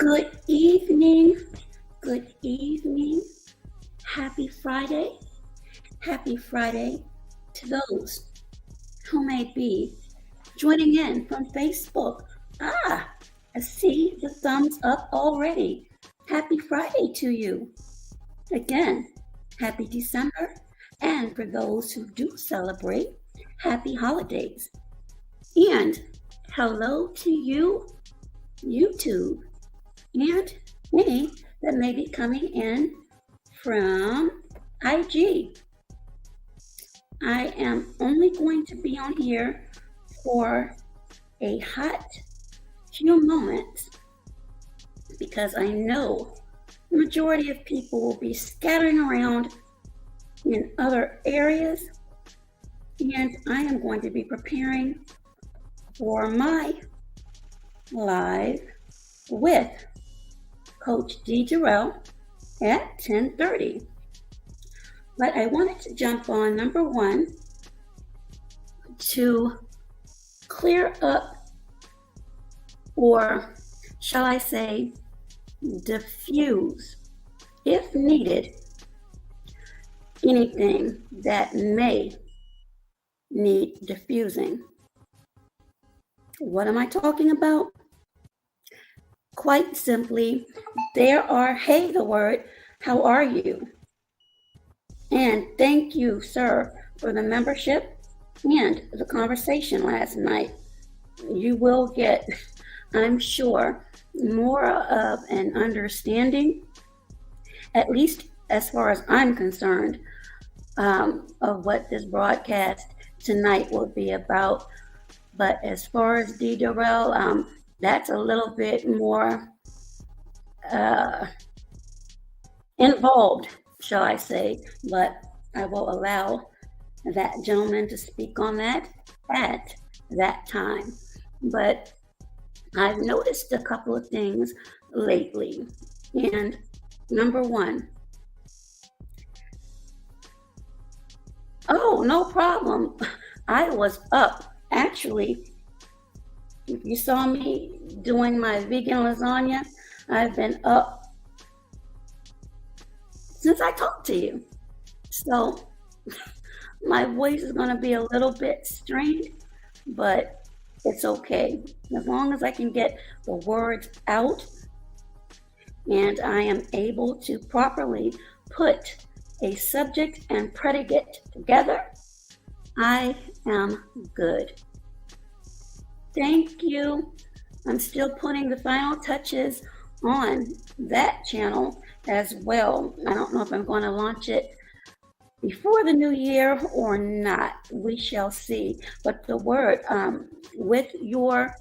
Good evening. Good evening. Happy Friday. Happy Friday to those who may be joining in from Facebook. I see the thumbs up already. Happy Friday to you. Again, happy December. And for those who do celebrate, happy holidays. And hello to you, YouTube. And me that may be coming in from IG. I am only going to be on here for a hot few moments because I know the majority of people will be scattering around in other areas, and I am going to be preparing for my live with Coach D. Durrell at 10:30. But I wanted to jump on number one to clear up, or shall I say, diffuse, if needed, anything that may need diffusing. What am I talking about? Quite simply, there are, hey, the word, how are you? And thank you, sir, for the membership and the conversation last night. You will get, I'm sure, more of an understanding, at least as far as I'm concerned, of what this broadcast tonight will be about. But as far as D. Durrell, that's a little bit more involved, shall I say, but I will allow that gentleman to speak on that at that time. But I've noticed a couple of things lately. And number one, oh, no problem. I was up. Actually, if you saw me doing my vegan lasagna, I've been up since I talked to you. So my voice is going to be a little bit strained, but it's okay. As long as I can get the words out and I am able to properly put a subject and predicate together, I am good. Thank you. I'm still putting the final touches on that channel as well. I don't know if I'm going to launch it before the new year or not. We shall see. But the word, with your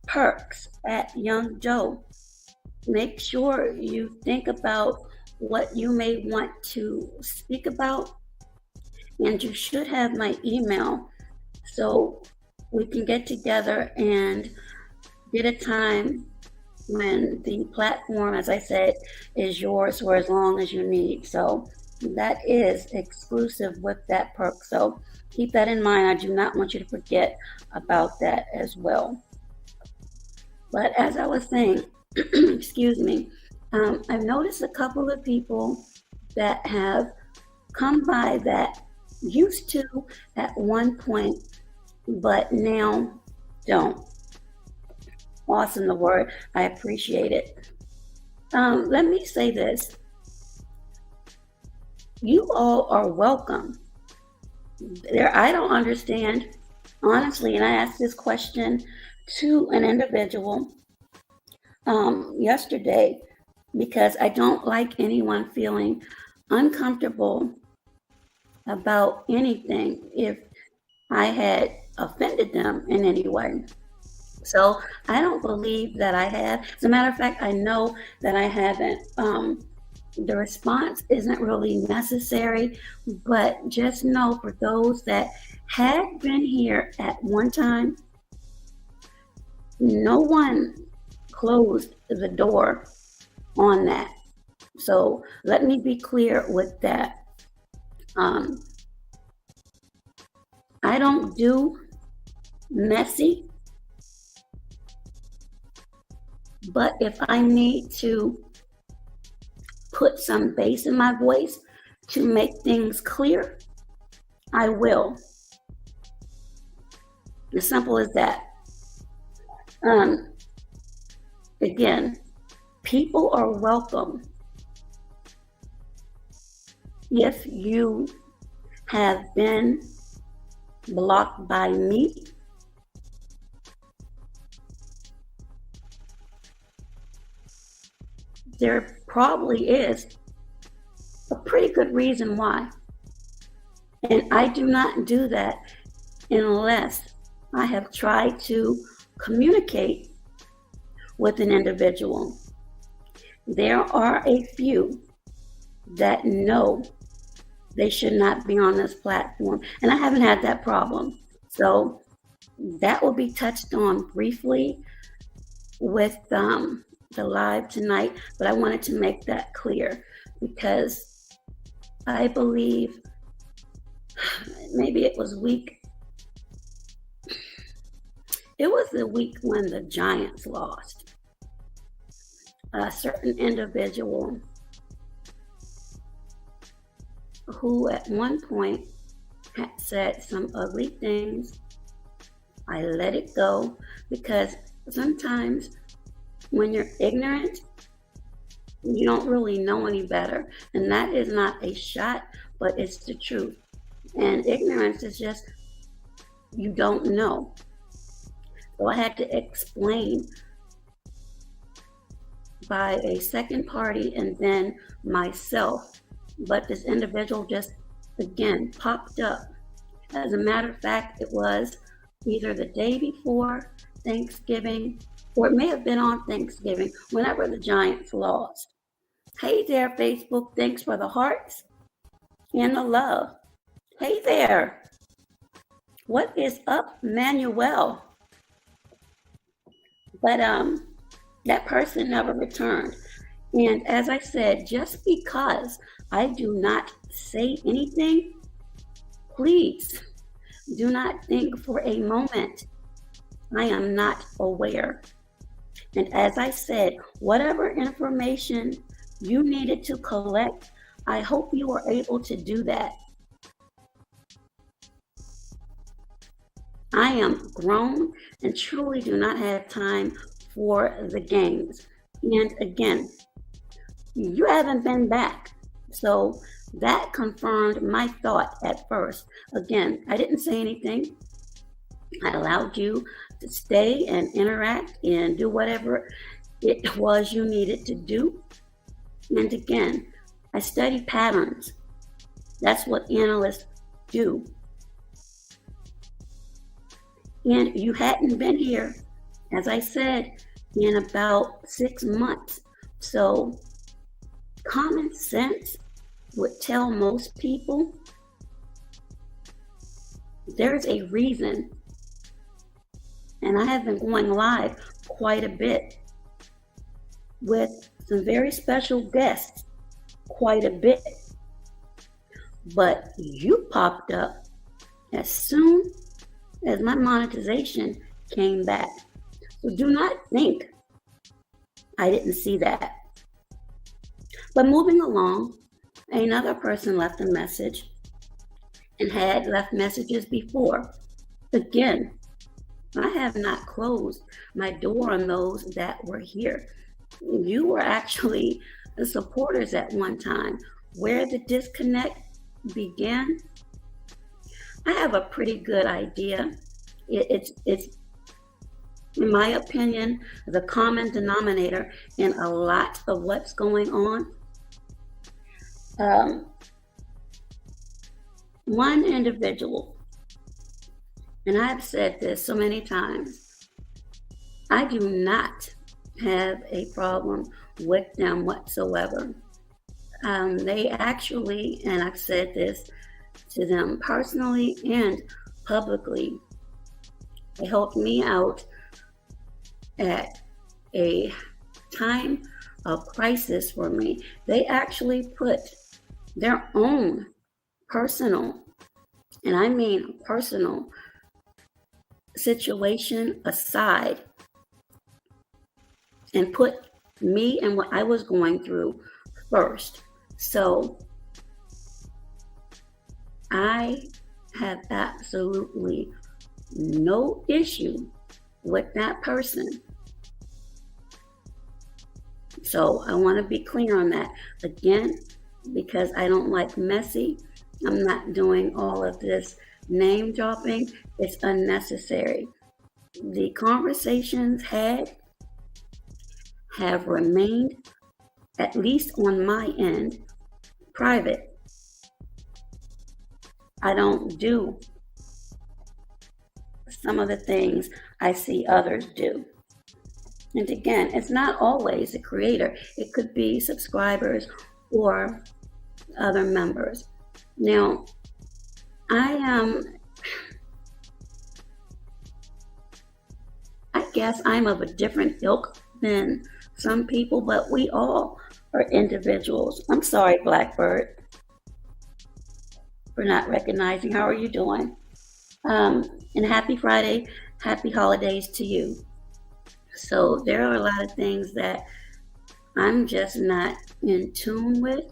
perks at Young Joe, make sure you think about what you may want to speak about. And you should have my email so we can get together and get a time when the platform, as I said, is yours for as long as you need. So that is exclusive with that perk. So keep that in mind. I do not want you to forget about that as well. But as I was saying, excuse me, I've noticed a couple of people that have come by that used to at one point, but now don't. Awesome, the word. I appreciate it. Let me say this. You all are welcome. I don't understand, honestly, and I asked this question to an individual yesterday because I don't like anyone feeling uncomfortable about anything if I had offended them in any way. So I don't believe that I have. As a matter of fact, I know that I haven't. The response isn't really necessary, but just know for those that had been here at one time, no one closed the door on that. So let me be clear with that. I don't do messy. But if I need to put some bass in my voice to make things clear, I will. As simple as that. Um, Again, people are welcome if you have been blocked by me. There probably is a pretty good reason why. And I do not do that unless I have tried to communicate with an individual. There are a few that know they should not be on this platform, and I haven't had that problem. So that will be touched on briefly with the live tonight, but I wanted to make that clear because I believe maybe it was the week when the Giants lost. A certain individual who at one point had said some ugly things, I let it go because sometimes when you're ignorant, you don't really know any better. And that is not a shot, but it's the truth. And ignorance is just, you don't know. So I had to explain by a second party and then myself. But this individual just, again, popped up. As a matter of fact, it was either the day before Thanksgiving, or it may have been on Thanksgiving, whenever the Giants lost. Hey there, Facebook. Thanks for the hearts and the love. Hey there. What is up, Manuel? But that person never returned. And as I said, just because I do not say anything, please do not think for a moment I am not aware. And as I said, whatever information you needed to collect, I hope you were able to do that. I am grown and truly do not have time for the games. And again, you haven't been back. So that confirmed my thought at first. Again, I didn't say anything. I allowed you to stay and interact and do whatever it was you needed to do. And again, I study patterns. That's what analysts do. And you hadn't been here, as I said, in about 6 months. So common sense would tell most people there's a reason. And I have been going live quite a bit with some very special guests, quite a bit. But you popped up as soon as my monetization came back. So do not think I didn't see that. But moving along, another person left a message and had left messages before. Again, I have not closed my door on those that were here. You were actually the supporters at one time. Where the disconnect began, I have a pretty good idea. It's in my opinion, the common denominator in a lot of what's going on. One individual, and I've said this so many times, I do not have a problem with them whatsoever. They actually, and I've said this to them personally and publicly, they helped me out at a time of crisis for me. They actually put their own personal, and I mean personal, situation aside and put me and what I was going through first. So I have absolutely no issue with that person. So I want to be clear on that. Again, because I don't like messy, I'm not doing all of this name dropping. It's unnecessary. The conversations had have remained, at least on my end, private. I don't do some of the things I see others do. And again, it's not always the creator. It could be subscribers or other members. Now, I guess I'm of a different ilk than some people, but we all are individuals. I'm sorry, Blackbird, for not recognizing. How are you doing? And happy Friday, happy holidays to you. So there are a lot of things that I'm just not in tune with,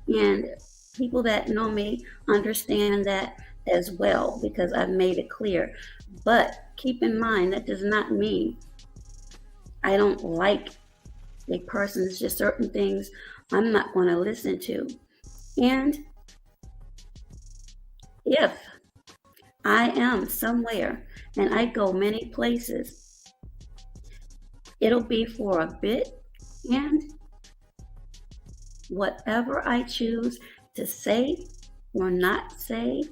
and people that know me understand that as well because I've made it clear. But keep in mind that does not mean I don't like a person. It's just certain things I'm not going to listen to. And if I am somewhere and I go many places, it'll be for a bit, and whatever I choose to say or not say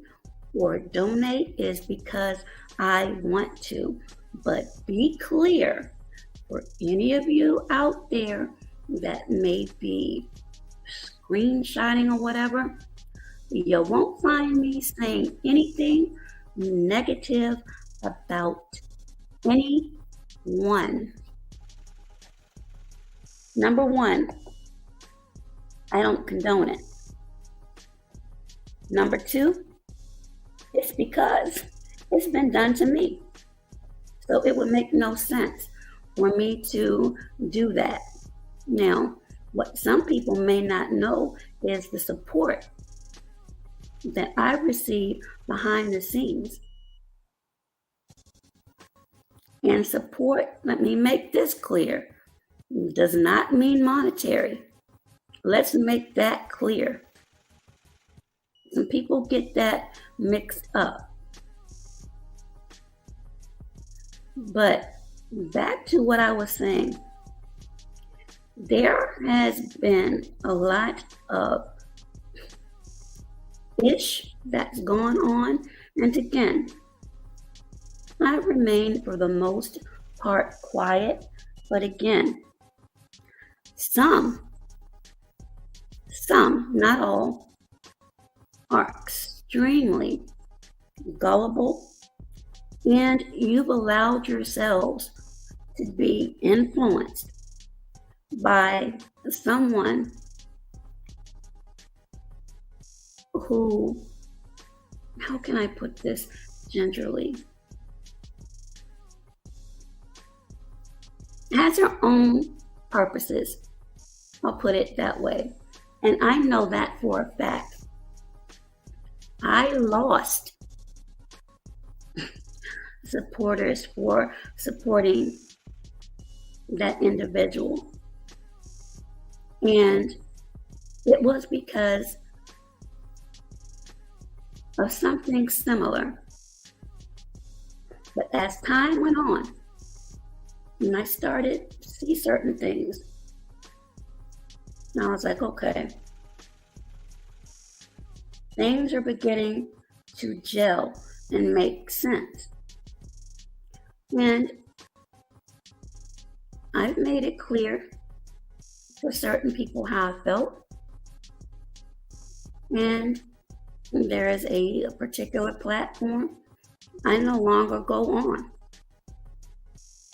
or donate is because I want to. But be clear for any of you out there that may be screenshotting or whatever, you won't find me saying anything negative about anyone. Number one, I don't condone it. Number two, it's because it's been done to me. So it would make no sense for me to do that. Now, what some people may not know is the support that I receive behind the scenes. And support, let me make this clear, does not mean monetary. Let's make that clear. Some people get that mixed up. But back to what I was saying, there has been a lot of ish that's gone on. And again, I remain for the most part quiet. But again, some, not all, are extremely gullible, and you've allowed yourselves to be influenced by someone who, how can I put this gingerly, has her own purposes. I'll put it that way. And I know that for a fact. I lost supporters for supporting that individual. And it was because of something similar. But as time went on, and I started to see certain things, and I was like, okay, things are beginning to gel and make sense. And I've made it clear to certain people how I felt. And there is a particular platform I no longer go on.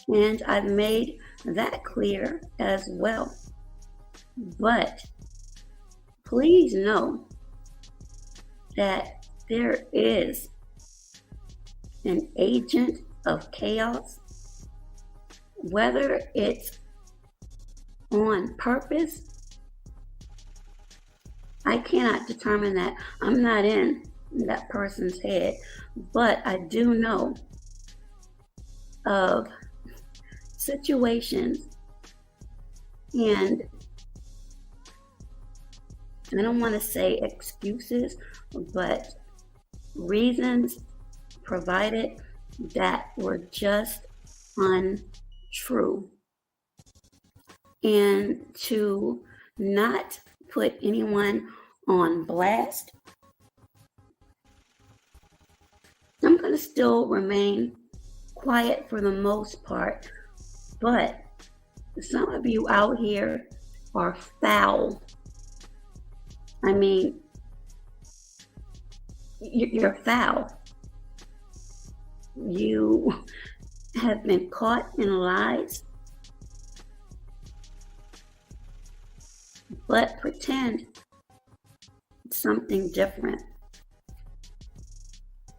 And I've made that clear as well. But please know that there is an agent of chaos, whether it's on purpose, I cannot determine that. I'm not in that person's head, but I do know of situations, and I don't want to say excuses, but reasons provided that were just untrue. And to not put anyone on blast, I'm going to still remain quiet for the most part, but some of you out here are foul. I mean, you're foul. You have been caught in lies, but pretend something different.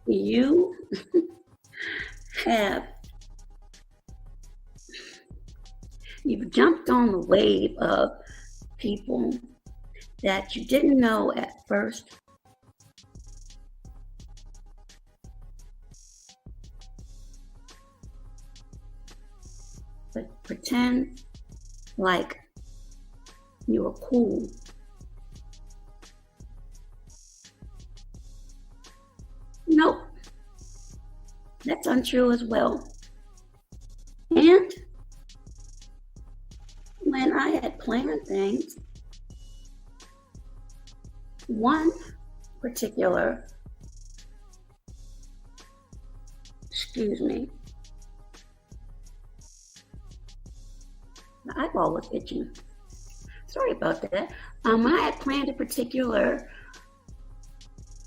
You have you've jumped on the wave of people that you didn't know at first, but pretend like you were cool. Nope, that's untrue as well. And when I had planned things, one particular, excuse me, my eyeball was itching. Sorry about that. When I had planned a particular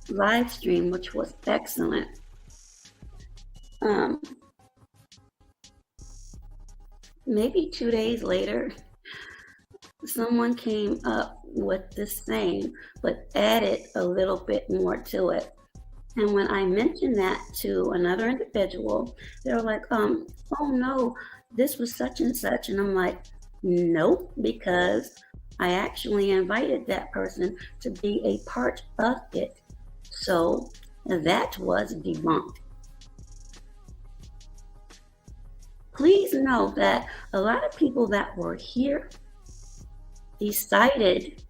live stream, which was excellent, maybe 2 days later, someone came up with the same, but added a little bit more to it. And when I mentioned that to another individual, they were like, oh no, this was such and such. And I'm like, nope, because I actually invited that person to be a part of it. So that was debunked. Please know that a lot of people that were here decided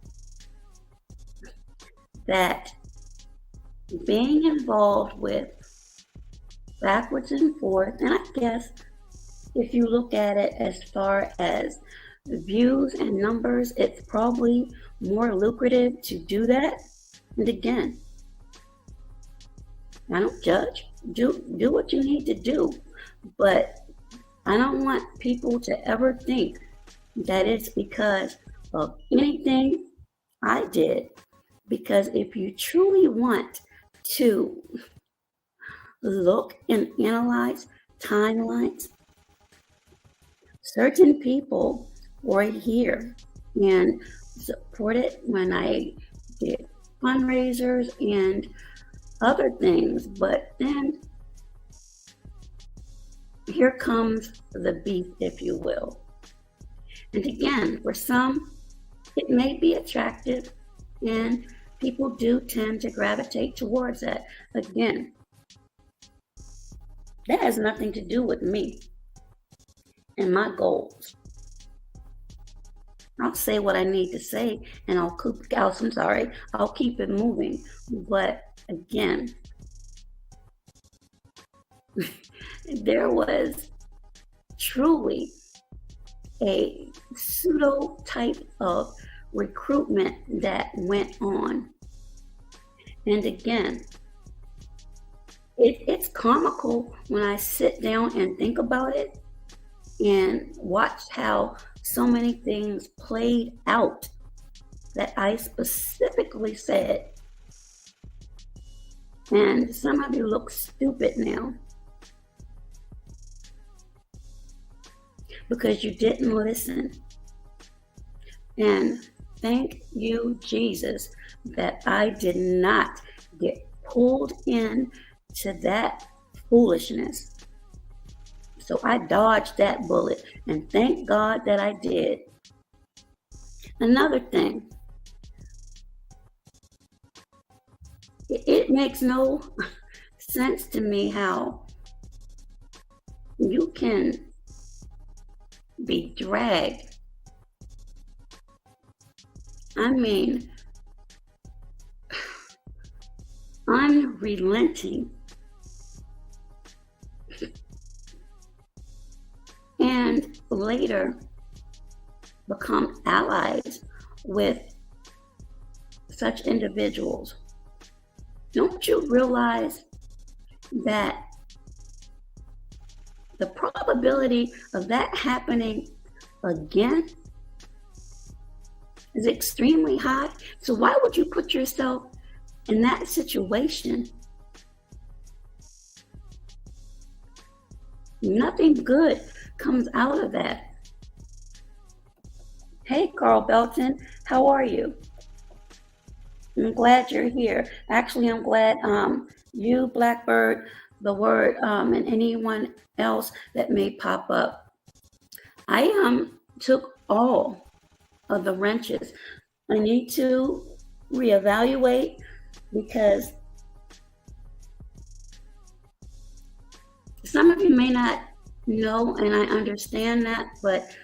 that being involved with backwards and forth, and I guess if you look at it as far as views and numbers, it's probably more lucrative to do that. And again, I don't judge. Do what you need to do, but I don't want people to ever think that it's because of anything I did. Because if you truly want to look and analyze timelines, certain people were here and supported when I did fundraisers and other things, but then here comes the beef, if you will. And again, for some, it may be attractive, and people do tend to gravitate towards that. Again, that has nothing to do with me and my goals. I'll say what I need to say, and I'll keep it moving. But again, there was truly a pseudo type of recruitment that went on. And again, it's comical when I sit down and think about it and watch how so many things played out that I specifically said. And some of you look stupid now because you didn't listen. And thank you, Jesus, that I did not get pulled in to that foolishness. So I dodged that bullet, and thank God that I did. Another thing, it makes no sense to me how you can be dragged. I mean, unrelenting, and later become allies with such individuals. Don't you realize that the probability of that happening again is extremely high? So why would you put yourself in that situation? Nothing good comes out of that. Hey, Carl Belton, how are you? I'm glad you're here. Actually, I'm glad you, Blackbird, the word, and anyone else that may pop up. I took all of the wrenches. I need to reevaluate because some of you may not know, and I understand that, but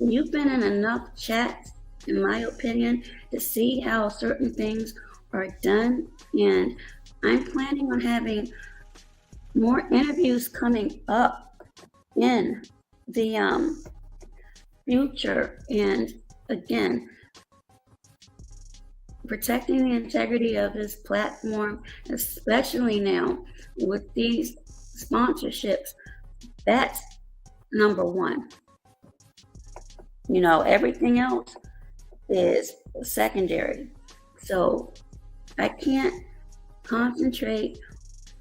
you've been in enough chats, in my opinion, to see how certain things are done. And I'm planning on having more interviews coming up in the future. And again, protecting the integrity of this platform, especially now with these sponsorships, that's number one. You know, everything else is secondary. So I can't concentrate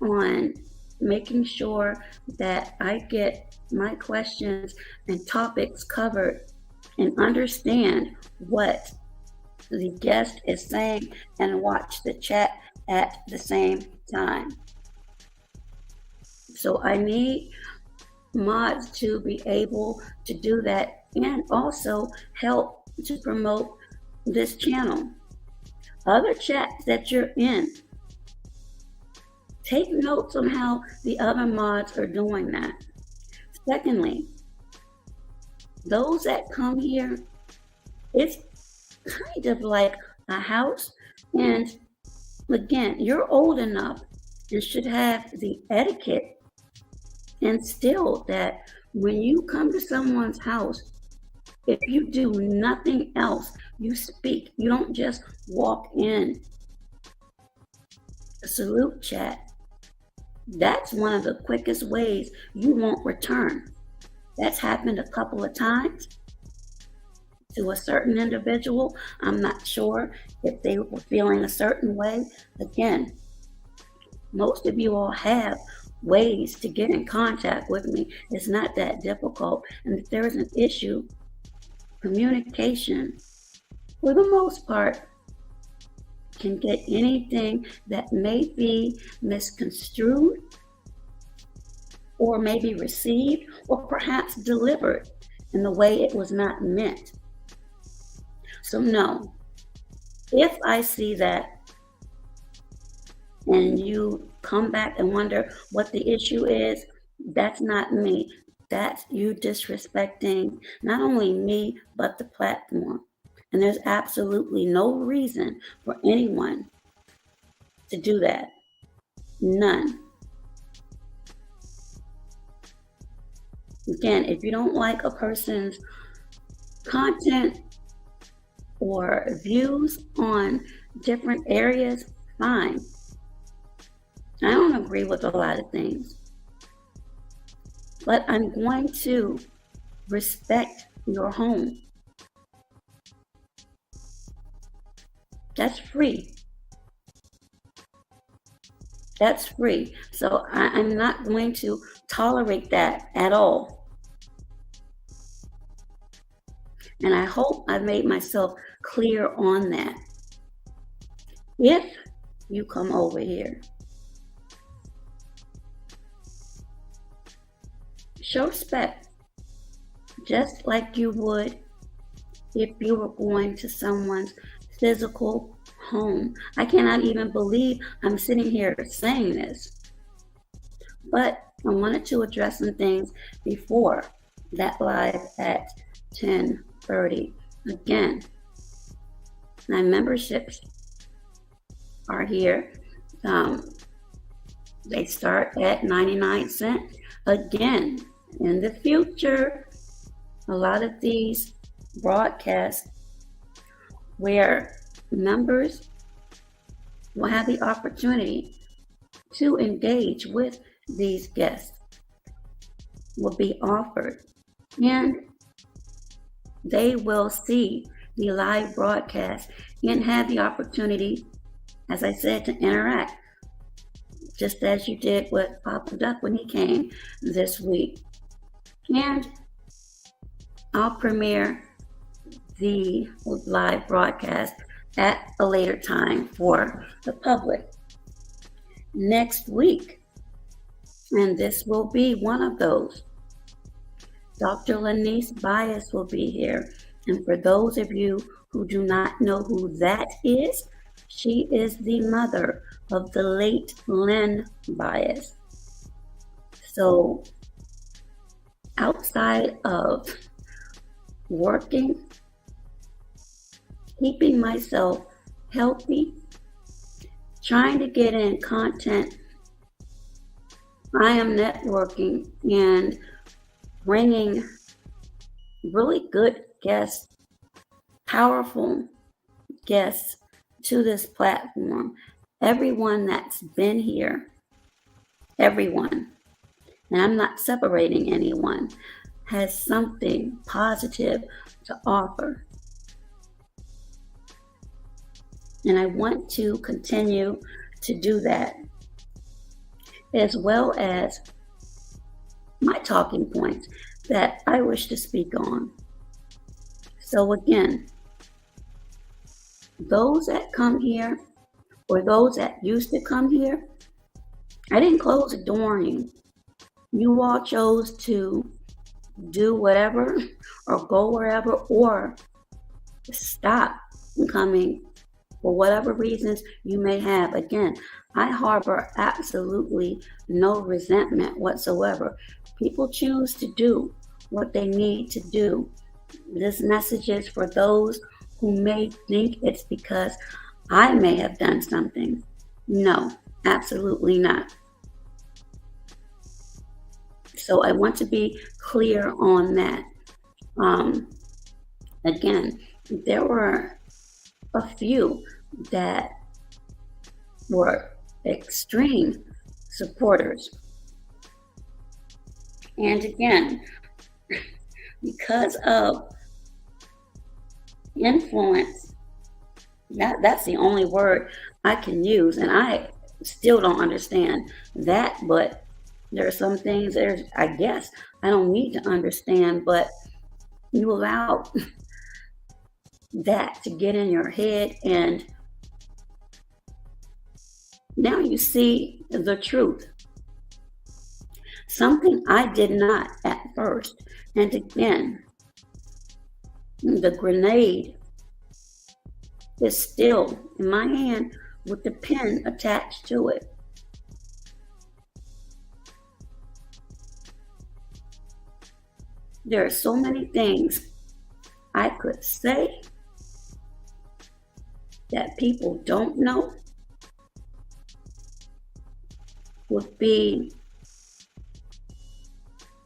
on making sure that I get my questions and topics covered and understand what the guest is saying and watch the chat at the same time. So I need mods to be able to do that and also help to promote this channel. Other chats that you're in, take notes on how the other mods are doing that. Secondly, those that come here, it's kind of like a house. And again, you're old enough and should have the etiquette instilled that when you come to someone's house, if you do nothing else, you speak. You don't just walk in. A salute chat. That's one of the quickest ways you won't return. That's happened a couple of times to a certain individual. I'm not sure if they were feeling a certain way. Again, most of you all have ways to get in contact with me. It's not that difficult. And if there is an issue, communication, for the most part, can get anything that may be misconstrued or maybe received or perhaps delivered in the way it was not meant. So no, if I see that and you come back and wonder what the issue is, that's not me. That's you disrespecting not only me, but the platform. And there's absolutely no reason for anyone to do that. None. Again, if you don't like a person's content or views on different areas, fine. I don't agree with a lot of things, but I'm going to respect your home. That's free. That's free. So I'm not going to tolerate that at all. And I hope I made myself clear on that. If you come over here, show respect, just like you would if you were going to someone's physical home. I cannot even believe I'm sitting here saying this. But I wanted to address some things before that live at 10:30. Again, my memberships are here. Um, they start at 99 cents. Again, in the future, a lot of these broadcasts where members will have the opportunity to engage with these guests will be offered, and they will see the live broadcast and have the opportunity, as I said, to interact, just as you did with Papa Duck when he came this week. And I'll premiere the live broadcast at a later time for the public next week. And this will be one of those. Dr. Lanice Bias will be here. And for those of you who do not know who that is, she is the mother of the late Len Bias. So outside of working, keeping myself healthy, trying to get in content, I am networking and bringing really good guests, powerful guests to this platform. Everyone that's been here, everyone, and I'm not separating anyone, has something positive to offer. And I want to continue to do that, as well as my talking points that I wish to speak on. So again, those that come here, or those that used to come here, I didn't close the door on you. You all chose to do whatever or go wherever or stop coming for whatever reasons you may have. Again, I harbor absolutely no resentment whatsoever. People choose to do what they need to do. This message is for those who may think it's because I may have done something. No, absolutely not. So I want to be clear on that. Again, there were a few that were extreme supporters. And again, because of influence, that's the only word I can use. And I still don't understand that, but there are some things there, I guess, I don't need to understand, but you allow that to get in your head, and now you see the truth. Something I did not at first. And again, the grenade is still in my hand with the pin attached to it. There are so many things I could say that people don't know would be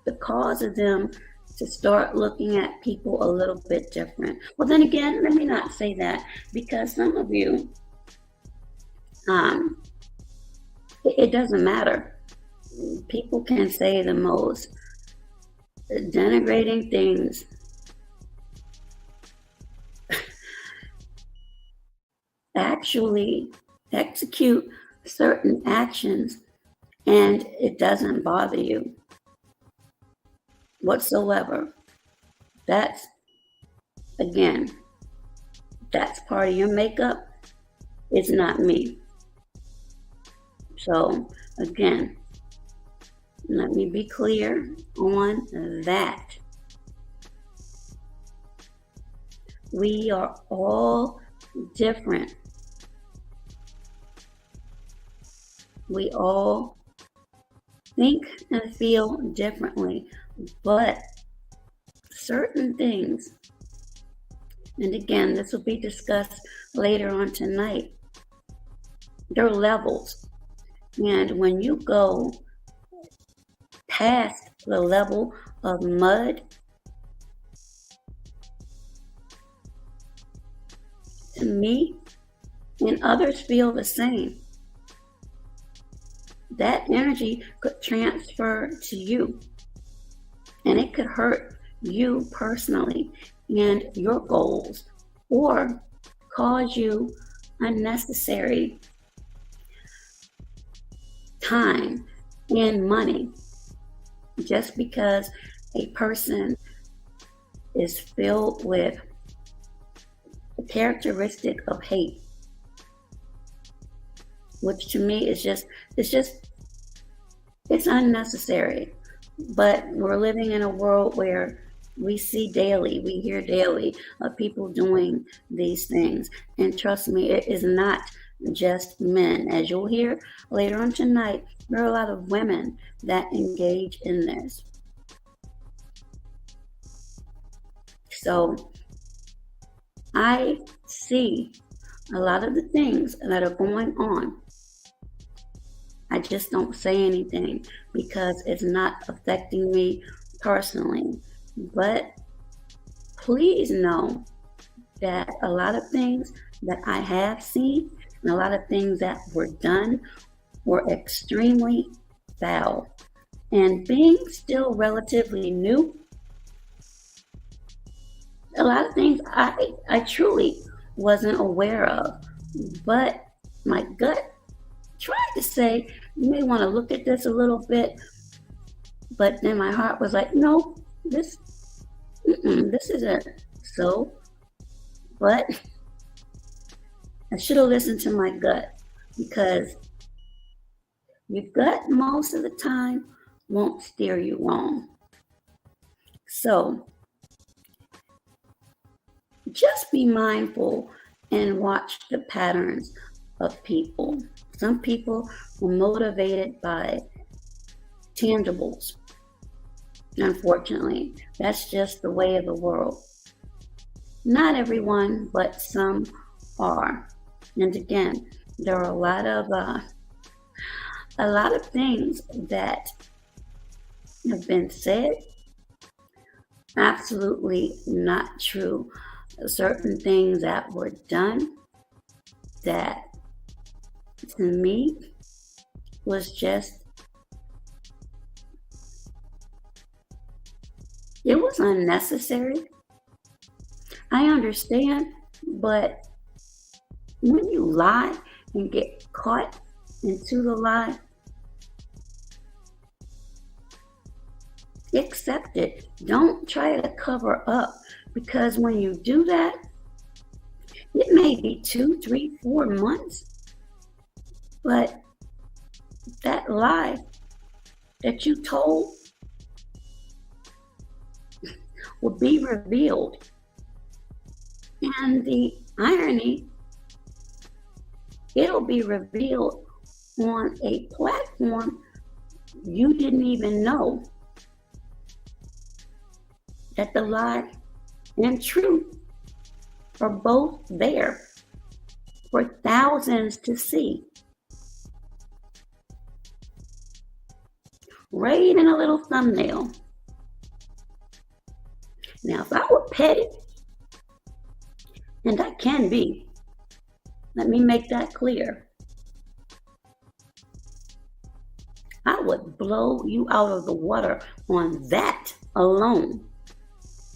the cause of them to start looking at people a little bit different. Well, then again, let me not say that, because some of you, it doesn't matter. People can say the most denigrating things. Actually execute certain actions, and it doesn't bother you whatsoever. That's, again, that's part of your makeup. It's not me. So again, let me be clear on that. We are all different. We all think and feel differently, but certain things, and again, this will be discussed later on tonight, there are levels. And when you go past the level of mud, to me and others feel the same. That energy could transfer to you, and it could hurt you personally and your goals, or cause you unnecessary time and money just because a person is filled with the characteristic of hate, which to me is it's unnecessary. But we're living in a world where we see daily, we hear daily of people doing these things. And trust me, it is not just men. As you'll hear later on tonight, there are a lot of women that engage in this. So I see a lot of the things that are going on. I just don't say anything because it's not affecting me personally. But please know that a lot of things that I have seen and a lot of things that were done were extremely foul. And being still relatively new, a lot of things I truly wasn't aware of. But my gut tried to say, you may want to look at this a little bit. But then my heart was like, no, this isn't so. But I should have listened to my gut, because your gut most of the time won't steer you wrong. So just be mindful and watch the patterns of people. Some people were motivated by tangibles. Unfortunately, that's just the way of the world. Not everyone, but some are. And again, there are a lot of things that have been said, absolutely not true. Certain things that were done that, to me, was just, it was unnecessary. I understand, but when you lie and get caught into the lie, accept it. Don't try to cover up, because when you do that, it may be 2, 3, 4 months, but that lie that you told will be revealed. And the irony, it'll be revealed on a platform you didn't even know that the lie and truth are both there for thousands to see. Right in a little thumbnail. Now, if I were petty, and I can be, let me make that clear, I would blow you out of the water on that alone.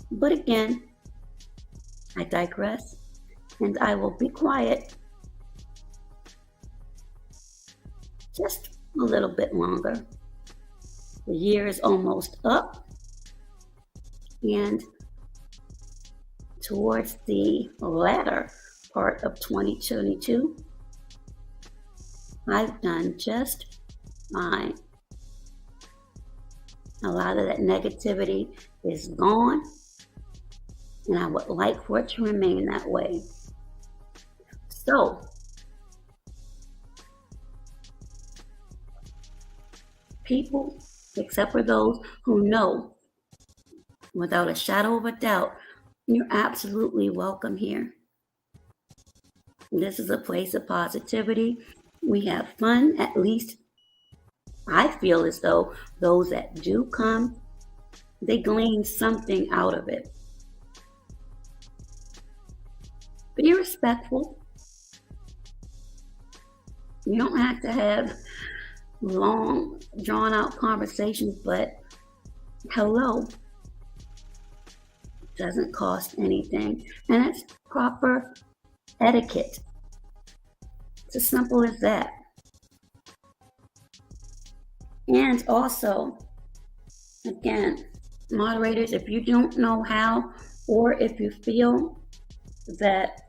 But again, I digress, and I will be quiet just a little bit longer. The year is almost up, and towards the latter part of 2022, I've done just fine. A lot of that negativity is gone. and I would like for it to remain that way. So, people, except for those who know without a shadow of a doubt, you're absolutely welcome here. This is a place of positivity. We have fun. At least I feel as though those that do come, they glean something out of it. Be respectful. You don't have to have long, drawn out conversations, but hello doesn't cost anything. And it's proper etiquette. It's as simple as that. And also, again, moderators, if you don't know how, or if you feel that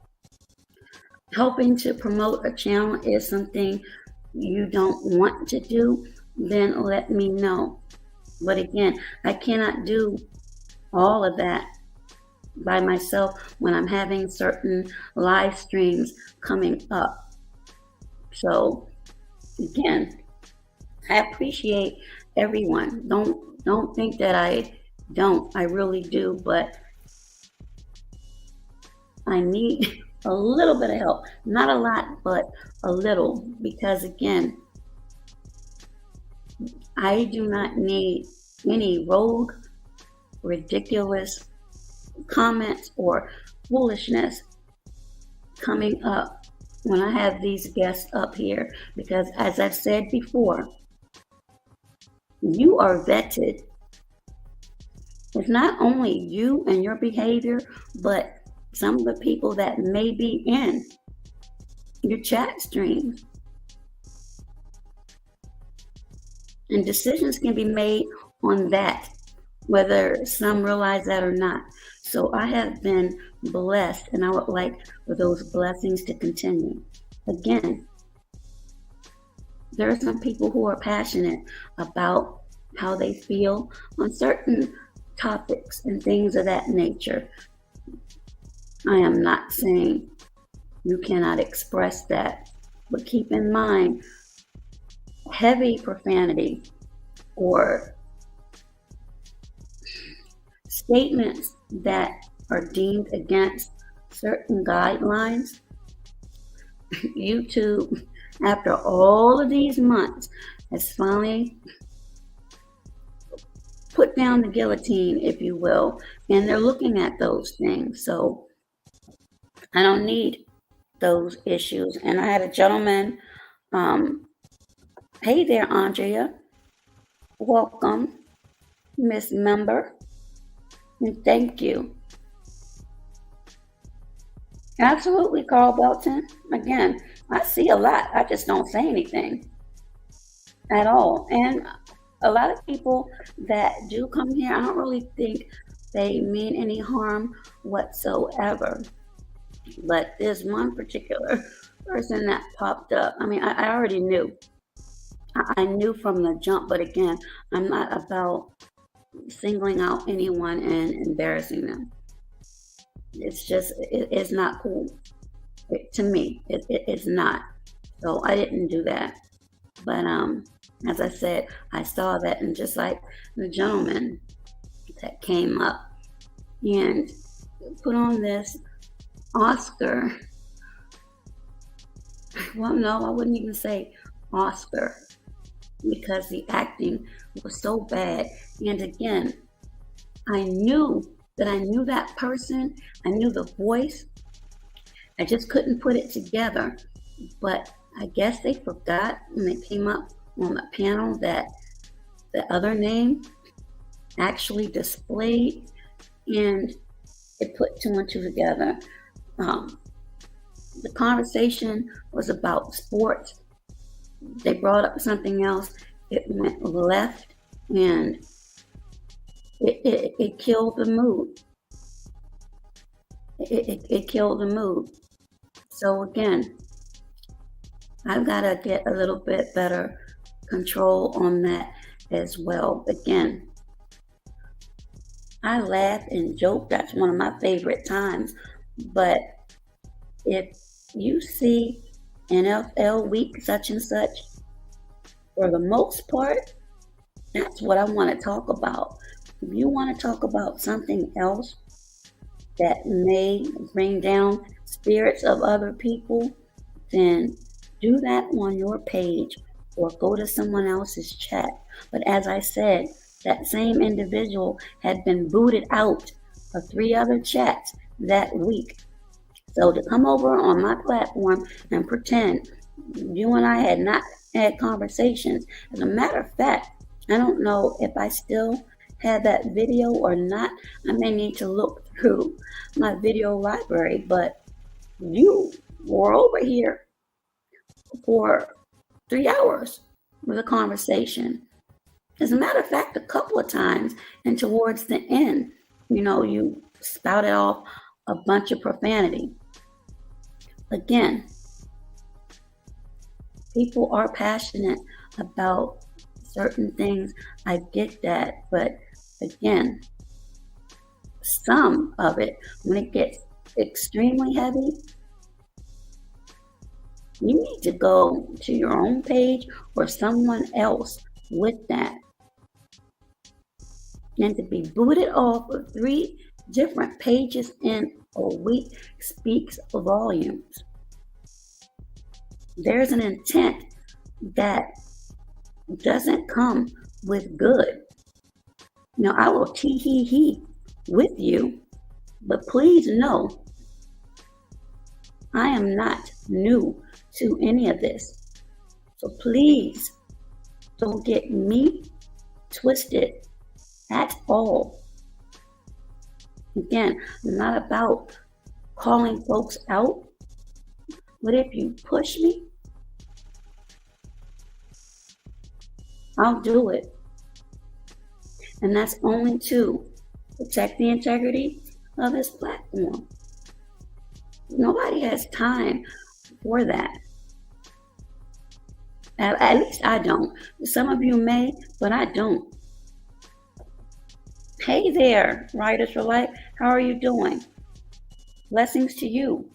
helping to promote a channel is something you don't want to do, then let me know. But again, I cannot do all of that by myself when I'm having certain live streams coming up. So again, I appreciate everyone. Don't think that I don't. I really do, but I need a little bit of help. Not a lot, but a little, because again, I do not need any rogue, ridiculous comments or foolishness coming up when I have these guests up here, because as I've said before, you are vetted. It's not only you and your behavior, but some of the people that may be in your chat stream. And decisions can be made on that, whether some realize that or not. So I have been blessed, and I would like for those blessings to continue. Again, there are some people who are passionate about how they feel on certain topics and things of that nature. I am not saying you cannot express that, but keep in mind, heavy profanity or statements that are deemed against certain guidelines, YouTube, after all of these months, has finally put down the guillotine, if you will, and they're looking at those things. So I don't need those issues. And I had a gentleman, hey there, Andrea, welcome, Miss Member, and thank you. Absolutely, Carl Belton. Again, I see a lot. I just don't say anything at all. And a lot of people that do come here, I don't really think they mean any harm whatsoever. But there's one particular person that popped up. I mean, I already knew. I knew from the jump, but again, I'm not about singling out anyone and embarrassing them. It's just, it's not cool. To me, it's not. So I didn't do that. But as I said, I saw that, and just like the gentleman that came up and put on this Oscar, well, no, I wouldn't even say Oscar, because the acting was so bad. And again, I knew that person, I knew the voice, I just couldn't put it together. But I guess they forgot when they came up on the panel that the other name actually displayed, and it put two and two together. The conversation was about sports. They brought up something else. It went left, and it killed the mood. It killed the mood. So again, I've got to get a little bit better control on that as well. Again, I laugh and joke. That's one of my favorite times. But if you see NFL week such and such, for the most part, that's what I want to talk about. If you want to talk about something else that may bring down spirits of other people, then do that on your page or go to someone else's chat. But as I said, that same individual had been booted out of 3 other chats that week. So to come over on my platform and pretend you and I had not had conversations, as a matter of fact, I don't know if I still have that video or not. I may need to look through my video library, but you were over here for 3 hours with a conversation. As a matter of fact, a couple of times, and towards the end, you spouted off a bunch of profanity. Again, people are passionate about certain things. I get that. But again, some of it, when it gets extremely heavy, you need to go to your own page or someone else with that. And to be booted off of 3 different pages in a week speaks volumes. There's an intent that doesn't come with good. I will tee-hee-hee with you, but please know I am not new to any of this. So please don't get me twisted at all. Again, I'm not about calling folks out, but if you push me, I'll do it. And that's only to protect the integrity of this platform. Nobody has time for that. At least I don't. Some of you may, but I don't. Hey there, Writers for Life. How are you doing? Blessings to you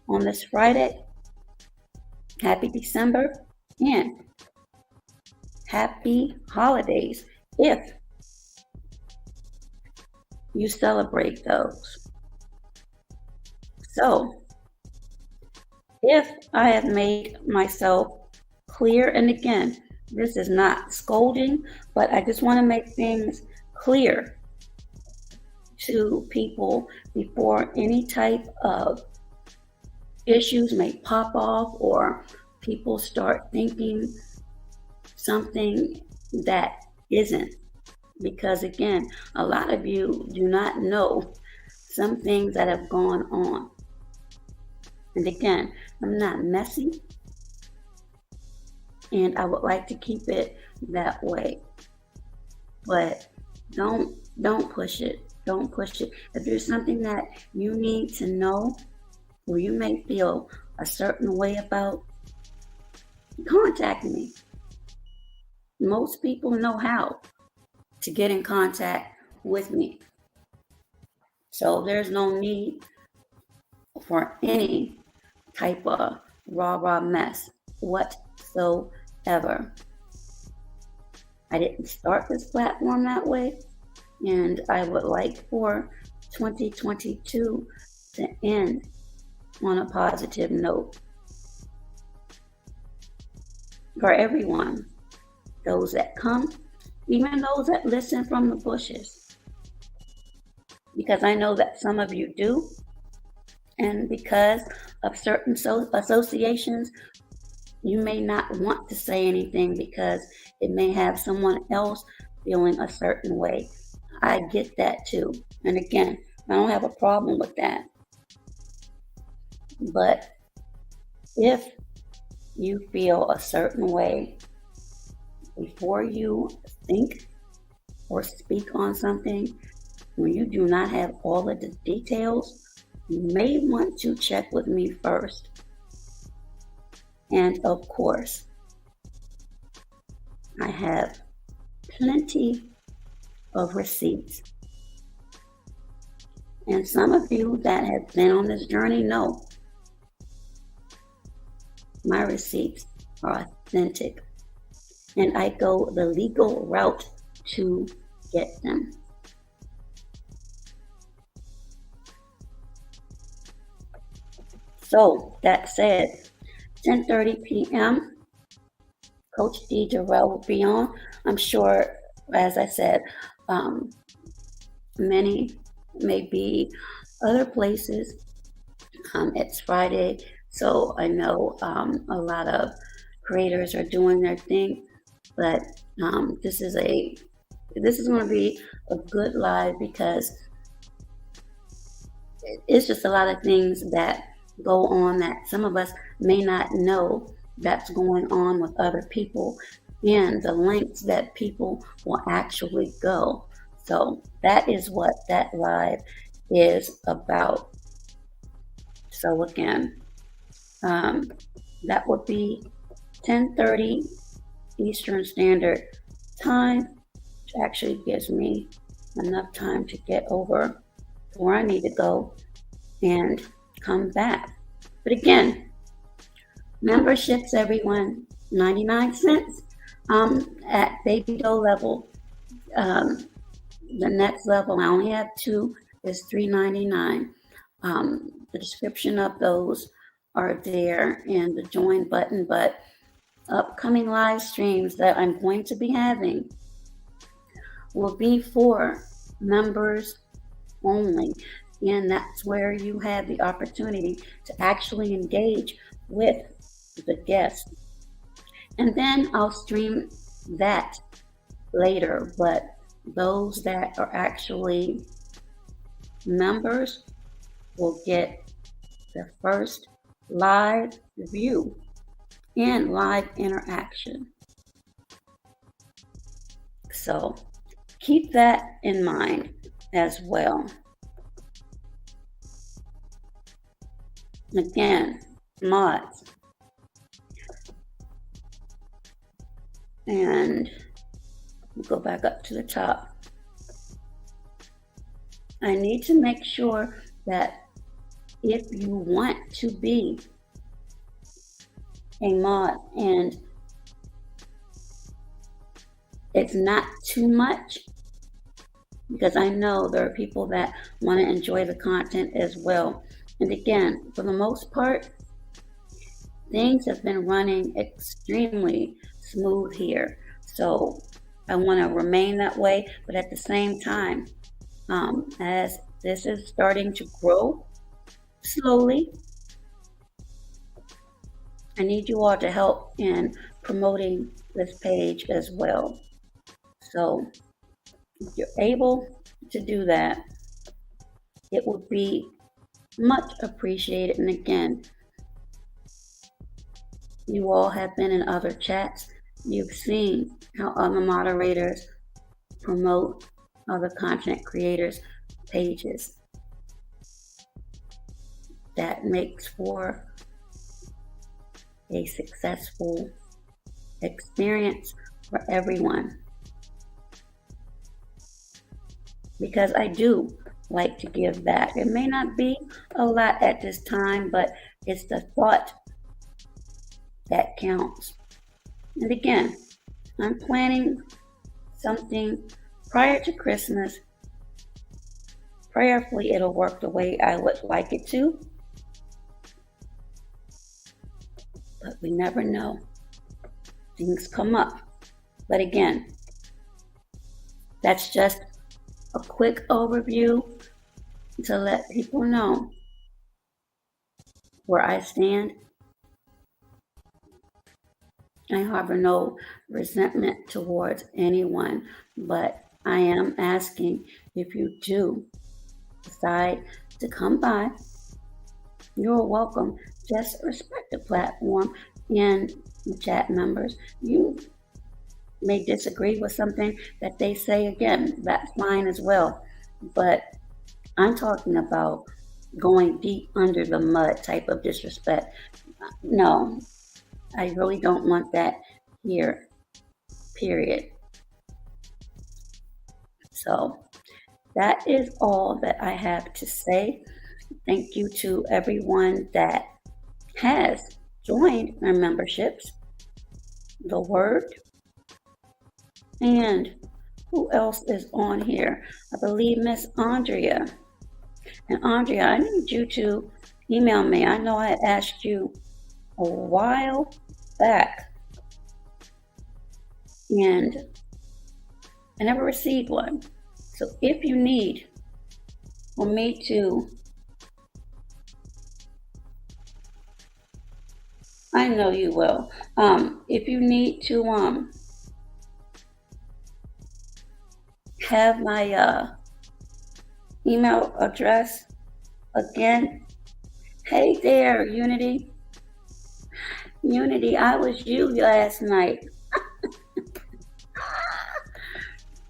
on this Friday. Happy December and happy holidays if you celebrate those. So, if I have made myself clear, and again, this is not scolding, but I just want to make things clear to people before any type of issues may pop off or people start thinking something that isn't. Because again, a lot of you do not know some things that have gone on. And again, I'm not messy, and I would like to keep it that way. But don't push it. Don't push it. If there's something that you need to know or you may feel a certain way about, contact me. Most people know how to get in contact with me. So there's no need for any type of rah-rah mess whatsoever. I didn't start this platform that way, and I would like for 2022 to end on a positive note for everyone, those that come, even those that listen from the bushes, because I know that some of you do, and because of certain associations, you may not want to say anything because it may have someone else feeling a certain way. I get that too. And again, I don't have a problem with that. But if you feel a certain way before you think or speak on something, when you do not have all of the details, you may want to check with me first. And of course, I have plenty of receipts And some of you that have been on this journey know my receipts are authentic, and I go the legal route to get them. So that said, 10:30 p.m. Coach D. Jarrell will be on. I'm sure, as I said, um, many may be other places. It's Friday, so I know a lot of creators are doing their thing, but this is going to be a good live because it's just a lot of things that go on that some of us may not know that's going on with other people and the lengths that people will actually go. So that is what that live is about. So again, that would be 10:30 Eastern Standard Time, which actually gives me enough time to get over where I need to go and come back. But again, memberships, everyone, 99 cents. At baby doll level, the next level, I only have two, is $3.99. The description of those are there in the join button, but upcoming live streams that I'm going to be having will be for members only. And that's where you have the opportunity to actually engage with the guest. And then I'll stream that later, but those that are actually members will get the first live view and live interaction. So keep that in mind as well. Again, mods. And we'll go back up to the top. I need to make sure that if you want to be a mod and it's not too much, because I know there are people that want to enjoy the content as well. And again, for the most part, things have been running extremely smooth here. So I want to remain that way, but at the same time, as this is starting to grow slowly, I need you all to help in promoting this page as well. So if you're able to do that, it would be much appreciated. And again, you all have been in other chats. You've seen how other moderators promote other content creators' pages. That makes for a successful experience for everyone. Because I do like to give back. It may not be a lot at this time, but it's the thought that counts. And again, I'm planning something prior to Christmas. Prayerfully, it'll work the way I would like it to. But we never know. Things come up. But again, that's just a quick overview to let people know where I stand. I harbor no resentment towards anyone, but I am asking if you do decide to come by, you're welcome. Just respect the platform and the chat members. You may disagree with something that they say, again, that's fine as well. But I'm talking about going deep under the mud type of disrespect. No, I really don't want that here, period. So that is all that I have to say. Thank you to everyone that has joined our memberships, the Word, and who else is on here? I believe Miss Andrea. And Andrea, I need you to email me. I know I had asked you a while back, and I never received one. So if you need for me to, I know you will. If you need to have my email address again, hey there, Unity. Unity, I was you last night.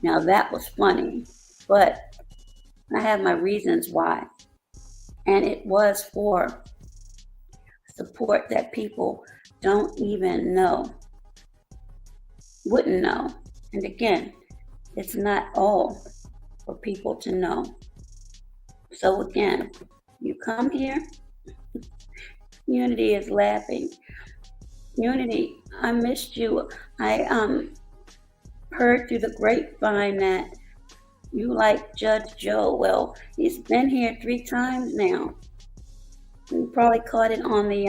Now that was funny, but I have my reasons why. And it was for support that people don't even know, wouldn't know. And again, it's not all for people to know. So again, you come here, Unity is laughing. Unity, I missed you. I heard through the grapevine that you like Judge Joe. Well, he's been here 3 times now. You probably caught it on the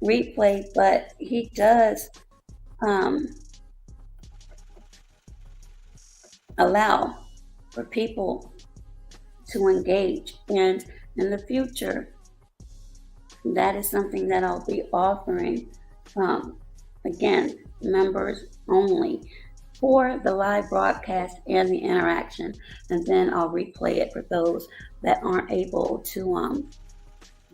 replay, but he does allow for people to engage. And in the future, that is something that I'll be offering. Again, members only for the live broadcast and the interaction. And then I'll replay it for those that aren't able to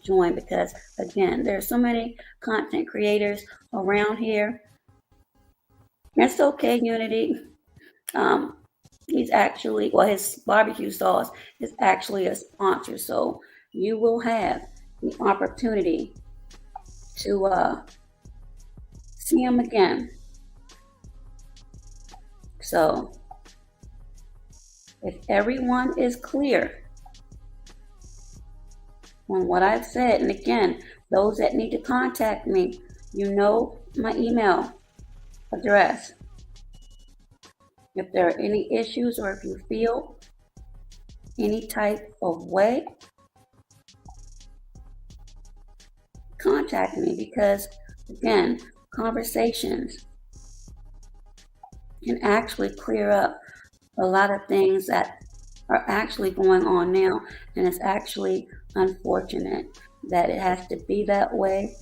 join, because again, there's so many content creators around here. It's okay, Unity. He's actually, well, his barbecue sauce is actually a sponsor, so you will have the opportunity to see him again. So if everyone is clear on what I've said, and again, those that need to contact me, you know my email address. If there are any issues or if you feel any type of way, contact me, because again, conversations can actually clear up a lot of things that are actually going on now, and it's actually unfortunate that it has to be that way.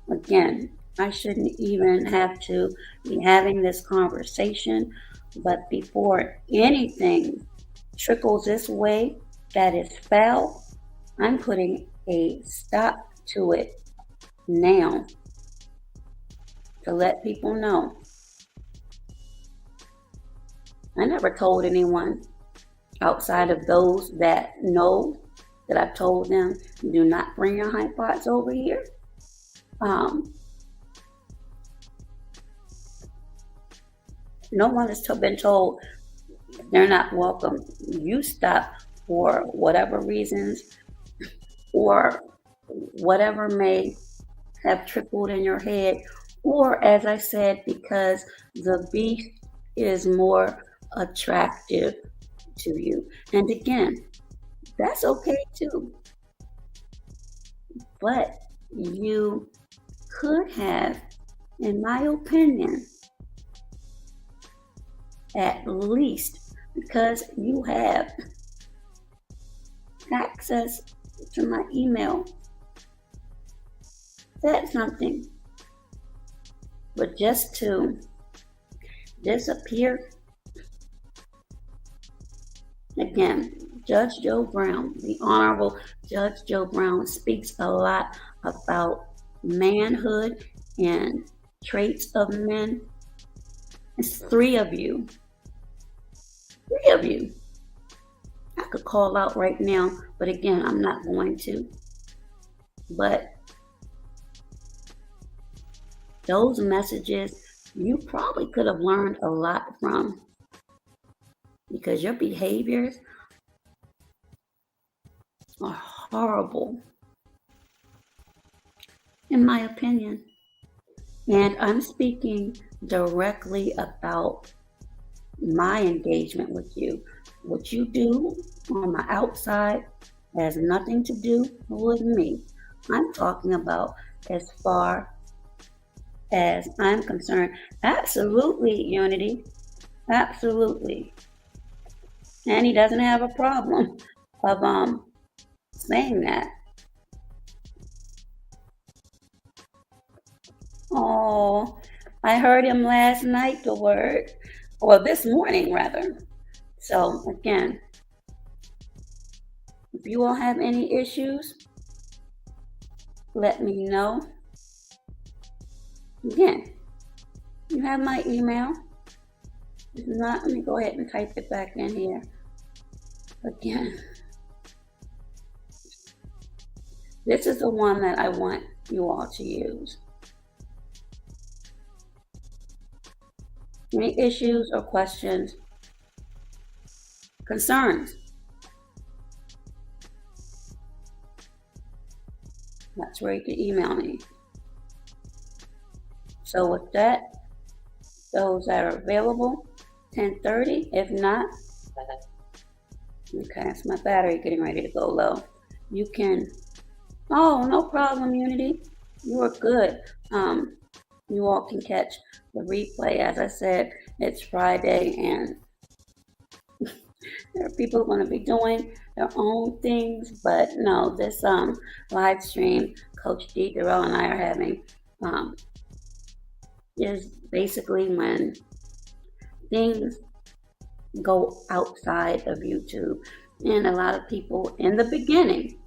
Again, I shouldn't even have to be having this conversation, but before anything trickles this way that is foul, I'm putting a stop to it now to let people know. I never told anyone outside of those that know that I've told them, do not bring your hot pots over here. No one has been told they're not welcome. You stop for whatever reasons or whatever may have trickled in your head, or as I said, because the beef is more attractive to you. And again, that's okay too. But you could have, in my opinion, at least, because you have access to my email, said something. But just to disappear, again, Judge Joe Brown, the Honorable Judge Joe Brown, speaks a lot about manhood and traits of men. It's 3 of you. 3 of you. I could call out right now, but again, I'm not going to. But those messages, you probably could have learned a lot from. because your behaviors are horrible, in my opinion. And I'm speaking directly about my engagement with you. What you do on the outside has nothing to do with me. I'm talking about as far as I'm concerned. Absolutely, Unity. Absolutely. And he doesn't have a problem of saying that. Oh, I heard him last night, the word. Well, this morning rather. So again, if you all have any issues, let me know. Again, you have my email. If not, let me go ahead and type it back in here. Again, this is the one that I want you all to use. Any issues or questions, concerns? That's where you can email me. So with that, those that are available, 10:30. If not, okay, it's my battery getting ready to go low. You can, oh, no problem, Unity. You are good. You all can catch the replay. As I said, it's Friday and there are people going to be doing their own things, but no, this live stream Coach D, Darrell, and I are having is basically when things go outside of YouTube. And a lot of people in the beginning,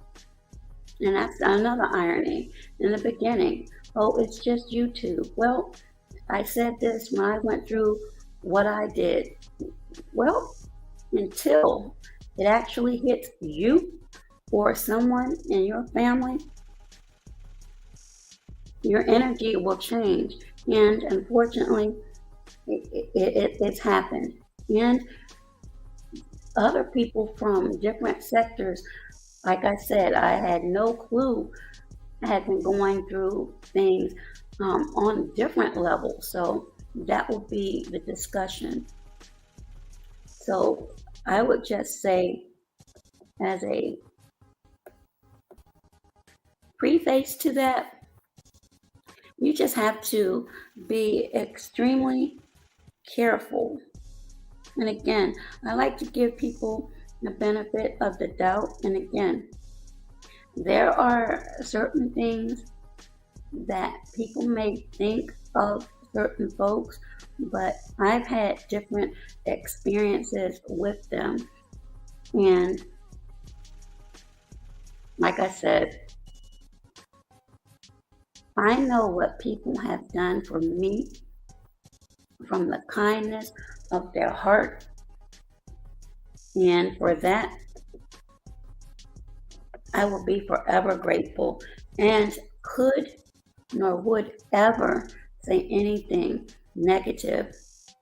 and that's another irony, in the beginning, oh, it's just YouTube. Well, I said this when I went through what I did. Well, until it actually hits you or someone in your family, your energy will change. And unfortunately, it's happened. And other people from different sectors, like I said, I had no clue. I had been going through things on different levels. So that will be the discussion. So I would just say, as a preface to that, you just have to be extremely careful. And again, I like to give people the benefit of the doubt. And again, there are certain things that people may think of certain folks, but I've had different experiences with them. And like I said, I know what people have done for me from the kindness of their heart. And for that, I will be forever grateful and could nor would ever say anything negative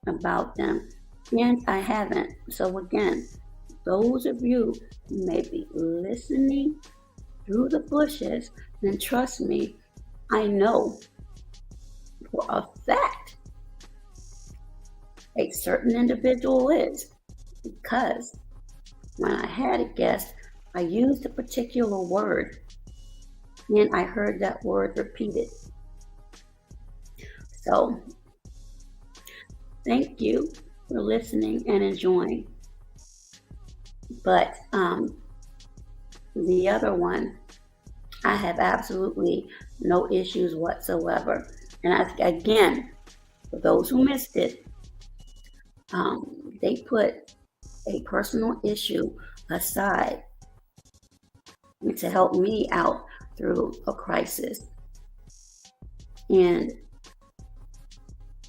about them. And I haven't. So again, those of you who may be listening through the bushes, then trust me, I know for a fact a certain individual is, because when I had a guest, I used a particular word and I heard that word repeated. So thank you for listening and enjoying. But the other one, I have absolutely no issues whatsoever. And again, for those who missed it, they put a personal issue aside to help me out through a crisis. And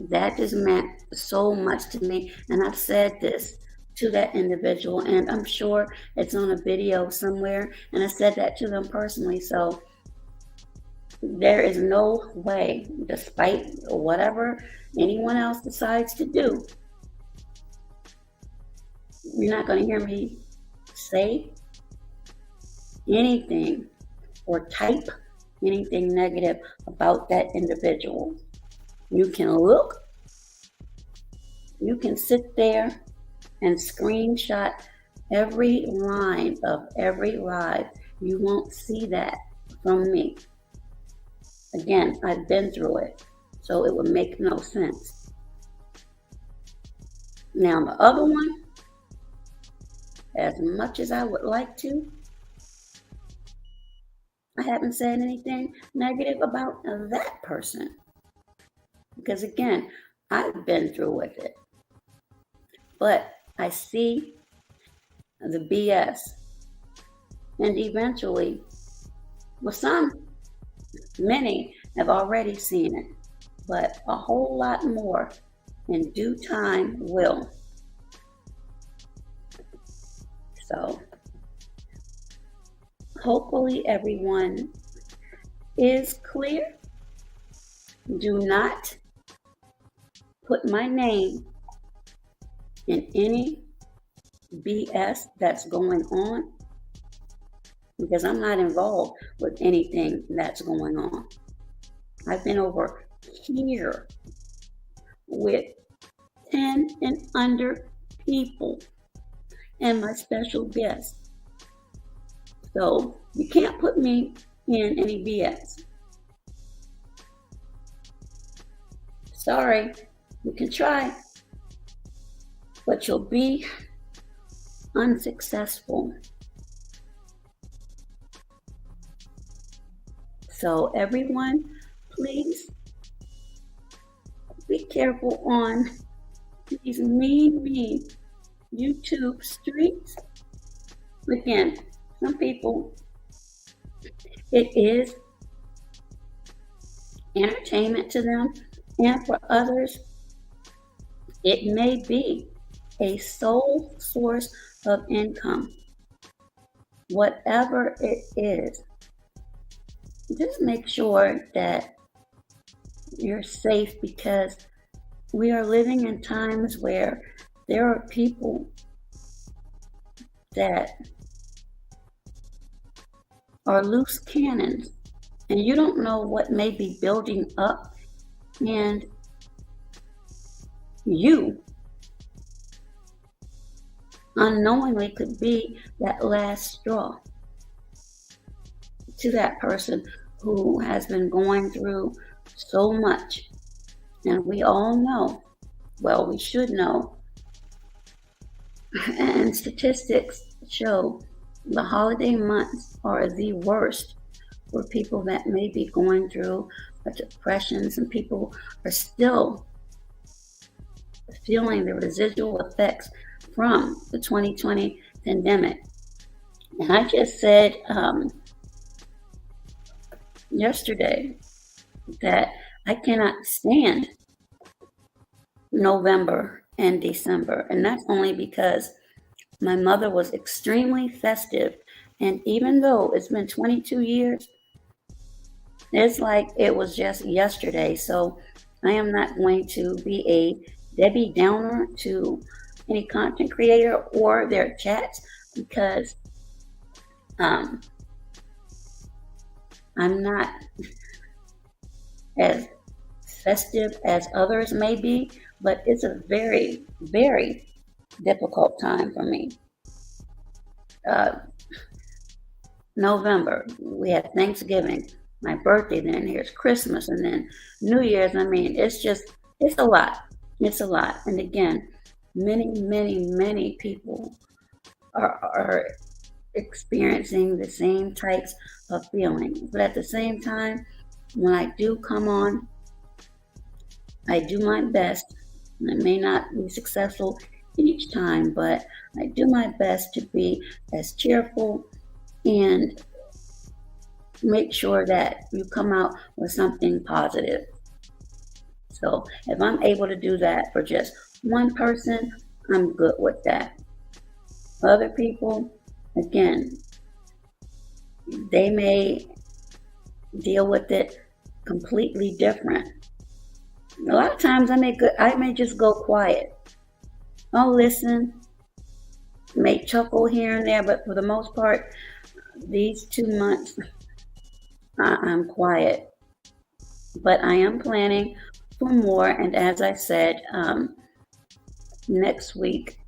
that just meant so much to me. And I've said this to that individual, and I'm sure it's on a video somewhere, and I said that to them personally. So there is no way, despite whatever anyone else decides to do, You're not going to hear me say anything or type anything negative about that individual. You can look, you can sit there and screenshot every line of every live. You won't see that from me. Again, I've been through it, so it would make no sense. Now, the other one, as much as I would like to, I haven't said anything negative about that person. Because again, I've been through with it. But I see the BS. And eventually, well, many have already seen it, but a whole lot more in due time will. So, hopefully everyone is clear. Do not put my name in any BS that's going on, because I'm not involved with anything that's going on. I've been over here with 10 and under people and my special guest. So you can't put me in any BS. Sorry, you can try, but you'll be unsuccessful. So everyone, please be careful on these mean YouTube streets. Again, some people, it is entertainment to them, and for others, it may be a sole source of income. Whatever it is, just make sure that you're safe, because we are living in times where there are people that are loose cannons, and you don't know what may be building up, and you unknowingly could be that last straw to that person who has been going through so much. And we all know, well, we should know, and statistics show the holiday months are the worst for people that may be going through a depression. Some people are still feeling the residual effects from the 2020 pandemic. And I just said yesterday that I cannot stand November and December, and that's only because my mother was extremely festive, and even though it's been 22 years, it's like it was just yesterday. So I am not going to be a Debbie Downer to any content creator or their chats, because I'm not as festive as others may be, but it's a very, very difficult time for me. November, we have Thanksgiving, my birthday, then here's Christmas, and then New Year's. I mean, it's a lot. It's a lot. And again, many people are experiencing the same types of feelings. But at the same time, when I do come on, I do my best. I may not be successful each time, but I do my best to be as cheerful and make sure that you come out with something positive. So if I'm able to do that for just one person, I'm good with that. Other people, again, they may deal with it completely different. A lot of times I may just go quiet. I'll listen, may chuckle here and there, but for the most part, these 2 months, I'm quiet. But I am planning for more. And as I said, next week,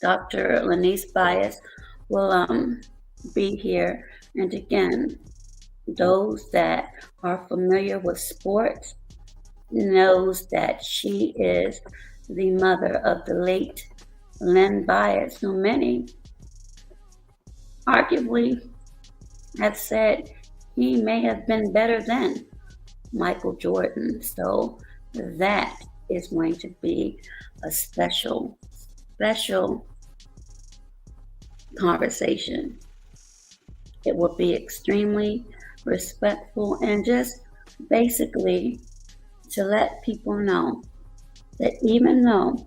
Dr. Lanice Bias will be here. And again, those that are familiar with sports knows that she is the mother of the late Len Bias, who many arguably have said he may have been better than Michael Jordan. So that is going to be a special conversation. It will be extremely respectful and just basically to let people know that even though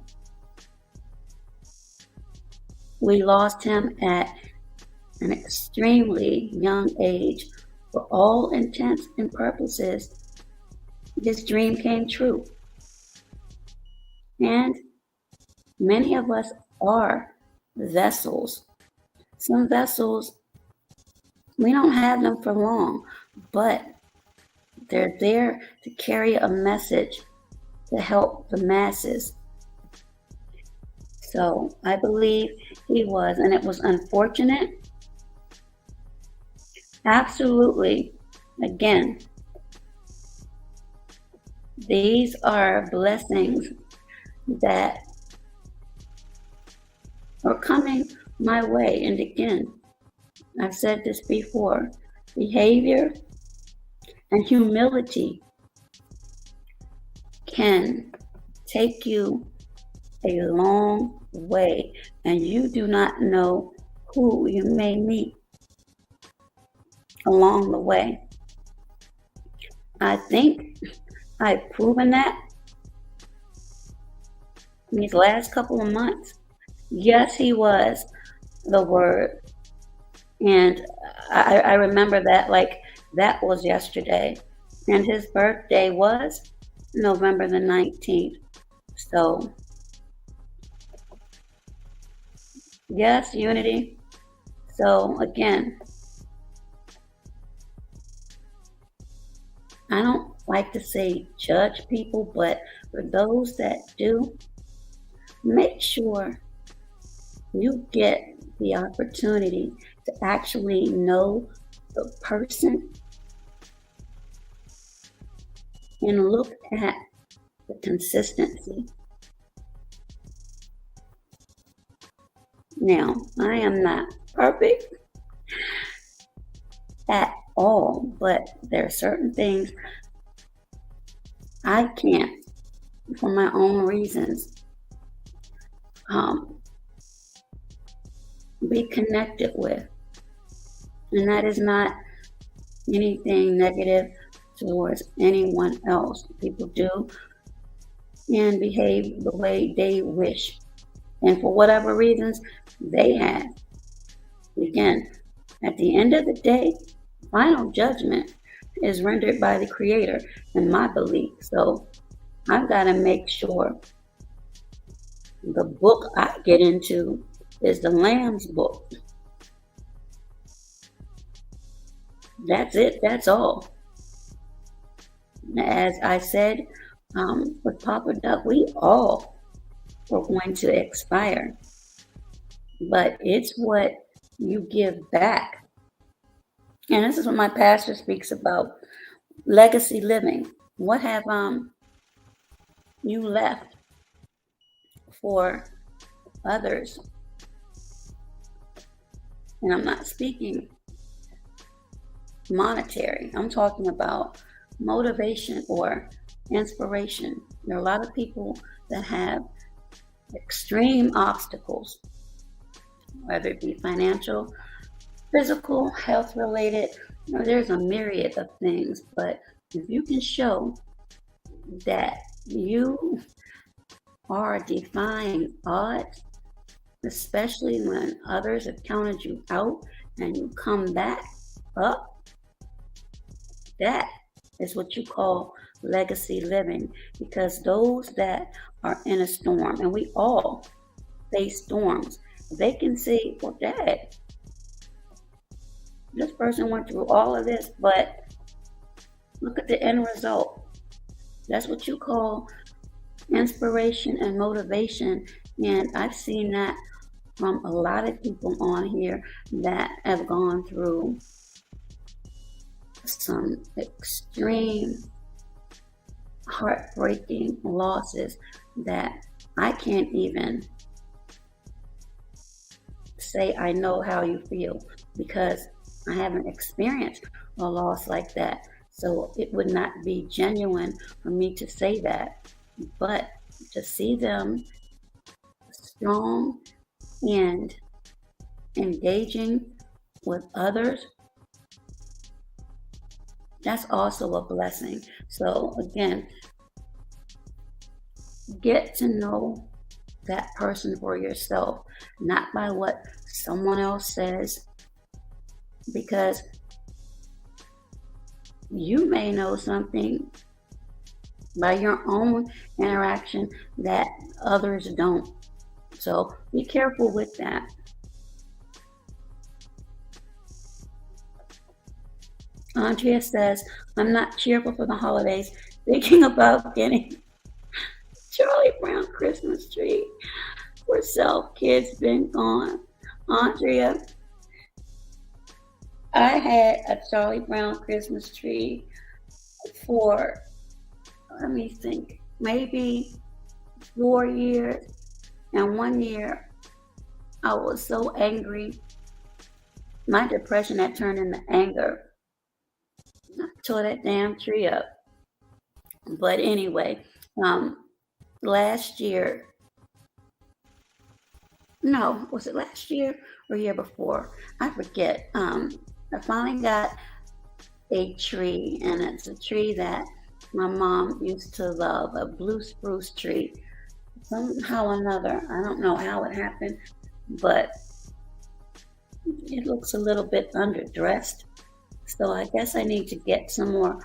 we lost him at an extremely young age, for all intents and purposes, his dream came true. And many of us are vessels. Some vessels, we don't have them for long, but they're there to carry a message to help the masses. So I believe he was, and it was unfortunate. Absolutely. Again, these are blessings that are coming my way. And again, I've said this before, behavior and humility can take you a long way, and you do not know who you may meet along the way. I think I've proven that in these last couple of months. Yes, he was the word. And I remember that like that was yesterday. And his birthday was November the 19th. So, yes, unity. So, again, I don't like to say judge people, but for those that do, make sure you get the opportunity to actually know the person and look at the consistency. Now, I am not perfect at all, but there are certain things I can't, for my own reasons, be connected with. And that is not anything negative towards anyone else. People do and behave the way they wish. And for whatever reasons they have. Again, at the end of the day, final judgment is rendered by the Creator, in my belief. So I've got to make sure the book I get into is the Lamb's book. That's it. That's all. As I said with Papa Duck, we all are going to expire. But it's what you give back. And this is what my pastor speaks about, legacy living. What have you left for others? And I'm not speaking monetary. I'm talking about motivation or inspiration. There are a lot of people that have extreme obstacles, whether it be financial, physical, health related. There's a myriad of things, but if you can show that you are defying odds, especially when others have counted you out and you come back up, that is what you call legacy living. Because those that are in a storm, and we all face storms. They can see, well, dad, this person went through all of this, but look at the end result. That's what you call inspiration and motivation. And I've seen that from a lot of people on here that have gone through some extreme heartbreaking losses that I can't even say I know how you feel because I haven't experienced a loss like that. So it would not be genuine for me to say that. But to see them strong and engaging with others, that's also a blessing. So again, get to know that person for yourself, not by what someone else says, because you may know something by your own interaction that others don't. So be careful with that. Andrea says, I'm not cheerful for the holidays, thinking about getting Charlie Brown Christmas tree for self. Kids been gone. Andrea, I had a Charlie Brown Christmas tree for, let me think, maybe 4 years. And one year I was so angry. My depression had turned into anger. I tore that damn tree up. But anyway, last year, no, was it last year or year before? I forget. I finally got a tree, and it's a tree that my mom used to love, a blue spruce tree. Somehow or another, I don't know how it happened, but it looks a little bit underdressed. So I guess I need to get some more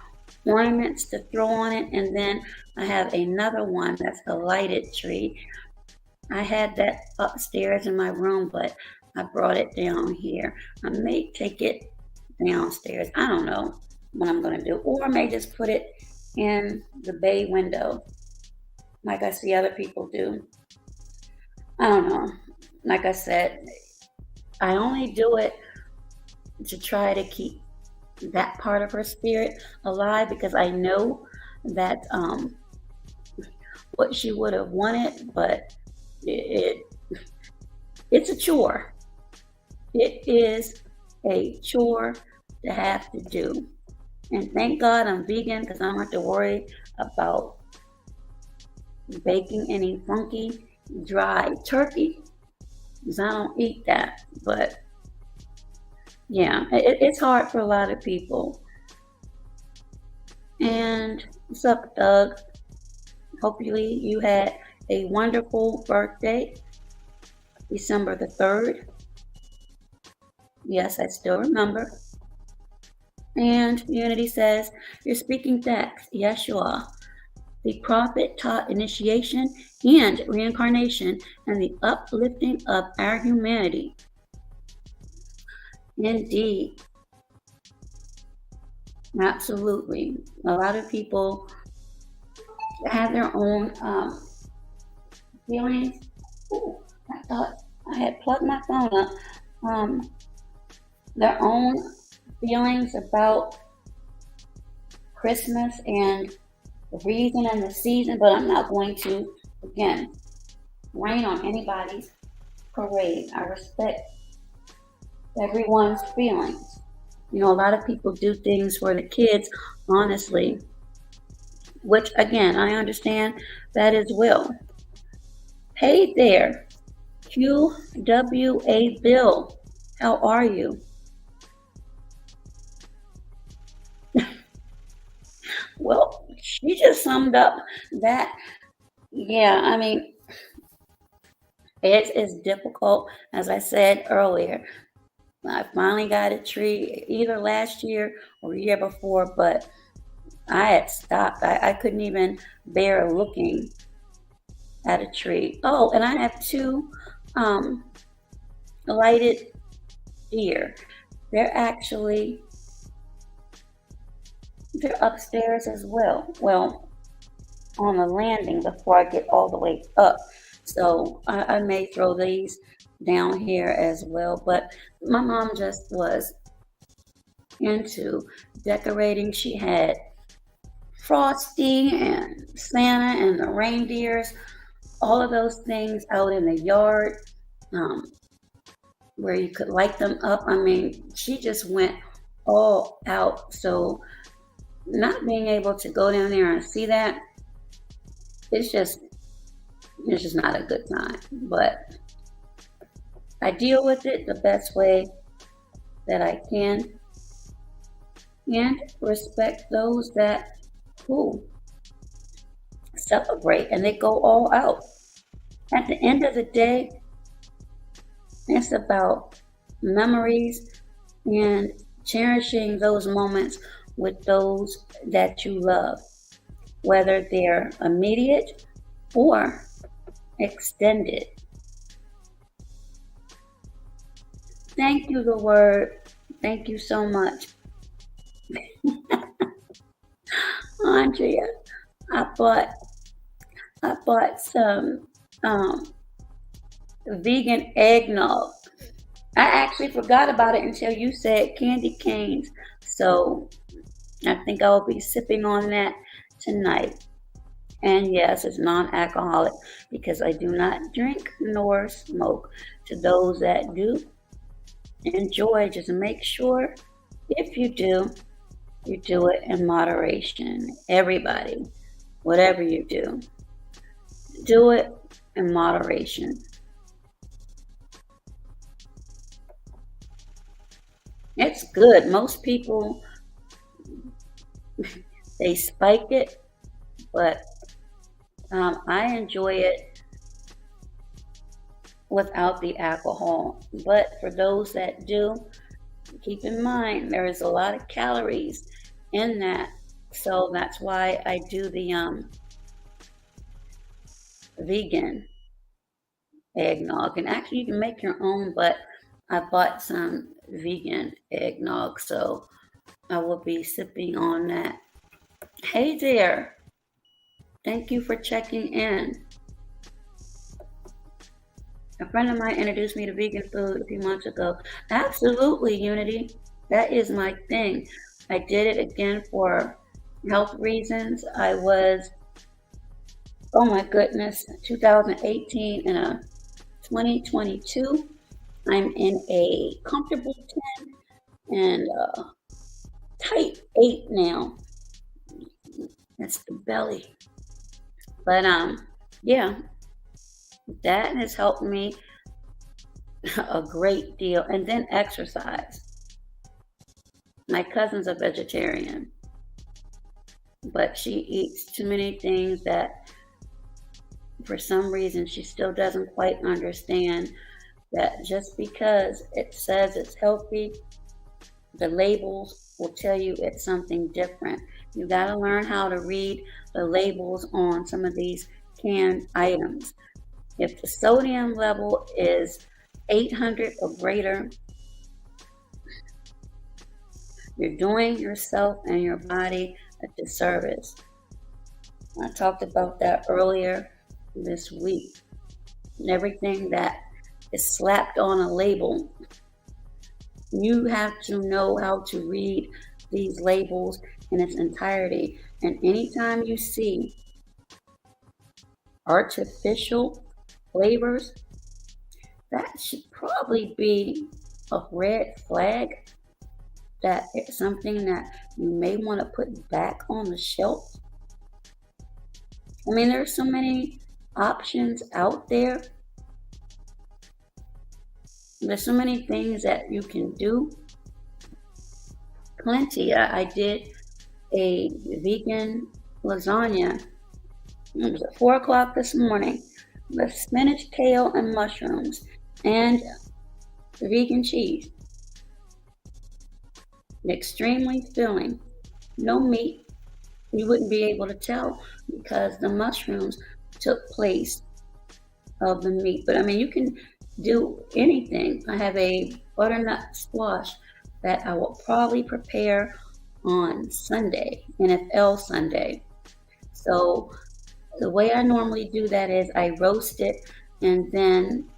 ornaments to throw on it. And then I have another one that's a lighted tree. I had that upstairs in my room, but I brought it down here. I may take it downstairs. I don't know what I'm going to do. Or I may just put it in the bay window like I see other people do. I don't know. Like I said, I only do it to try to keep that part of her spirit alive because I know that what she would have wanted, but it it's a chore. It is a chore to have to do. And thank God I'm vegan because I don't have to worry about baking any funky dry turkey because I don't eat that. But yeah, it's hard for a lot of people. And what's up, Doug? Hopefully you had a wonderful birthday, December the 3rd. Yes, I still remember. And Unity says, you're speaking facts. Yes, you are. The prophet taught initiation and reincarnation and the uplifting of our humanity. Indeed. Absolutely. A lot of people have their own feelings. Ooh, I thought I had plugged my phone up. Their own feelings about Christmas and the reason and the season, but I'm not going to, again, rain on anybody's parade. I respect everyone's feelings. You know, a lot of people do things for the kids, honestly, which again, I understand that as well. Hey there, QWA Bill, how are you? Well, she just summed up that, yeah, I mean, it is difficult, as I said earlier. I finally got a tree either last year or year before, but I had stopped. I couldn't even bear looking at a tree. Oh, and I have two um, lighted deer. They're actually they're upstairs as well. Well, on the landing before I get all the way up. So I may throw these down here as well. But my mom just was into decorating. She had Frosty and Santa and the reindeers, all of those things out in the yard, um, where you could light them up. I mean, she just went all out. So not being able to go down there and see that, it's just it's just not a good time. But I deal with it the best way that I can and respect those that who celebrate and they go all out. At the end of the day, it's about memories and cherishing those moments with those that you love, whether they're immediate or extended. Thank you, the word. Thank you so much. Andrea, I bought I bought some um, vegan eggnog. I actually forgot about it until you said candy canes. So I think I will be sipping on that tonight. And yes, it's non-alcoholic because I do not drink nor smoke. To those that do enjoy, just make sure if you do it in moderation. Everybody, whatever you do it in moderation. It's good. Most people they spike it, but I enjoy it without the alcohol. But for those that do, keep in mind there is a lot of calories in that. So that's why I do the vegan eggnog. And actually, you can make your own, but I bought some vegan eggnog, so I will be sipping on that. Hey there, thank you for checking in. A friend of mine introduced me to vegan food a few months ago. Absolutely, Unity. That is my thing. I did it again for health reasons. I was, oh my goodness, 2018 and 2022. I'm in a comfortable 10 and tight 8 now. That's the belly. But yeah, that has helped me a great deal. And then exercise. My cousin's a vegetarian, but she eats too many things that for some reason she still doesn't quite understand that just because it says it's healthy, the labels will tell you it's something different. You got to learn how to read the labels on some of these canned items. If the sodium level is 800 or greater, you're doing yourself and your body a disservice. I talked about that earlier this week. Everything that is slapped on a label, you have to know how to read these labels in its entirety. And anytime you see artificial flavors, that should probably be a red flag that it's something that you may want to put back on the shelf. I mean, there's so many options out there. There's so many things that you can do. Plenty. I did a vegan lasagna. It was at 4 o'clock this morning with spinach, kale, and mushrooms and vegan cheese. Extremely filling. No meat. You wouldn't be able to tell because the mushrooms took place of the meat. But I mean, you can do anything. I have a butternut squash that I will probably prepare on Sunday, NFL Sunday. So the way I normally do that is I roast it and then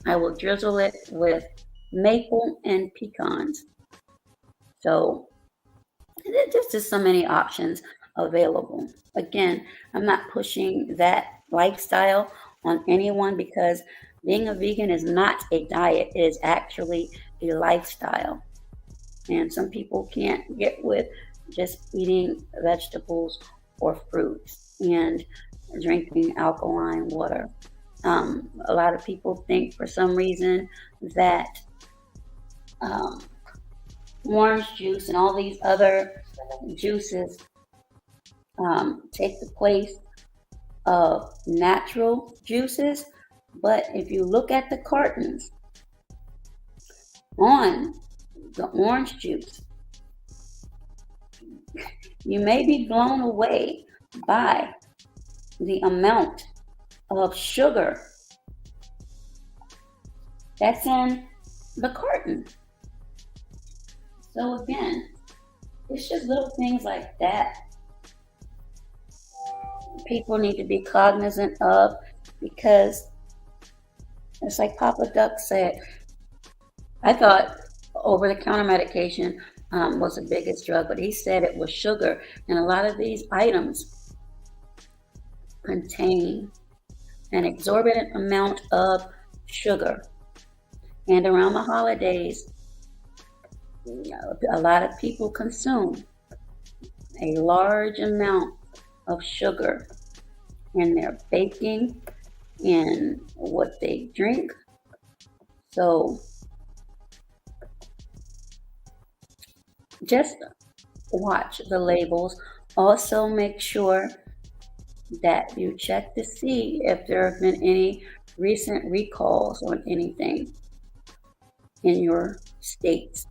I will drizzle it with maple and pecans. So there's just so many options available. Again, I'm not pushing that lifestyle on anyone because being a vegan is not a diet, it is actually a lifestyle. And some people can't get with just eating vegetables or fruits and drinking alkaline water. A lot of people think for some reason that um, orange juice and all these other juices take the place of natural juices. But if you look at the cartons on the orange juice, you may be blown away by the amount of sugar that's in the carton. So again, it's just little things like that people need to be cognizant of, because it's like Papa Duck said, I thought over-the-counter medication was the biggest drug, but he said it was sugar. And a lot of these items contain an exorbitant amount of sugar. And around the holidays, a lot of people consume a large amount of sugar in their baking and what they drink. So just watch the labels. Also make sure that you check to see if there have been any recent recalls on anything in your states,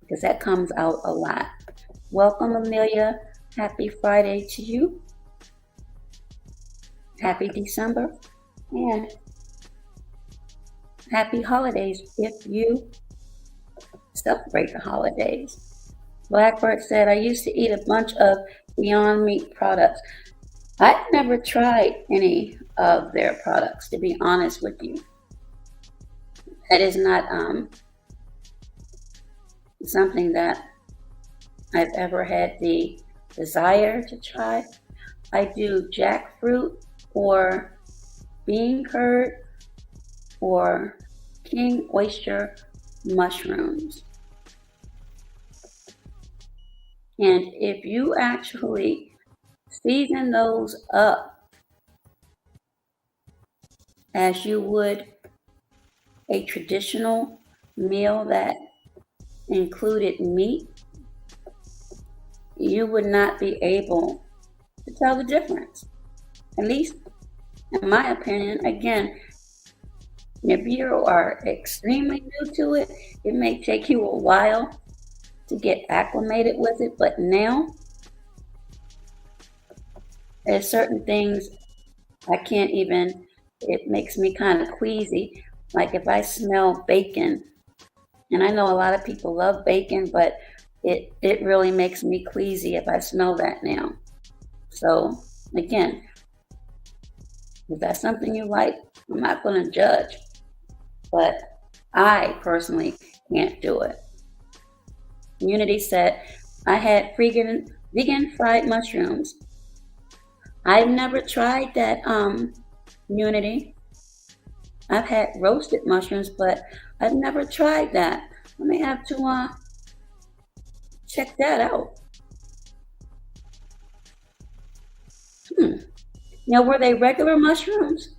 because that comes out a lot. Welcome, Amelia. Happy Friday to you. Happy December and happy holidays if you celebrate the holidays. Blackbird said, I used to eat a bunch of Beyond Meat products. I've never tried any of their products, to be honest with you. That is not something that I've ever had the desire to try. I do jackfruit or bean curd or king oyster mushrooms. And if you actually season those up as you would a traditional meal that included meat, you would not be able to tell the difference. At least, in my opinion, again, if you are extremely new to it, it may take you a while to get acclimated with it, but now there's certain things I can't even, it makes me kind of queasy. Like if I smell bacon, and I know a lot of people love bacon, but it really makes me queasy if I smell that now. So again, if that's something you like, I'm not going to judge, but I personally can't do it. Unity said, I had vegan fried mushrooms. I've never tried that, Unity. I've had roasted mushrooms, but I've never tried that. I may have to check that out. Now, were they regular mushrooms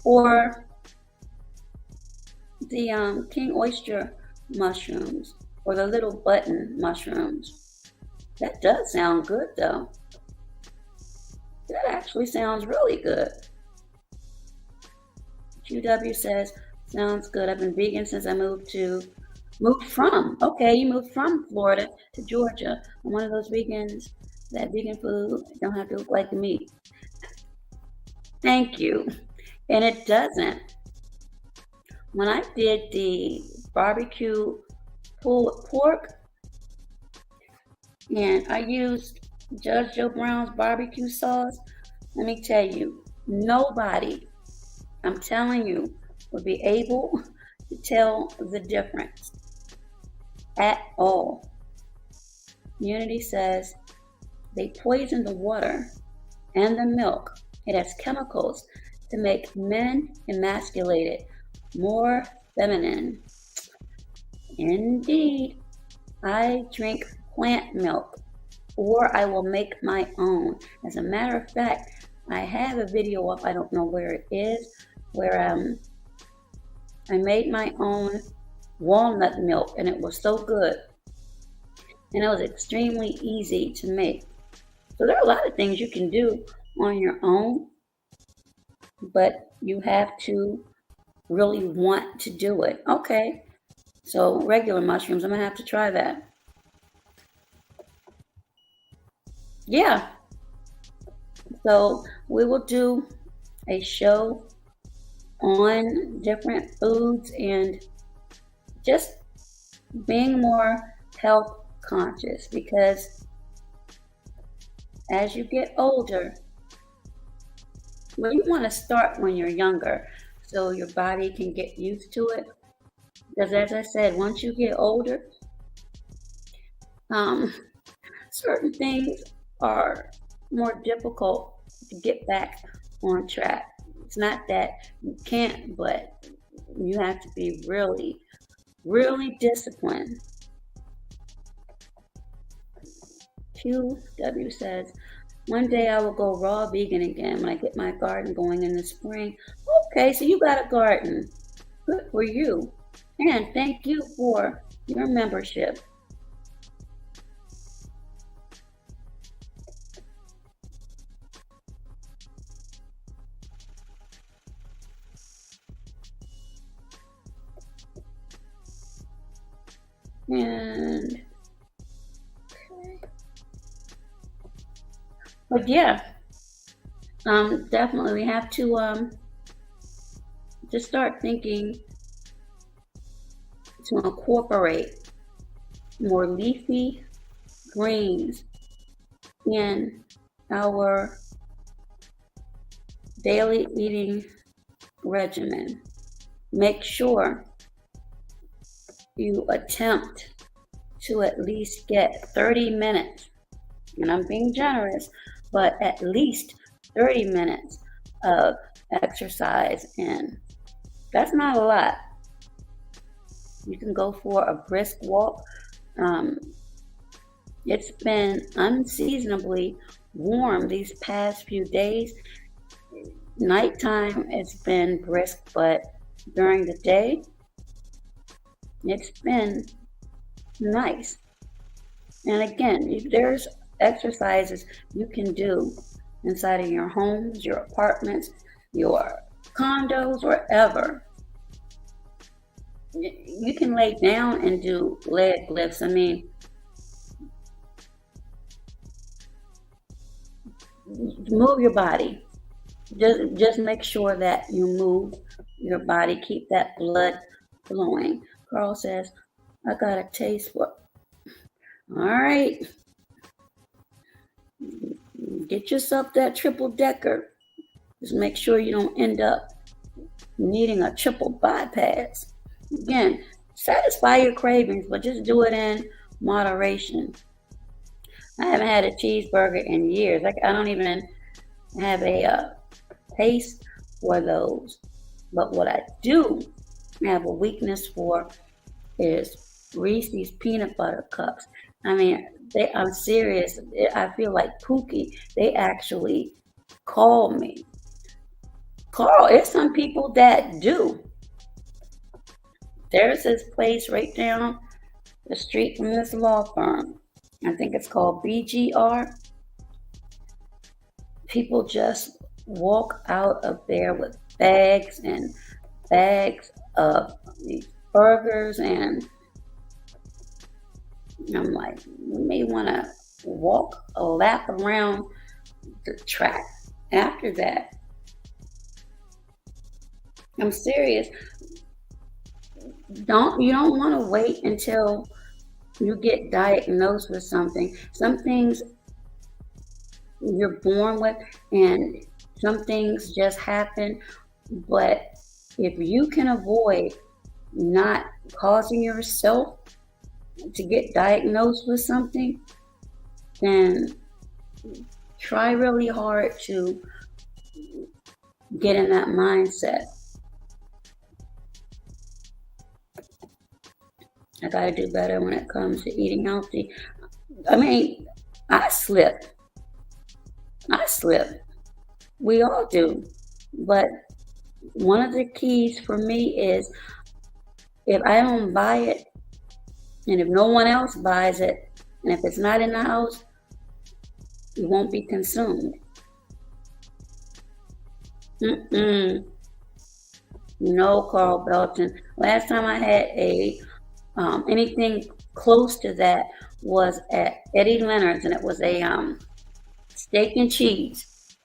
or the king oyster mushrooms or the little button mushrooms? That does sound good, though. That actually sounds really good. QW says, sounds good. I've been vegan since I moved from. Okay, you moved from Florida to Georgia. I'm one of those vegans that vegan food don't have to look like meat. Thank you. And it doesn't. When I did the barbecue pulled pork and I used Judge Joe Brown's barbecue sauce, let me tell you, nobody, I'm telling you, would be able to tell the difference at all. Unity says they poison the water and the milk. It has chemicals to make men emasculated, more feminine. Indeed, I drink plant milk or I will make my own. As a matter of fact, I have a video up, I don't know where it is, where I made my own walnut milk and it was so good. And it was extremely easy to make. So there are a lot of things you can do on your own, but you have to really want to do it. Okay, so regular mushrooms, I'm gonna have to try that. Yeah, so we will do a show on different foods and just being more health conscious, because as you get older, well, you want to start when you're younger so your body can get used to it. Because as I said, once you get older, um, certain things are more difficult to get back on track. It's not that you can't, but you have to be really, really disciplined. QW says, one day I will go raw vegan again when I get my garden going in the spring. Okay, so you got a garden. Good for you. And thank you for your membership. And okay. But yeah, definitely we have to just start thinking to incorporate more leafy greens in our daily eating regimen. Make sure you attempt to at least get 30 minutes, and I'm being generous, but at least 30 minutes of exercise, and that's not a lot. You can go for a brisk walk. It's been unseasonably warm these past few days. Nighttime it's been brisk, but during the day it's been nice. And again, there's exercises you can do inside of your homes, your apartments, your condos, wherever. You can lay down and do leg lifts. I mean, move your body. Just make sure that you move your body, keep that blood flowing. Carl says, I got a taste for. All right, get yourself that triple decker. Just make sure you don't end up needing a triple bypass. Again, satisfy your cravings, but just do it in moderation. I haven't had a cheeseburger in years. I don't even have a taste for those. But what I do have a weakness for is Reese's peanut butter cups. I mean, I'm serious. I feel like Pookie. They actually call me. Carl, it's some people that do. There's this place right down the street from this law firm. I think it's called BGR. People just walk out of there with bags and bags of these burgers, and I'm like, you may want to walk a lap around the track after that. I'm serious. You don't want to wait until you get diagnosed with something. Some things you're born with, and some things just happen. But if you can avoid not causing yourself to get diagnosed with something, then try really hard to get in that mindset. I gotta do better when it comes to eating healthy. I mean, I slip. I slip. We all do. But one of the keys for me is if I don't buy it, and if no one else buys it, and if it's not in the house, it won't be consumed. Mm-mm. No, Carl Belton. Last time I had a anything close to that was at Eddie Leonard's, and it was a steak and cheese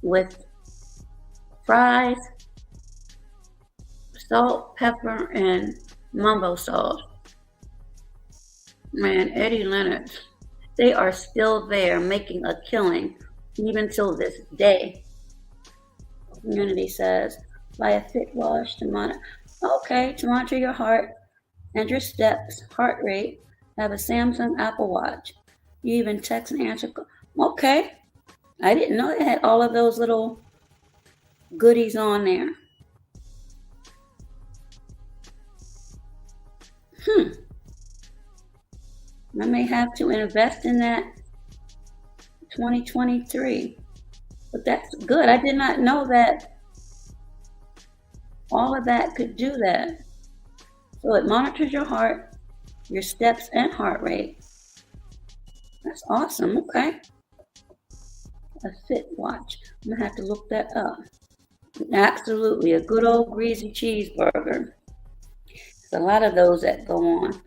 with fries, salt, pepper, and mumbo sauce. Man, Eddie Leonard's, they are still there making a killing even till this day. Community says, by a fit wash to monitor. Okay, to monitor your heart and your steps, heart rate, have a Samsung Apple Watch. You even text and answer. Okay, I didn't know it had all of those little goodies on there. I may have to invest in that 2023. But that's good. I did not know that all of that could do that. So it monitors your heart, your steps, and heart rate. That's awesome. Okay. A fit watch. I'm going to have to look that up. Absolutely. A good old greasy cheeseburger. There's a lot of those that go on.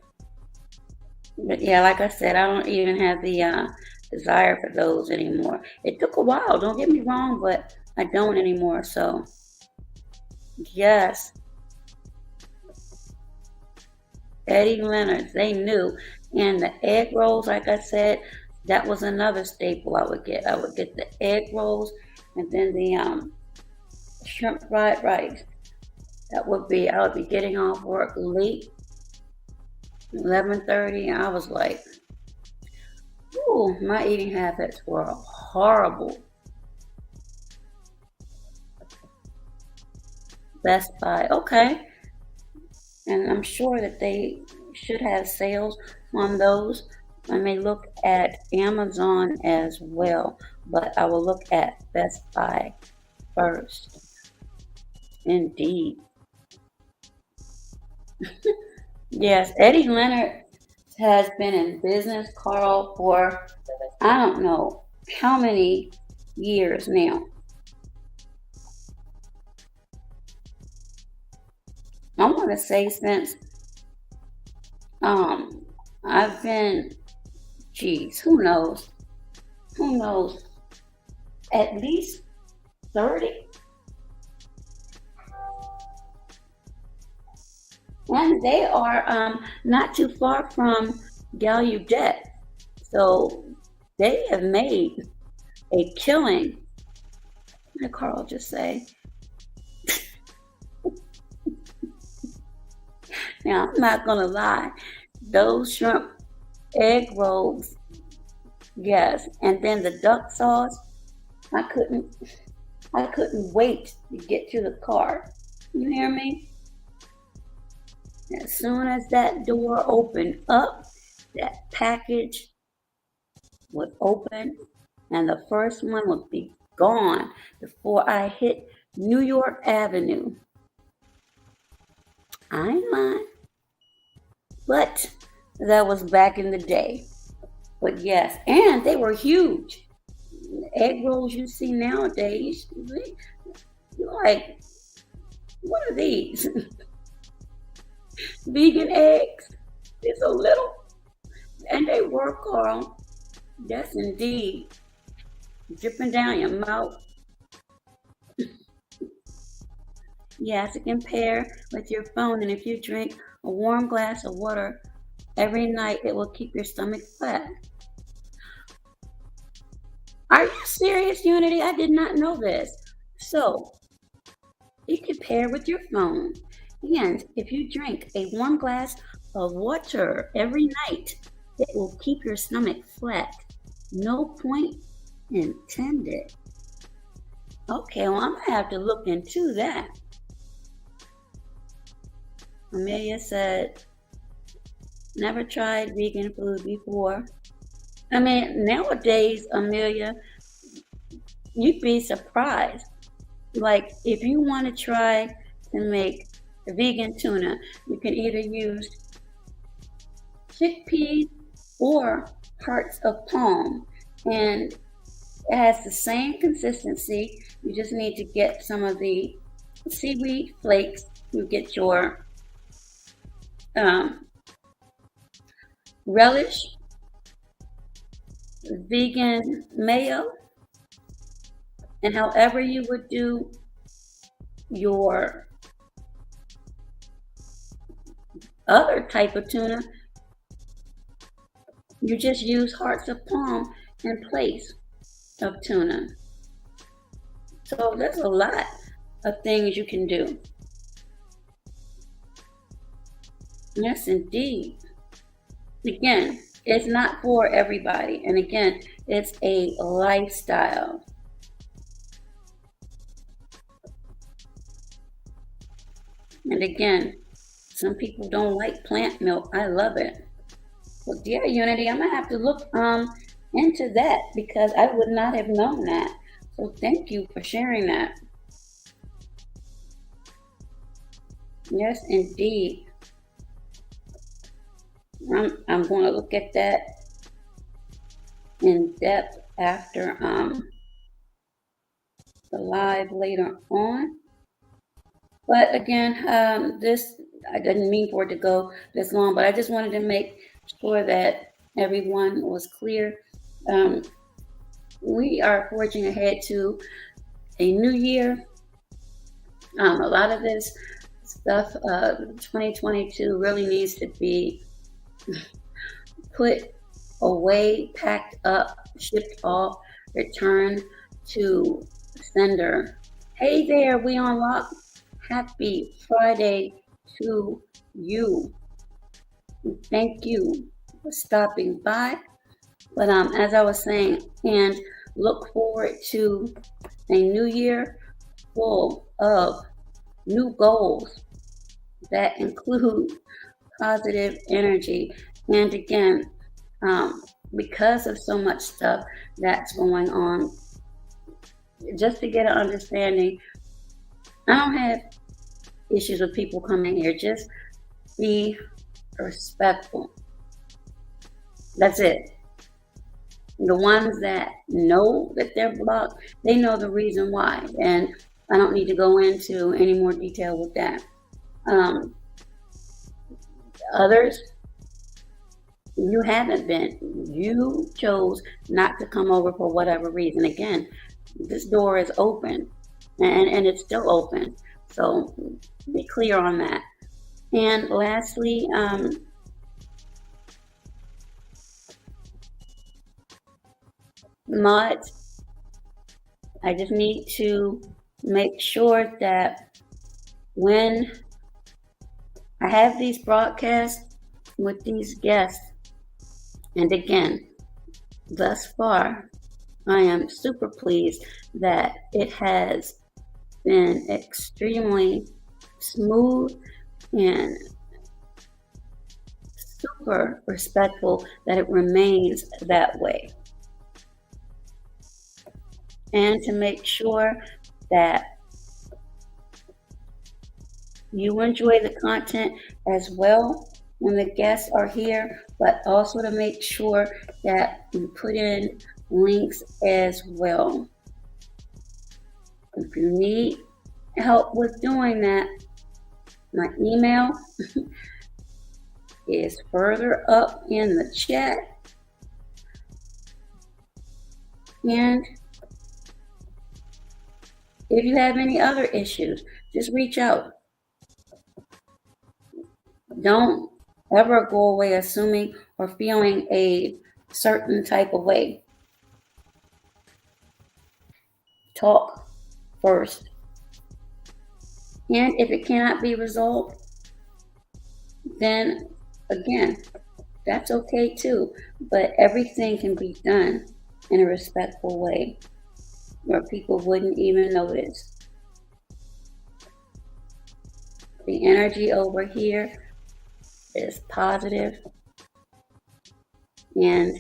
But yeah, like I said, I don't even have the desire for those anymore. It took a while, don't get me wrong, but I don't anymore. So, yes, Eddie Leonard's, they knew. And the egg rolls, like I said, that was another staple I would get. I would get the egg rolls and then the shrimp fried rice. I would be getting off work late, 11:30. I was like, ooh, my eating habits were horrible. Best Buy, okay. And I'm sure that they should have sales on those. I may look at Amazon as well, but I will look at Best Buy first. Indeed. Yes, Eddie Leonard has been in business, Carl, for I don't know how many years now. I want to say since um I've been, geez, who knows? Who knows? At least 30. And they are not too far from Gallaudet. So they have made a killing. What did Carl just say? Now, I'm not going to lie. Those shrimp egg rolls, yes. And then the duck sauce, I couldn't wait to get to the car. You hear me? As soon as that door opened up, that package would open and the first one would be gone before I hit New York Avenue. I ain't lying. But that was back in the day. But yes, and they were huge. Egg rolls you see nowadays, you're like, what are these? Vegan eggs? They're so little. And they were, Carl. Yes, indeed. Dripping down your mouth. Yes, it can pair with your phone, and if you drink a warm glass of water every night, it will keep your stomach flat. Are you serious, Unity? I did not know this. So, it can pair with your phone, and if you drink a warm glass of water every night, it will keep your stomach flat. No point intended. Okay, well, I'm gonna have to look into that. Amelia said, never tried vegan food before. I mean, nowadays, Amelia, you'd be surprised. Like, if you want to try to make vegan tuna, you can either use chickpeas or hearts of palm, and it has the same consistency. You just need to get some of the seaweed flakes. You get your relish, vegan mayo, and however you would do your other type of tuna, you just use hearts of palm in place of tuna. So there's a lot of things you can do. Yes, indeed. Again, it's not for everybody. And again, it's a lifestyle. And again, some people don't like plant milk. I love it. Well, dear Unity, I'm gonna have to look into that because I would not have known that. So thank you for sharing that. Yes, indeed. I'm going to look at that in depth after the live later on. But again, this I didn't mean for it to go this long, but I just wanted to make sure that everyone was clear. We are forging ahead to a new year. A lot of this stuff, 2022 really needs to be put away, packed up, shipped off, returned to sender. Hey there, we unlock. Happy Friday to you. Thank you for stopping by. But as I was saying, and look forward to a new year full of new goals that include positive energy. And again, because of so much stuff that's going on, just to get an understanding, I don't have issues with people coming here. Just be respectful. That's it. The ones that know that they're blocked, they know the reason why. And I don't need to go into any more detail with that. Others, you haven't been. You chose not to come over for whatever reason. Again, this door is open and it's still open. So be clear on that. And lastly, mods, I just need to make sure that when I have these broadcasts with these guests, and again, thus far, I am super pleased that it has been extremely smooth and super respectful, that it remains that way. And to make sure that you enjoy the content as well when the guests are here, but also to make sure that you put in links as well. If you need help with doing that, my email is further up in the chat. And if you have any other issues, Just reach out. Don't ever go away assuming or feeling a certain type of way. Talk first. And if it cannot be resolved, then again, that's okay too. But everything can be done in a respectful way where people wouldn't even notice. The energy over here is positive, and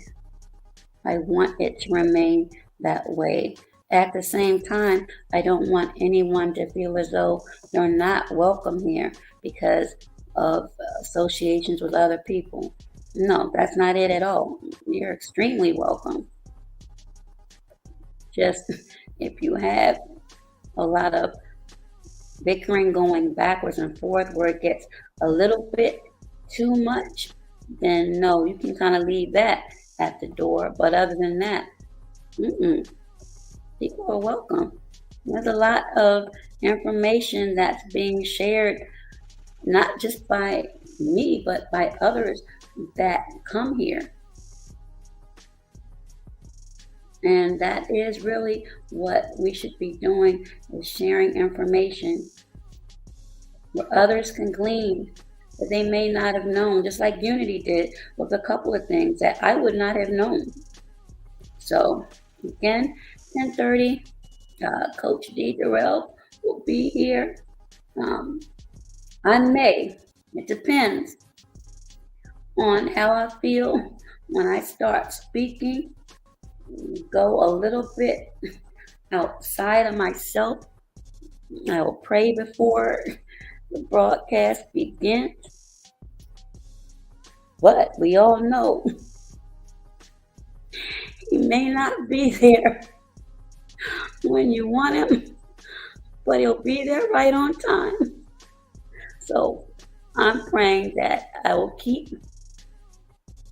I want it to remain that way. At the same time, I don't want anyone to feel as though they're not welcome here because of associations with other people. No, that's not it at all. You're extremely welcome. Just if you have a lot of bickering going backwards and forth where it gets a little bit too much, then no, you can kind of leave that at the door. But other than that, people are welcome. There's a lot of information that's being shared, not just by me, but by others that come here. And that is really what we should be doing, is sharing information where others can glean that they may not have known, just like Unity did with a couple of things that I would not have known. So again, 10:30, Coach D. Durrell will be here. I may, it depends on how I feel when I start speaking, go a little bit outside of myself. I will pray before the broadcast begins. But we all know he may not be there when you want him, but he'll be there right on time. So I'm praying that I will keep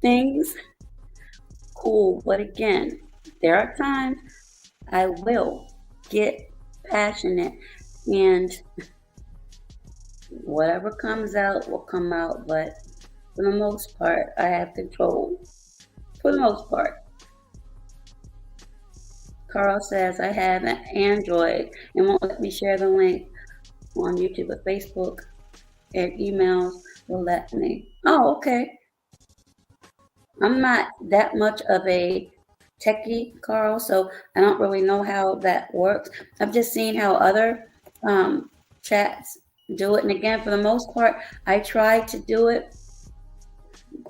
things cool. But again, there are times I will get passionate, and whatever comes out will come out. But for the most part, I have control. For the most part. Carl says I have an Android and won't let me share the link on YouTube or Facebook, and emails will let me. Oh, okay. I'm not that much of a techie, Carl, so I don't really know how that works. I've just seen how other chats do it. And again, for the most part, I try to do it,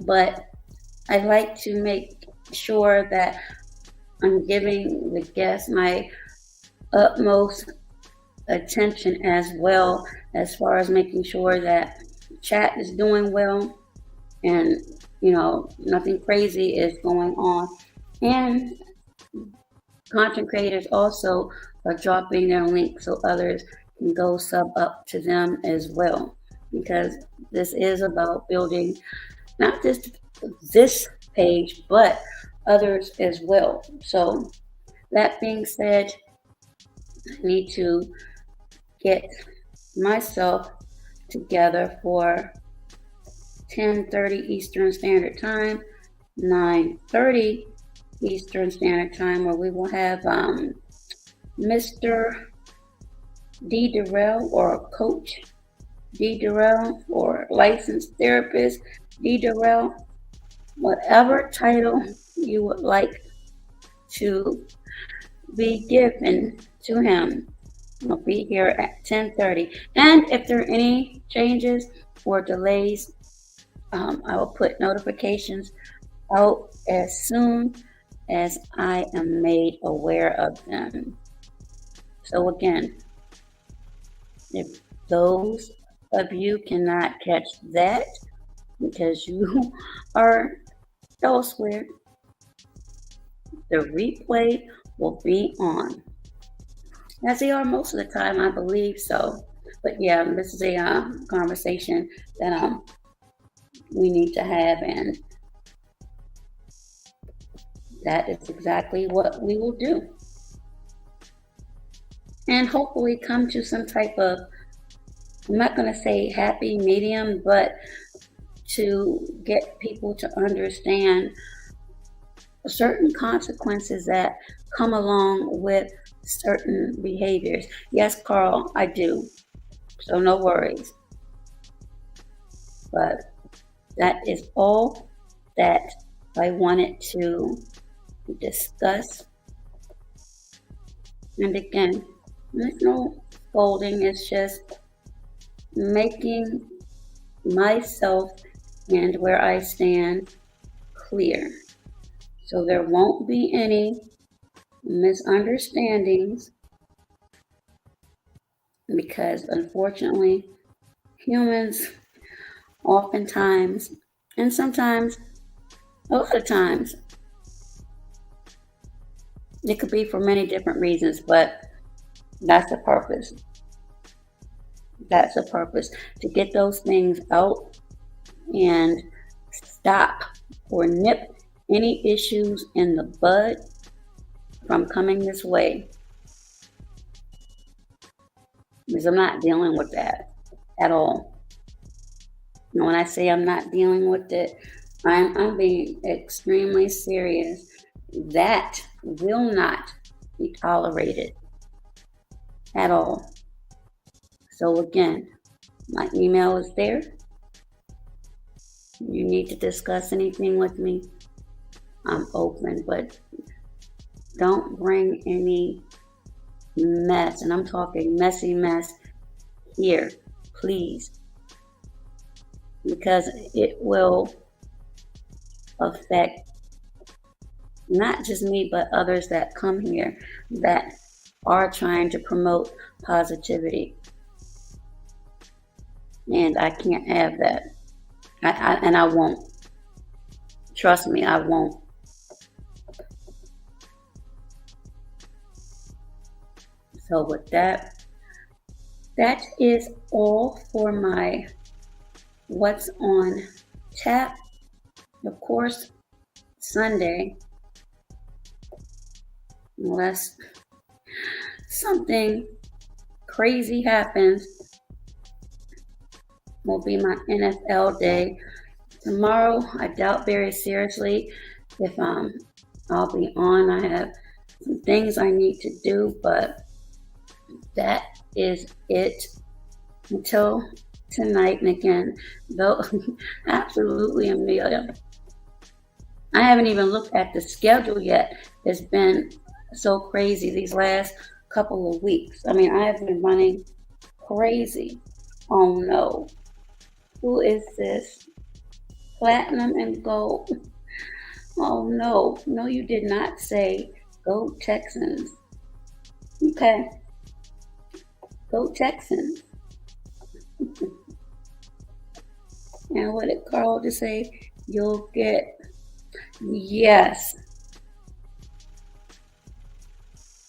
but I like to make sure that I'm giving the guests my utmost attention as well, as far as making sure that chat is doing well and nothing crazy is going on. And content creators also are dropping their links so others can go sub up to them as well, because this is about building not just this page but others as well. So that being said, I need to get myself together for 10:30 Eastern Standard Time, 9:30 Eastern Standard Time, where we will have Mr. D. Durrell, or Coach D. Durrell, or Licensed Therapist D. Durrell, whatever title you would like to be given to him. I'll be here at 10:30. And if there are any changes or delays, I will put notifications out as soon as I am made aware of them. So again, if those of you cannot catch that because you are elsewhere, the replay will be on. As they are most of the time, I believe so. But yeah, this is a conversation that we need to have, and that is exactly what we will do. And hopefully come to some type of I'm not going to say happy medium, but to get people to understand certain consequences that come along with certain behaviors. Yes, Carl, I do. So no worries. But that is all that I wanted to discuss. And again, there's no scolding, it's just making myself and where I stand clear. So there won't be any misunderstandings because unfortunately humans oftentimes and sometimes most of the times it could be for many different reasons, but that's the purpose. That's the purpose, to get those things out and stop or nip any issues in the bud from coming this way, because I'm not dealing with that at all. And when I say I'm not dealing with it, I'm being extremely serious. That will not be tolerated at all. So again, my email is there. You need to discuss anything with me, I'm open, but don't bring any mess, and I'm talking messy mess here, please, because it will affect not just me, but others that come here that are trying to promote positivity. And I can't have that. And I won't. Trust me, I won't. So with that, that is all for my what's on tap. Of course, Sunday, unless something crazy happens, will be my NFL day. Tomorrow, I doubt very seriously if I'll be on. I have some things I need to do, but that is it until tonight. And again, though, absolutely, Amelia, I haven't even looked at the schedule yet. It's been so crazy these last couple of weeks. I mean, I have been running crazy. Oh no. Who is this? Platinum and gold. Oh no. No, you did not say go Texans. Okay. Go Texans. And what did Carl just say? You'll get, yes.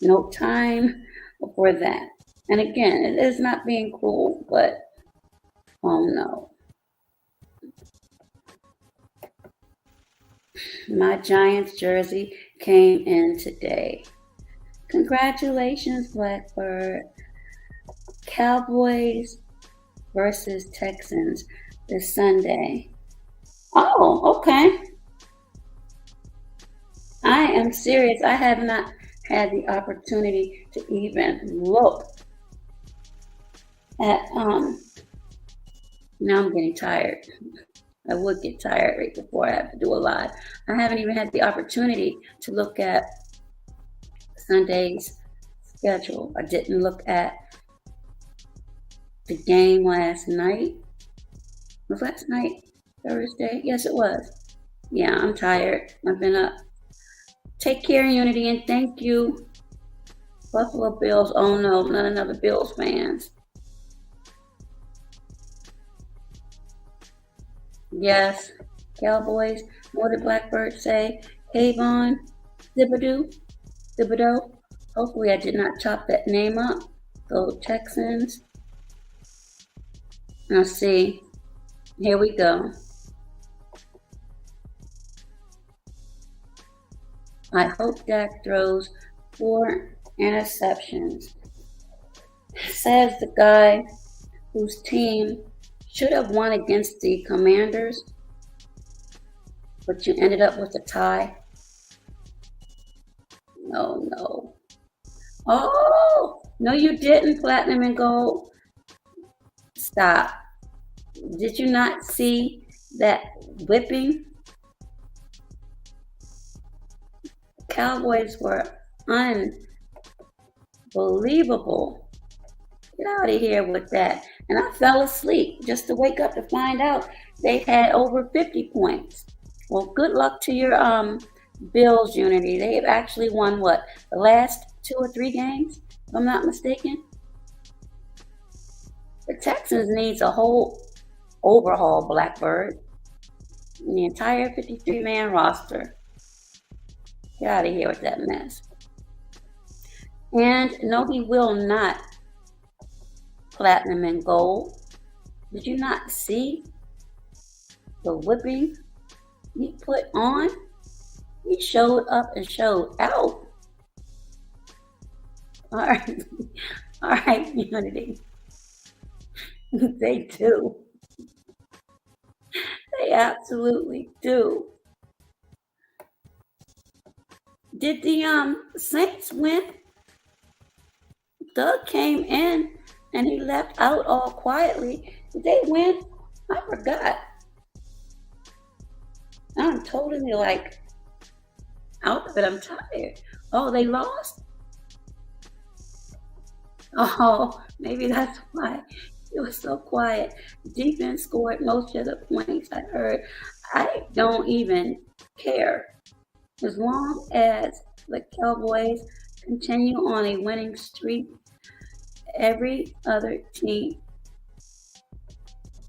No time for that. And again, it is not being cruel, but oh no. My Giants jersey came in today. Congratulations, Blackbird. Cowboys versus Texans this Sunday. Oh, okay. I am serious. I have not had the opportunity to even look at now I'm getting tired. I would get tired right before I have to do a live. I haven't even had the opportunity to look at Sunday's schedule. I didn't look at the game last night. Was last night Thursday? Yes, it was. Yeah, I'm tired. I've been up. Take care, Unity, and thank you. Buffalo Bills. Oh no, not another Bills fans. Yes, Cowboys. What did Blackbird say? Avon, Thibodeau. Hopefully, I did not chop that name up. Go Texans. Now see. Here we go. I hope Dak throws 4 interceptions. Says the guy whose team should have won against the Commanders, but you ended up with a tie? No, no. Oh, no, you didn't, platinum and gold. Stop. Did you not see that whipping? Cowboys were unbelievable. Get out of here with that. And I fell asleep just to wake up to find out they had over 50 points. Well, good luck to your Bills, Unity. They have actually won what? The last 2 or 3 games, if I'm not mistaken. The Texans needs a whole overhaul, Blackbird. The entire 53-man roster. Get out of here with that mess. And no, he will not, platinum and gold. Did you not see the whipping he put on? He showed up and showed out. All right, all right, Unity. They do. They absolutely do. Did the Saints win? Doug came in and he left out all quietly. Did they win? I forgot. I'm totally like out of it. I'm tired. Oh, they lost? Oh, maybe that's why it was so quiet. Defense scored most of the points I heard. I don't even care. As long as the Cowboys continue on a winning streak, every other team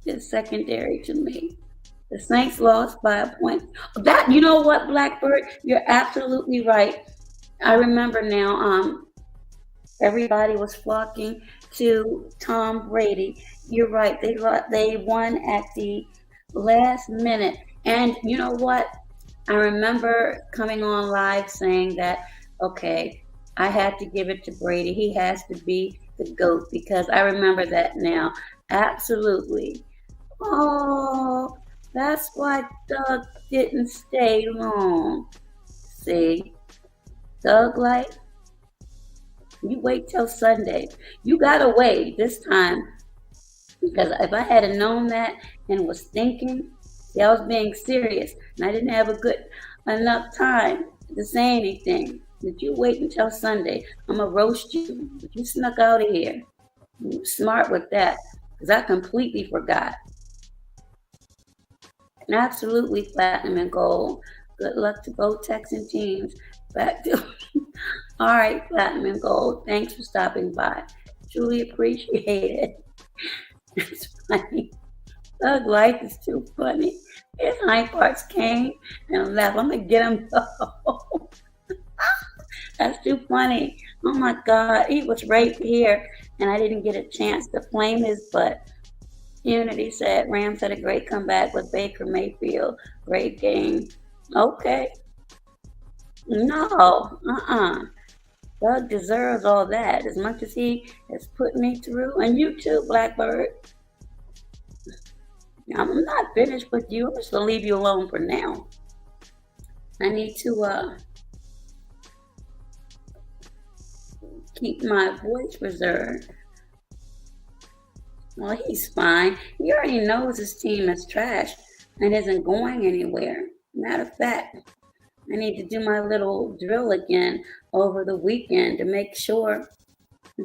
is secondary to me. The Saints lost by a point. That, you know what, Blackbird? You're absolutely right. I remember now, everybody was flocking to Tom Brady. You're right. They won at the last minute. And you know what? I remember coming on live saying that, okay, I had to give it to Brady. He has to be the GOAT, because I remember that now. Absolutely. Oh, that's why Doug didn't stay long. See, Doug, like, you wait till Sunday. You gotta wait this time, because if I had known that and was thinking, see, I was being serious and I didn't have a good enough time to say anything. Did you wait until Sunday? I'm gonna roast you. But you snuck out of here. You smart with that, because I completely forgot. Absolutely, platinum and gold. Good luck to both Texan teams. Back to all right, platinum and gold. Thanks for stopping by. Truly appreciate it. It's funny. Thug life is too funny. His hind parts came and left. I'm gonna get him though. That's too funny. Oh my God, he was right here, and I didn't get a chance to flame his butt. Unity said Rams had a great comeback with Baker Mayfield. Great game. Okay. No. Doug deserves all that as much as he has put me through, and you too, Blackbird. I'm not finished with you. I'm just gonna leave you alone for now. I need to keep my voice reserved. Well, he's fine. He already knows his team is trash and isn't going anywhere. Matter of fact, I need to do my little drill again over the weekend to make sure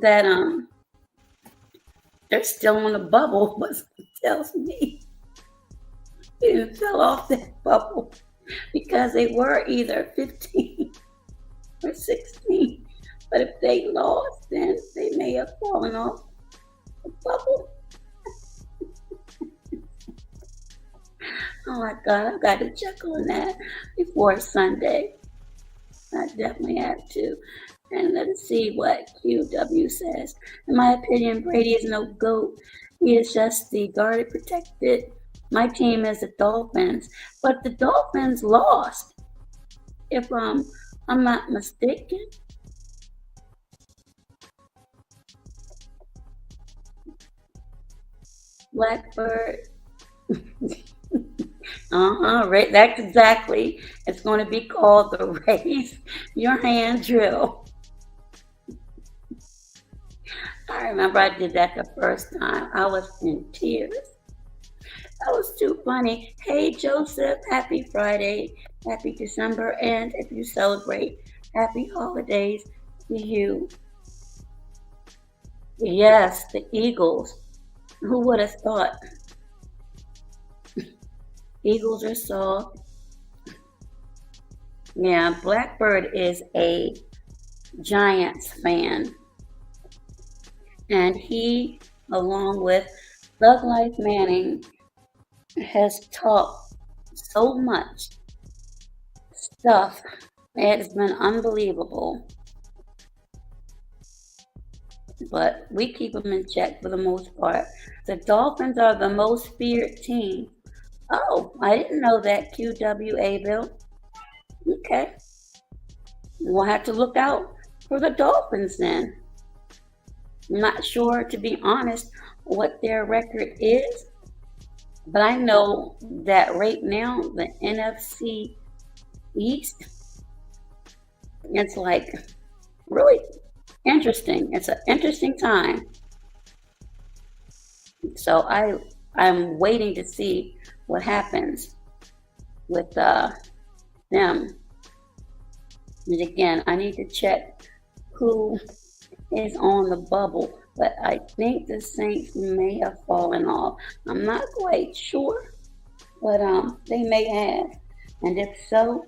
that they're still on the bubble. What it tells me he didn't fell off that bubble, because they were either 15 or 16. But if they lost, then they may have fallen off the bubble. Oh my God, I've got to check on that before Sunday. I definitely have to. And let's see what QW says. In my opinion, Brady is no GOAT. He is just the guarded, protected. My team is the Dolphins, but the Dolphins lost, if I'm not mistaken. Blackbird. Right. That's exactly. It's going to be called the raise your hand drill. I remember I did that the first time. I was in tears. That was too funny. Hey, Joseph, happy Friday, happy December, and if you celebrate, happy holidays to you. Yes, the Eagles. Who would have thought? Eagles are soft. Yeah, Blackbird is a Giants fan, and he, along with Thug Life Manning, has talked so much stuff. It has been unbelievable, but we keep them in check for the most part. The Dolphins are the most feared team. Oh, I didn't know that, QWA Bill. Okay, we'll have to look out for the Dolphins then. I'm not sure, to be honest, what their record is, but I know that right now the NFC East, it's like really interesting. It's an interesting time. So I'm waiting to see what happens with them. And again, I need to check who is on the bubble, but I think the Saints may have fallen off. I'm not quite sure, but they may have. And if so,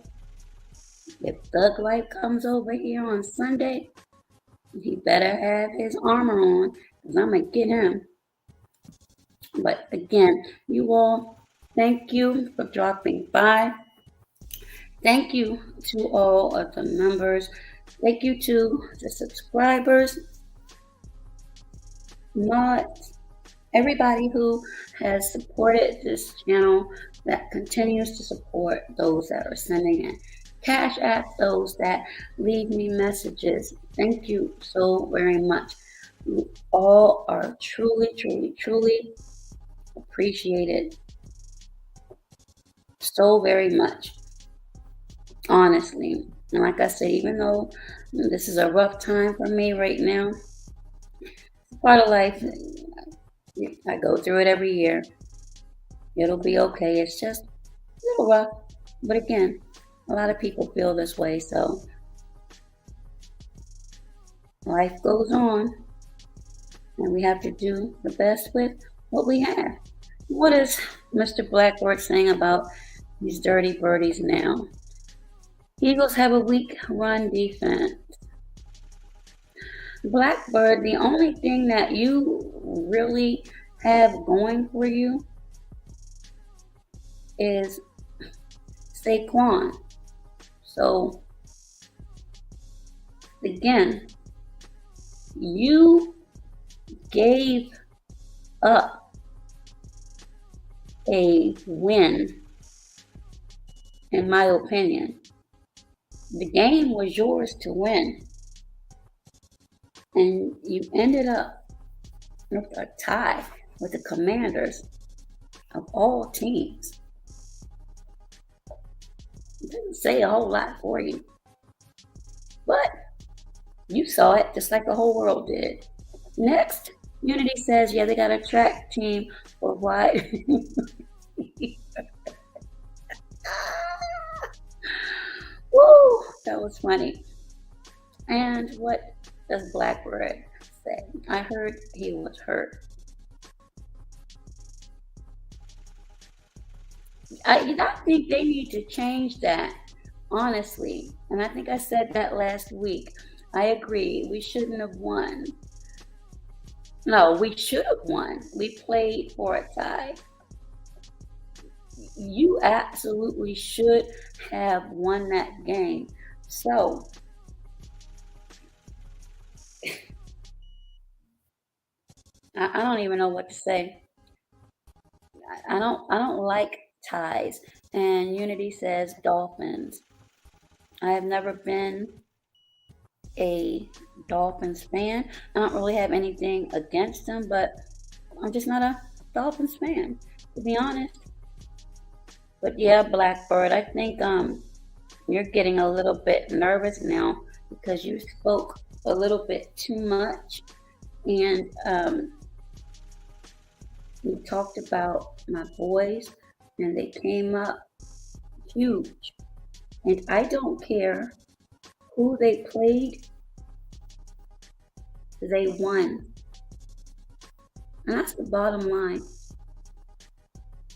if Thug Life comes over here on Sunday, he better have his armor on, because I'm going to get him. But again, you all, thank you for dropping by. Thank you to all of the members. Thank you to the subscribers, mods, everybody who has supported this channel, that continues to support those that are sending in cash apps, those that leave me messages. Thank you so very much. You all are truly, truly, truly appreciated so very much, honestly. And like I said, even though this is a rough time for me right now, it's part of life. I go through it every year. It'll be okay. It's just a little rough. But again, a lot of people feel this way, so life goes on. And we have to do the best with what we have. What is Mr. Blackbird saying about these dirty birdies now? Eagles have a weak run defense. Blackbird, the only thing that you really have going for you is Saquon. So, again, you gave up a win, in my opinion. The game was yours to win, and you ended up with a tie with the Commanders of all teams. It didn't say a whole lot for you, but you saw it just like the whole world did. Next, Unity says, yeah, they got a track team for wide. Woo, that was funny. And what does Blackbird say? I heard he was hurt. I think they need to change that, honestly. And I think I said that last week. I agree. We shouldn't have won. No, we should have won. We played for a tie. You absolutely should have won that game. So, I don't even know what to say. I don't like ties. And Unity says Dolphins. I have never been a Dolphins fan. I don't really have anything against them, but I'm just not a Dolphins fan, to be honest. But yeah, Blackbird, I think you're getting a little bit nervous now because you spoke a little bit too much, and you talked about my boys, and they came up huge. And I don't care who they played, they won. And that's the bottom line.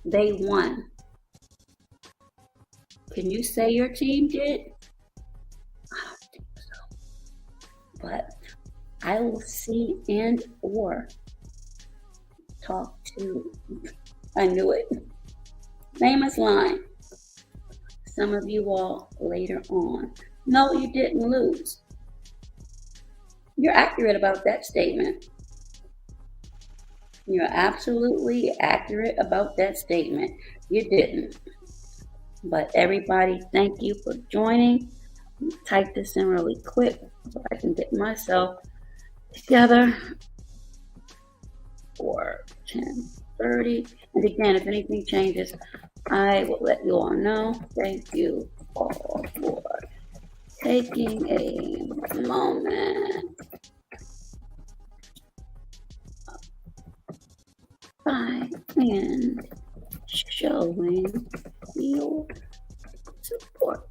They won. Can you say your team did? I don't think so. But I will see and or talk to, I knew it, famous line, some of you all later on. No, you didn't lose. You're accurate about that statement. You're absolutely accurate about that statement. You didn't. But everybody, thank you for joining. Type this in really quick so I can get myself together for 10:30. And again, if anything changes, I will let you all know. Thank you all for taking a moment by and showing your support.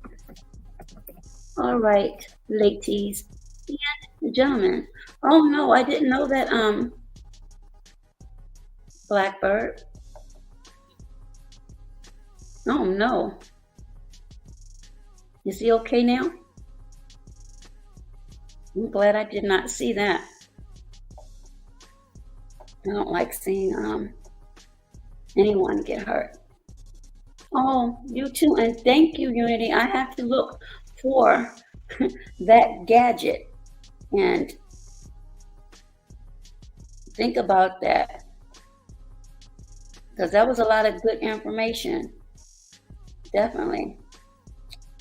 All right, ladies and gentlemen. Oh no, I didn't know that Blackbird. Oh no. Is he okay now? I'm glad I did not see that. I don't like seeing anyone get hurt. Oh, you too, and thank you, Unity. I have to look for that gadget and think about that because that was a lot of good information. Definitely.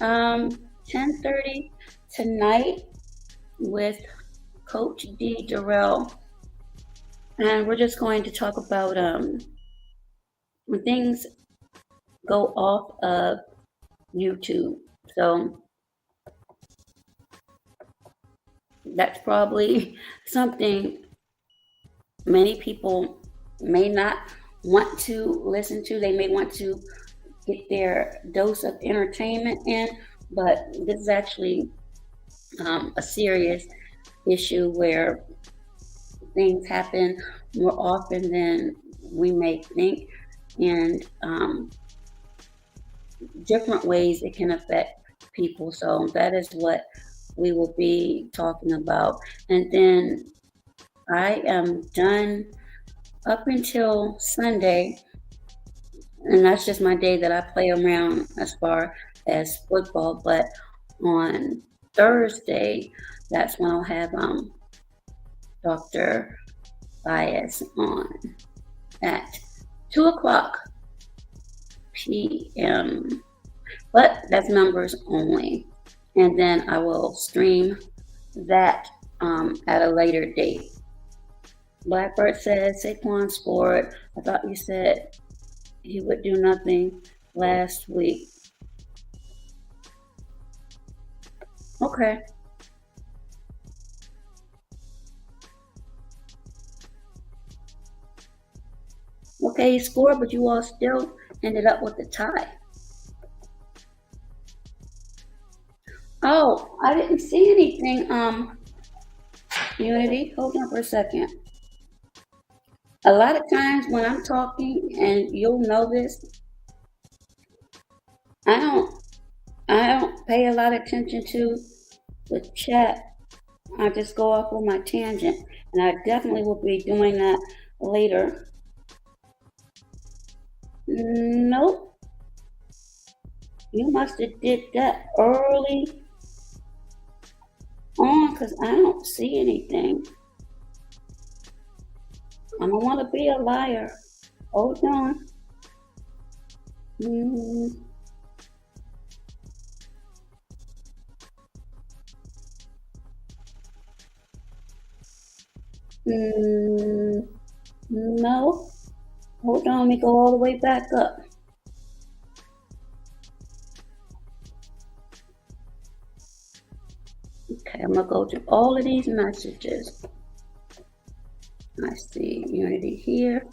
10:30 tonight with Coach D. Durrell, and we're just going to talk about when things go off of YouTube. So that's probably something many people may not want to listen to. They may want to get their dose of entertainment in, but this is actually a serious issue where things happen more often than we may think, and different ways it can affect people. So that is what we will be talking about. And then I am done up until Sunday, and that's just my day that I play around as far as football. But on Thursday, that's when I'll have Dr. Bias on at 2:00 p.m. But that's members only. And then I will stream that at a later date. Blackbird says Saquon scored. I thought you said he would do nothing last week. Okay. Okay, he scored, but you all still ended up with a tie. Oh, I didn't see anything, Unity. Hold on for a second. A lot of times when I'm talking, and you'll know this, I don't pay a lot of attention to the chat. I just go off on my tangent, and I definitely will be doing that later. Nope. You must have did that early on because I don't see anything. I don't want to be a liar. Hold on. No. Hold on, let me go all the way back up. Okay, I'm gonna go to all of these messages. I see Unity here.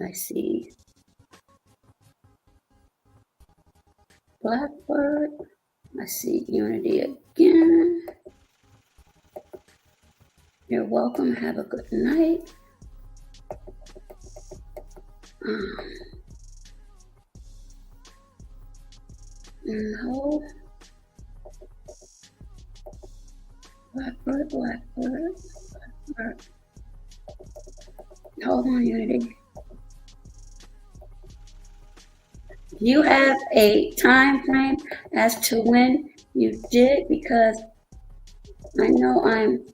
I see Blackbird. I see Unity again. You're welcome. Have a good night. No. Blackbird. Hold on, Unity. Do you have a time frame as to when you did? Because I know I'm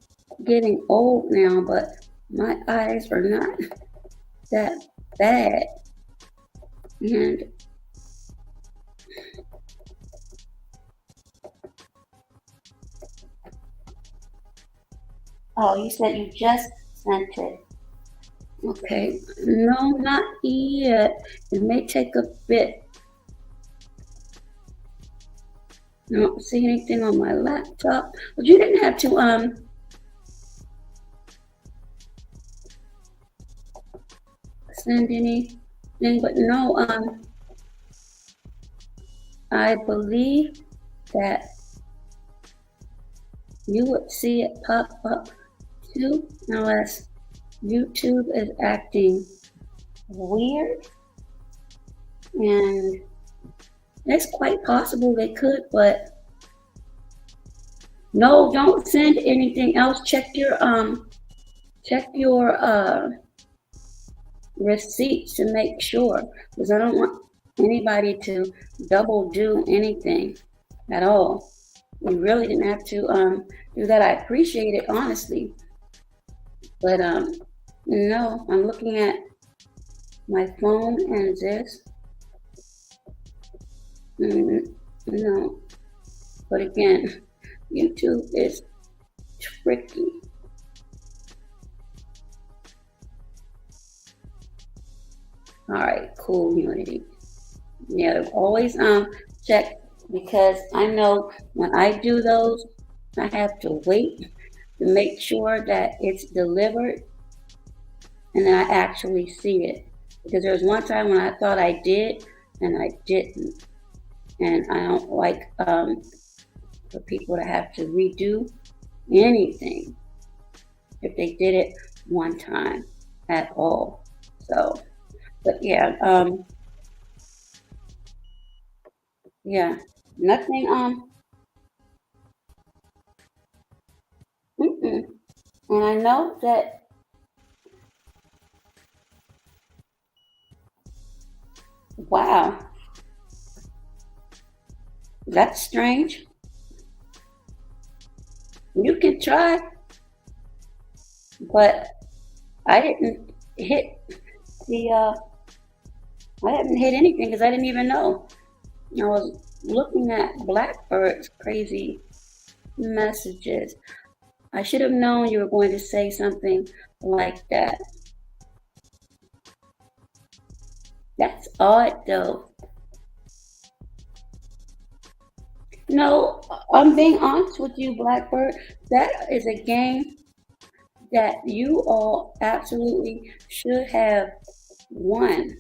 getting old now, but my eyes are not that bad. And oh, you said you just sent it. Okay, no, not yet. It may take a bit. I don't see anything on my laptop. But you didn't have to send anything, but no, I believe that you would see it pop up too, unless YouTube is acting weird. And it's quite possible they could, but no, don't send anything else. Check your receipts to make sure, because I don't want anybody to double do anything at all. We really didn't have to do that. I appreciate it, honestly, but no, I'm looking at my phone and this. No, but again, YouTube is tricky. All right, cool, Unity. Yeah, always check, because I know when I do those, I have to wait to make sure that it's delivered, and then I actually see it. Because there was one time when I thought I did, and I didn't. And I don't like for people to have to redo anything if they did it one time at all. So, but yeah, nothing, and I know that, wow, that's strange. You can try, but I didn't hit I didn't hit anything because I didn't even know. I was looking at Blackbird's crazy messages. I should have known you were going to say something like that. That's odd, though. No, I'm being honest with you, Blackbird. That is a game that you all absolutely should have won.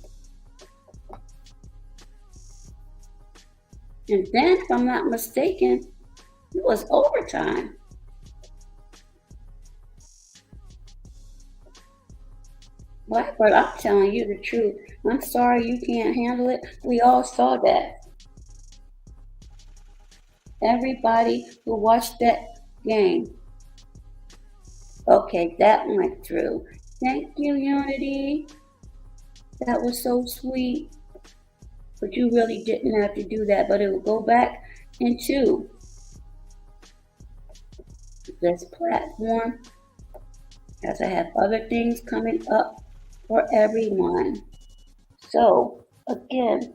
And then, if I'm not mistaken, it was overtime. Blackbird, I'm telling you the truth. I'm sorry you can't handle it. We all saw that. Everybody who watched that game. Okay, that went through. Thank you, Unity. That was so sweet. But you really didn't have to do that. But it will go back into this platform, as I have other things coming up for everyone. So, again,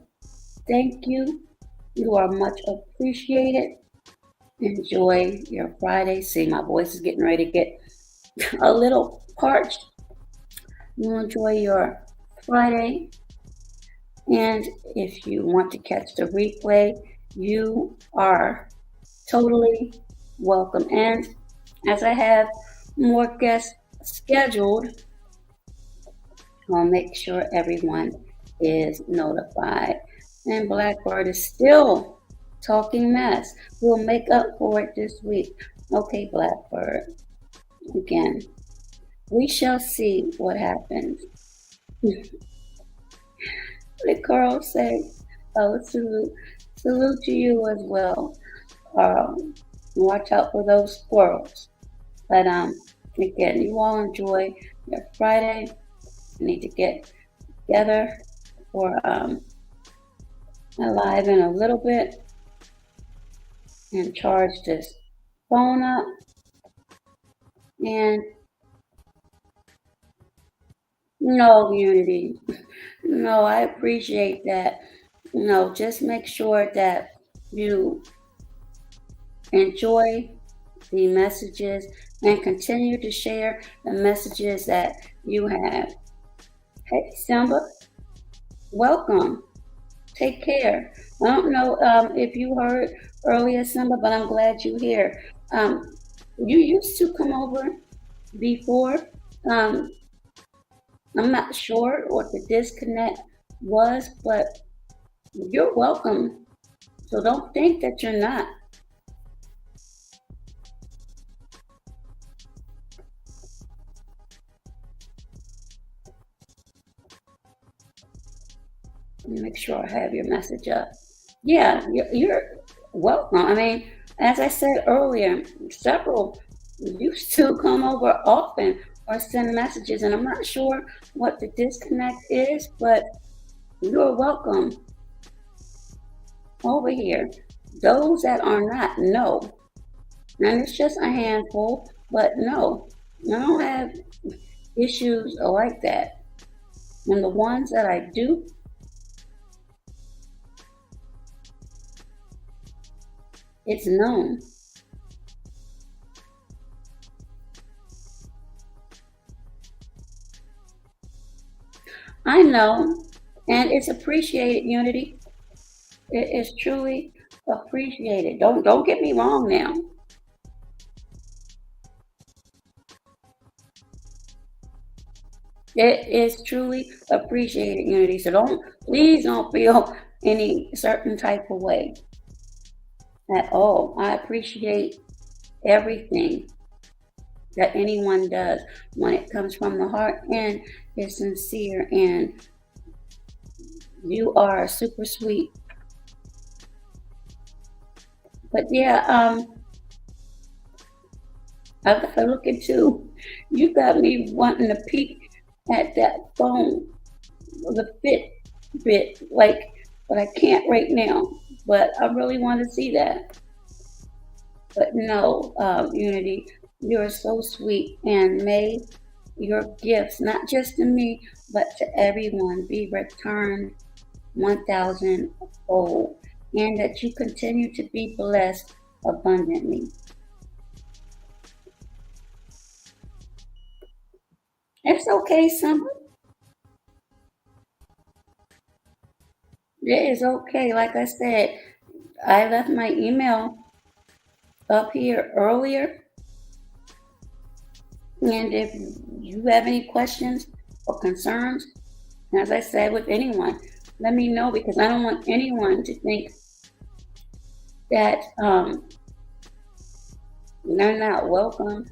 thank you. You are much appreciated. Enjoy your Friday. See, my voice is getting ready to get a little parched. You enjoy your Friday. And if you want to catch the replay, you are totally welcome. And as I have more guests scheduled, I'll make sure everyone is notified. And Blackbird is still talking mess. We'll make up for it this week. Okay, Blackbird. Again, we shall see what happens. The Carl say, oh, salute to you as well. Watch out for those squirrels. But again, you all enjoy your Friday. You need to get together for live in a little bit and charge this phone up. And no, Unity. No, I appreciate that. No, just make sure that you enjoy the messages and continue to share the messages that you have. Hey, Simba, welcome. Take care. I don't know if you heard earlier, Simba, but I'm glad you're here. You used to come over before. I'm not sure what the disconnect was, but you're welcome. So don't think that you're not. Make sure I have your message up. Yeah, you're welcome. I mean, as I said earlier, several used to come over often or send messages, and I'm not sure what the disconnect is, but you're welcome over here. Those that are not, no. And it's just a handful, but no, I don't have issues like that. And the ones that I do, it's known. I know, and it's appreciated, Unity. It is truly appreciated. Don't get me wrong now. It is truly appreciated, Unity. So please don't feel any certain type of way at all. I appreciate everything that anyone does when it comes from the heart and is sincere, and you are super sweet. But yeah, I gotta look at you. You got me wanting to peek at that phone, the Fitbit, like, but I can't right now. But I really want to see that. But no, Unity, you're so sweet, and may your gifts, not just to me, but to everyone, be returned 1,000 fold, and that you continue to be blessed abundantly. It's okay, Summer. It is okay. Like I said, I left my email up here earlier. And if you have any questions or concerns, as I said with anyone, let me know, because I don't want anyone to think that they're not welcome,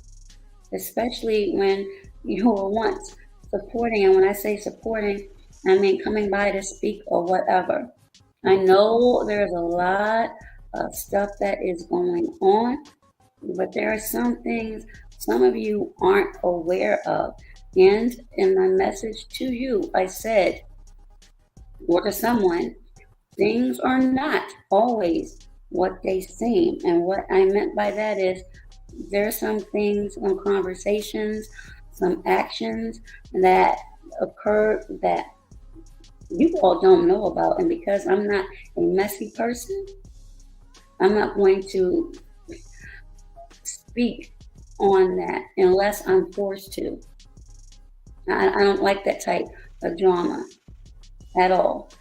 especially when you were once supporting. And when I say supporting, I mean coming by to speak or whatever. I know there's a lot of stuff that is going on, but there are some things some of you aren't aware of. And in my message to you, I said, or to someone, things are not always what they seem. And what I meant by that is there's some things, some conversations, some actions that occurred that you all don't know about. And because I'm not a messy person, I'm not going to speak on that unless I'm forced to. I don't like that type of drama at all.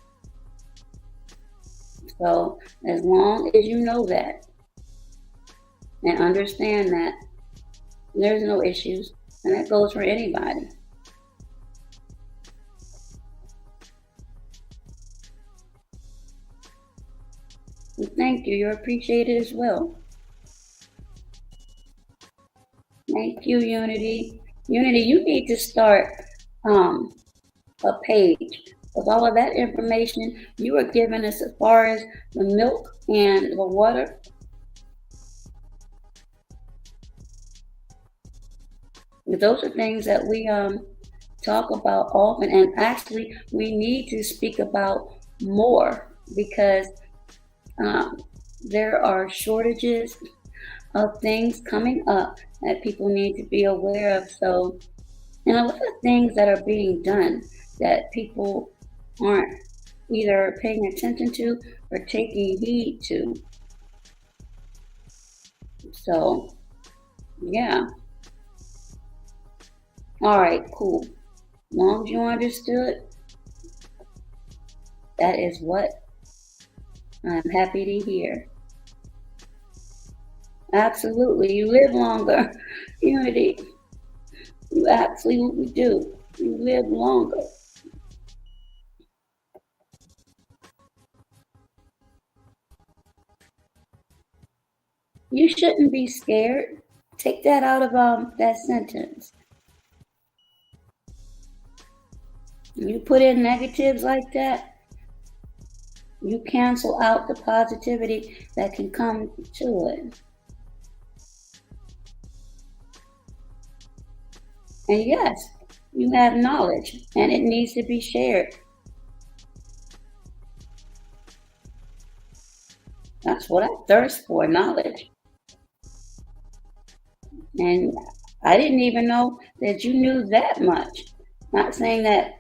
So as long as you know that and understand that, there's no issues, and that goes for anybody. And thank you. You're appreciated as well. Thank you, Unity. Unity, you need to start um, a page with all of that information you were giving us as far as the milk and the water. Those are things that we talk about often, and actually we need to speak about more because um, there are shortages of things coming up that people need to be aware of. So, and a lot of things that are being done that people aren't either paying attention to or taking heed to. So, yeah. All right, cool. As long as you understood, that is what I'm happy to hear. Absolutely. You live longer. Unity. You absolutely do. You live longer. You shouldn't be scared. Take that out of that sentence. You put in negatives like that, you cancel out the positivity that can come to it. And yes, you have knowledge and it needs to be shared. That's what I thirst for, knowledge. And I didn't even know that you knew that much. Not saying that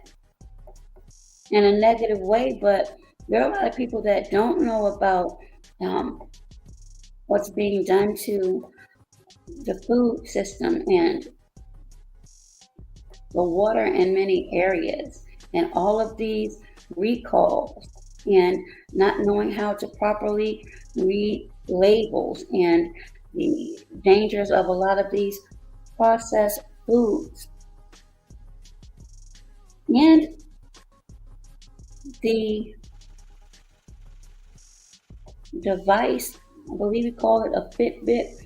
in a negative way, but there are a lot of people that don't know about um, what's being done to the food system and the water in many areas, and all of these recalls, and not knowing how to properly read labels, and the dangers of a lot of these processed foods. And the device, I believe we call it a Fitbit.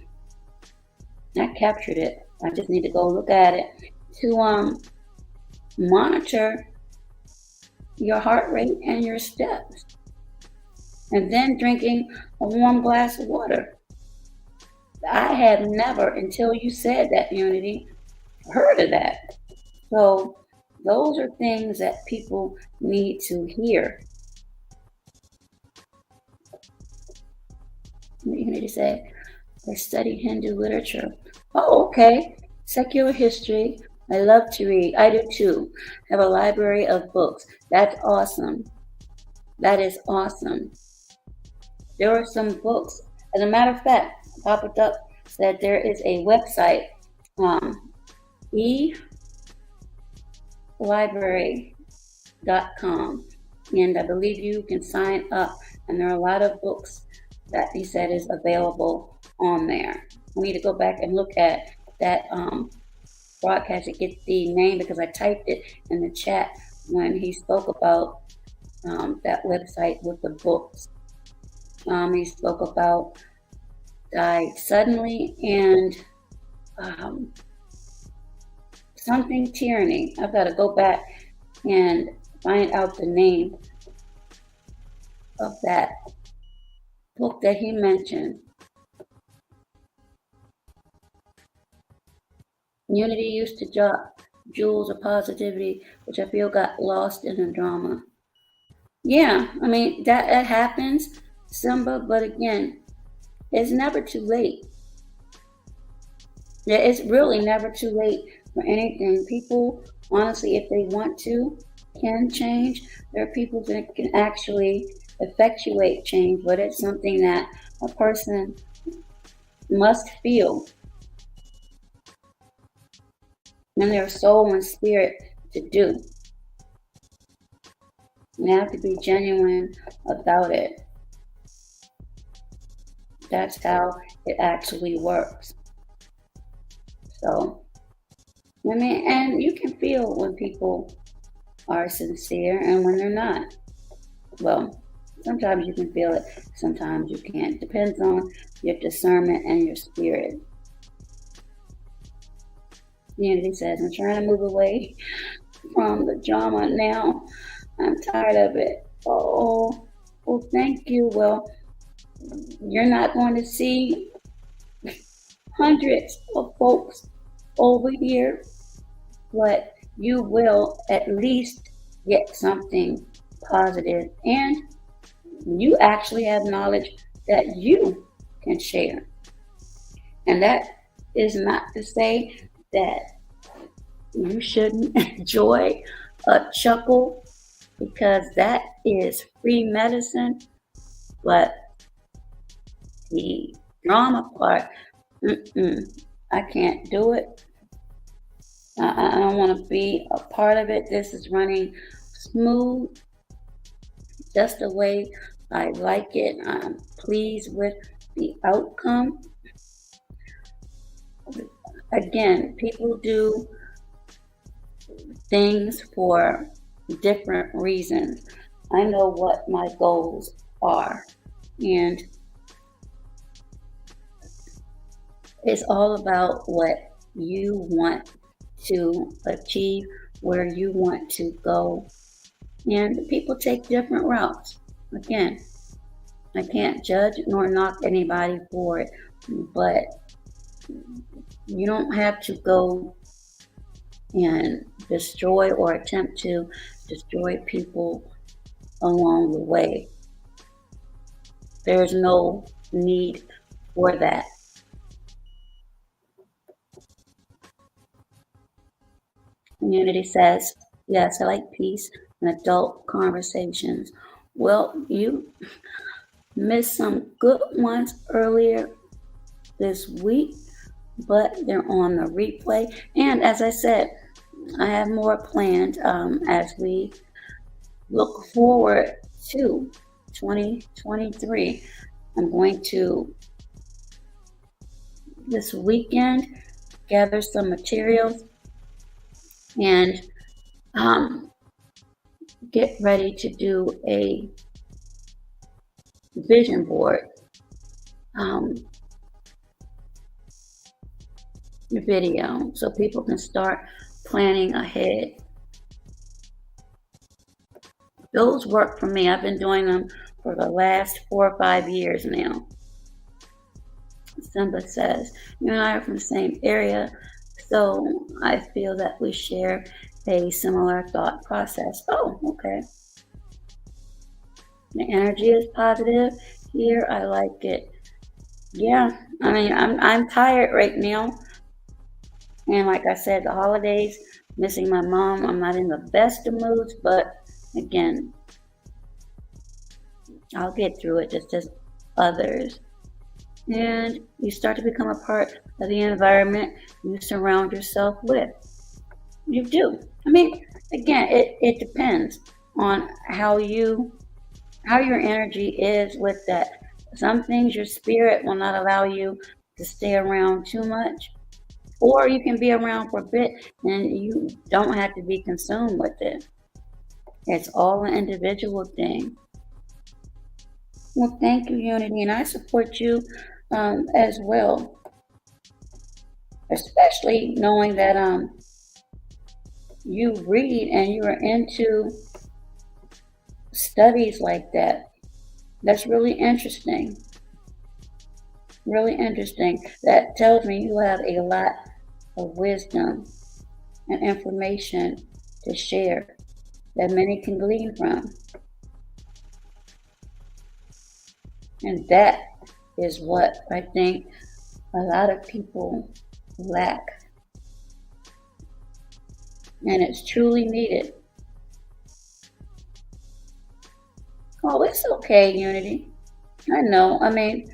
I captured it. I just need to go look at it to monitor your heart rate and your steps. And then drinking a warm glass of water. I have never, until you said that, Unity, heard of that. So those are things that people need to hear. Unity said, I study Hindu literature. Oh, okay. Secular history. I love to read. I do too. Have a library of books. That's awesome. That is awesome. There are some books. As a matter of fact, I popped up that there is a website, elibrary.com, and I believe you can sign up, and there are a lot of books that he said is available on there. I need to go back and look at that broadcast to get the name because I typed it in the chat when he spoke about that website with the books. He spoke about died suddenly and something tyranny. I've got to go back and find out the name of that book that he mentioned. Unity used to drop jewels of positivity, which I feel got lost in the drama. Yeah, I mean, that happens, Simba, but again, it's never too late. Yeah, it's really never too late for anything. People, honestly, if they want to, can change. There are people that can actually effectuate change, but it's something that a person must feel. in their soul and spirit to do. You have to be genuine about it. That's how it actually works. So, I mean, and you can feel when people are sincere and when they're not. Well, sometimes you can feel it, sometimes you can't. Depends on your discernment and your spirit. Unity says, I'm trying to move away from the drama now. I'm tired of it. Oh, well, thank you. Well, you're not going to see hundreds of folks over here, but you will at least get something positive, and you actually have knowledge that you can share. And that is not to say that you shouldn't enjoy a chuckle, because that is free medicine. But the drama part, I can't do it. I don't want to be a part of it. This is running smooth, just the way I like it. I'm pleased with the outcome. Again, people do things for different reasons. I know what my goals are, and it's all about what you want to achieve, where you want to go. And people take different routes. Again, I can't judge nor knock anybody for it, but you don't have to go and destroy or attempt to destroy people along the way. There's no need for that. Community says, yes, I like peace and adult conversations. Well, you missed some good ones earlier this week, but they're on the replay. And as I said, I have more planned as we look forward to 2023. I'm going to, this weekend, gather some materials and get ready to do a vision board video so people can start planning ahead. Those work for me. I've been doing them for the last 4 or 5 years now. Simba says, you and I are from the same area, so I feel that we share a similar thought process. Oh, okay. The energy is positive here. I like it. Yeah, I mean, I'm tired right now. And like I said, the holidays, missing my mom, I'm not in the best of moods, but again, I'll get through it just as others. And you start to become a part of the environment you surround yourself with. You do. I mean, again, it depends on how your energy is with that. Some things your spirit will not allow you to stay around too much. Or you can be around for a bit and you don't have to be consumed with it. It's all an individual thing. Well, thank you, Unity, and I support you as well. Especially knowing that you read and you are into studies like that. That's really interesting. Really interesting. That tells me you have a lot of wisdom and information to share that many can glean from. And that is what I think a lot of people lack. And it's truly needed. Oh, it's okay, Unity. I know. I mean,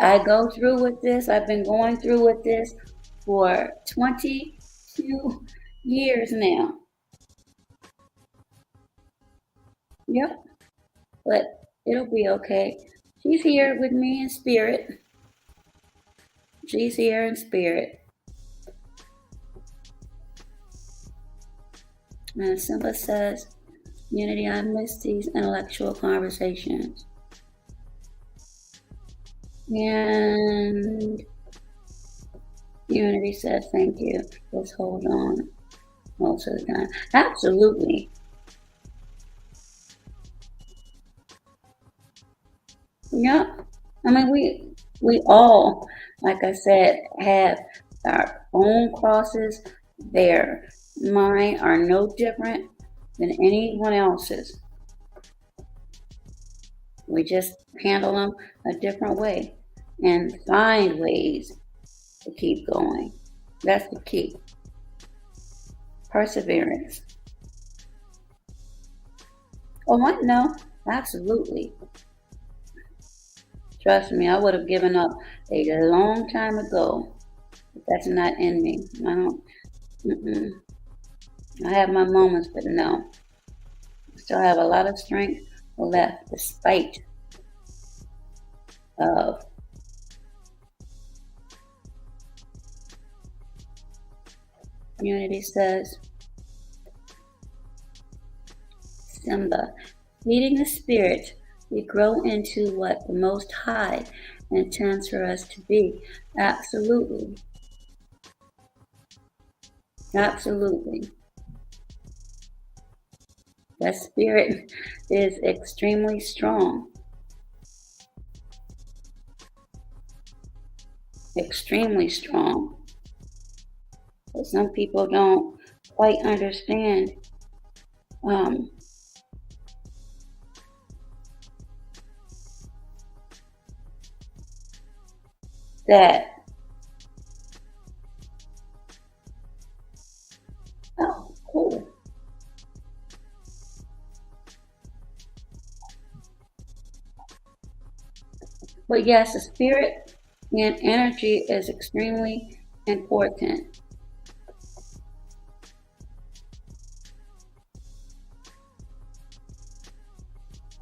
I go through with this. I've been going through with this for 20 few years now. Yep, but it'll be okay. She's here with me in spirit. She's here in spirit. And Simba says, Unity, I miss these intellectual conversations. And Unity says, thank you. Just hold on most of the time. Absolutely. Yeah. I mean, we all, like I said, have our own crosses. There, mine are no different than anyone else's. We just handle them a different way and find ways to keep going. That's the key. Perseverance. Oh, I know. Absolutely. Trust me, I would have given up a long time ago. But that's not in me. I don't. Mm-mm. I have my moments, but no. I still have a lot of strength left, despite of. Unity says, Simba, feeding the spirit, we grow into what the Most High intends for us to be. Absolutely. Absolutely. That spirit is extremely strong. Extremely strong. But some people don't quite understand that. Oh, cool. But yes, the spirit and energy is extremely important.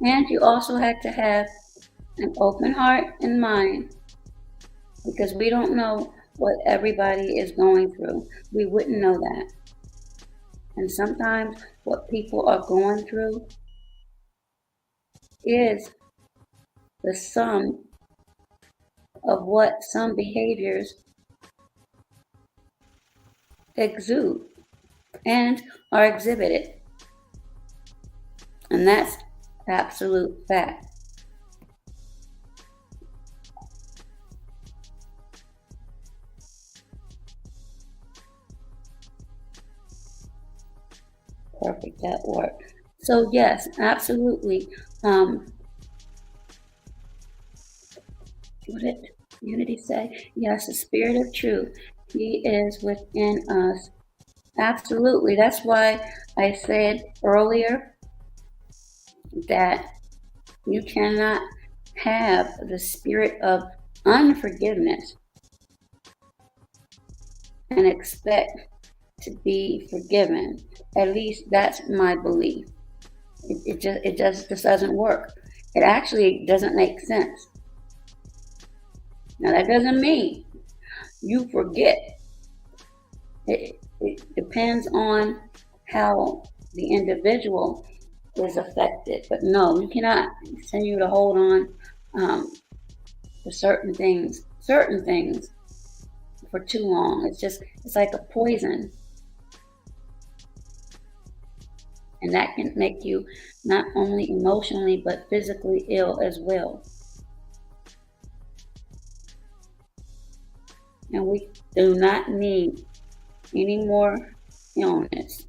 And you also have to have an open heart and mind because we don't know what everybody is going through. We wouldn't know that. And sometimes what people are going through is the sum of what some behaviors exude and are exhibited. And that's absolute fact. Perfect, that worked. So yes, absolutely. What did Unity say? Yes, the spirit of truth. He is within us. Absolutely. That's why I said earlier that you cannot have the spirit of unforgiveness and expect to be forgiven. At least that's my belief. It just doesn't work. It actually doesn't make sense. Now that doesn't mean you forget. It depends on how the individual is affected. But no, you cannot continue to hold on to certain things for too long. It's like a poison. And that can make you not only emotionally but physically ill as well. And we do not need any more illness.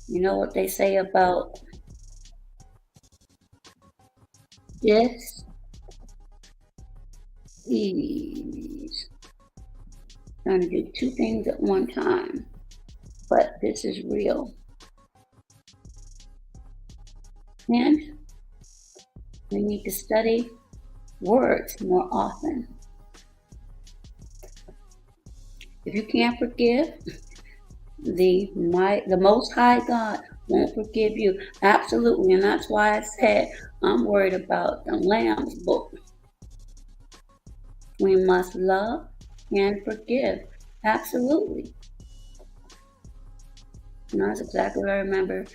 You know what they say about dis ease? Trying to do two things at one time, but this is real. And we need to study words more often. If you can't forgive, the Most High God won't forgive you. Absolutely, and that's why I said I'm worried about the Lamb's book. We must love and forgive. Absolutely. And that's exactly what I remember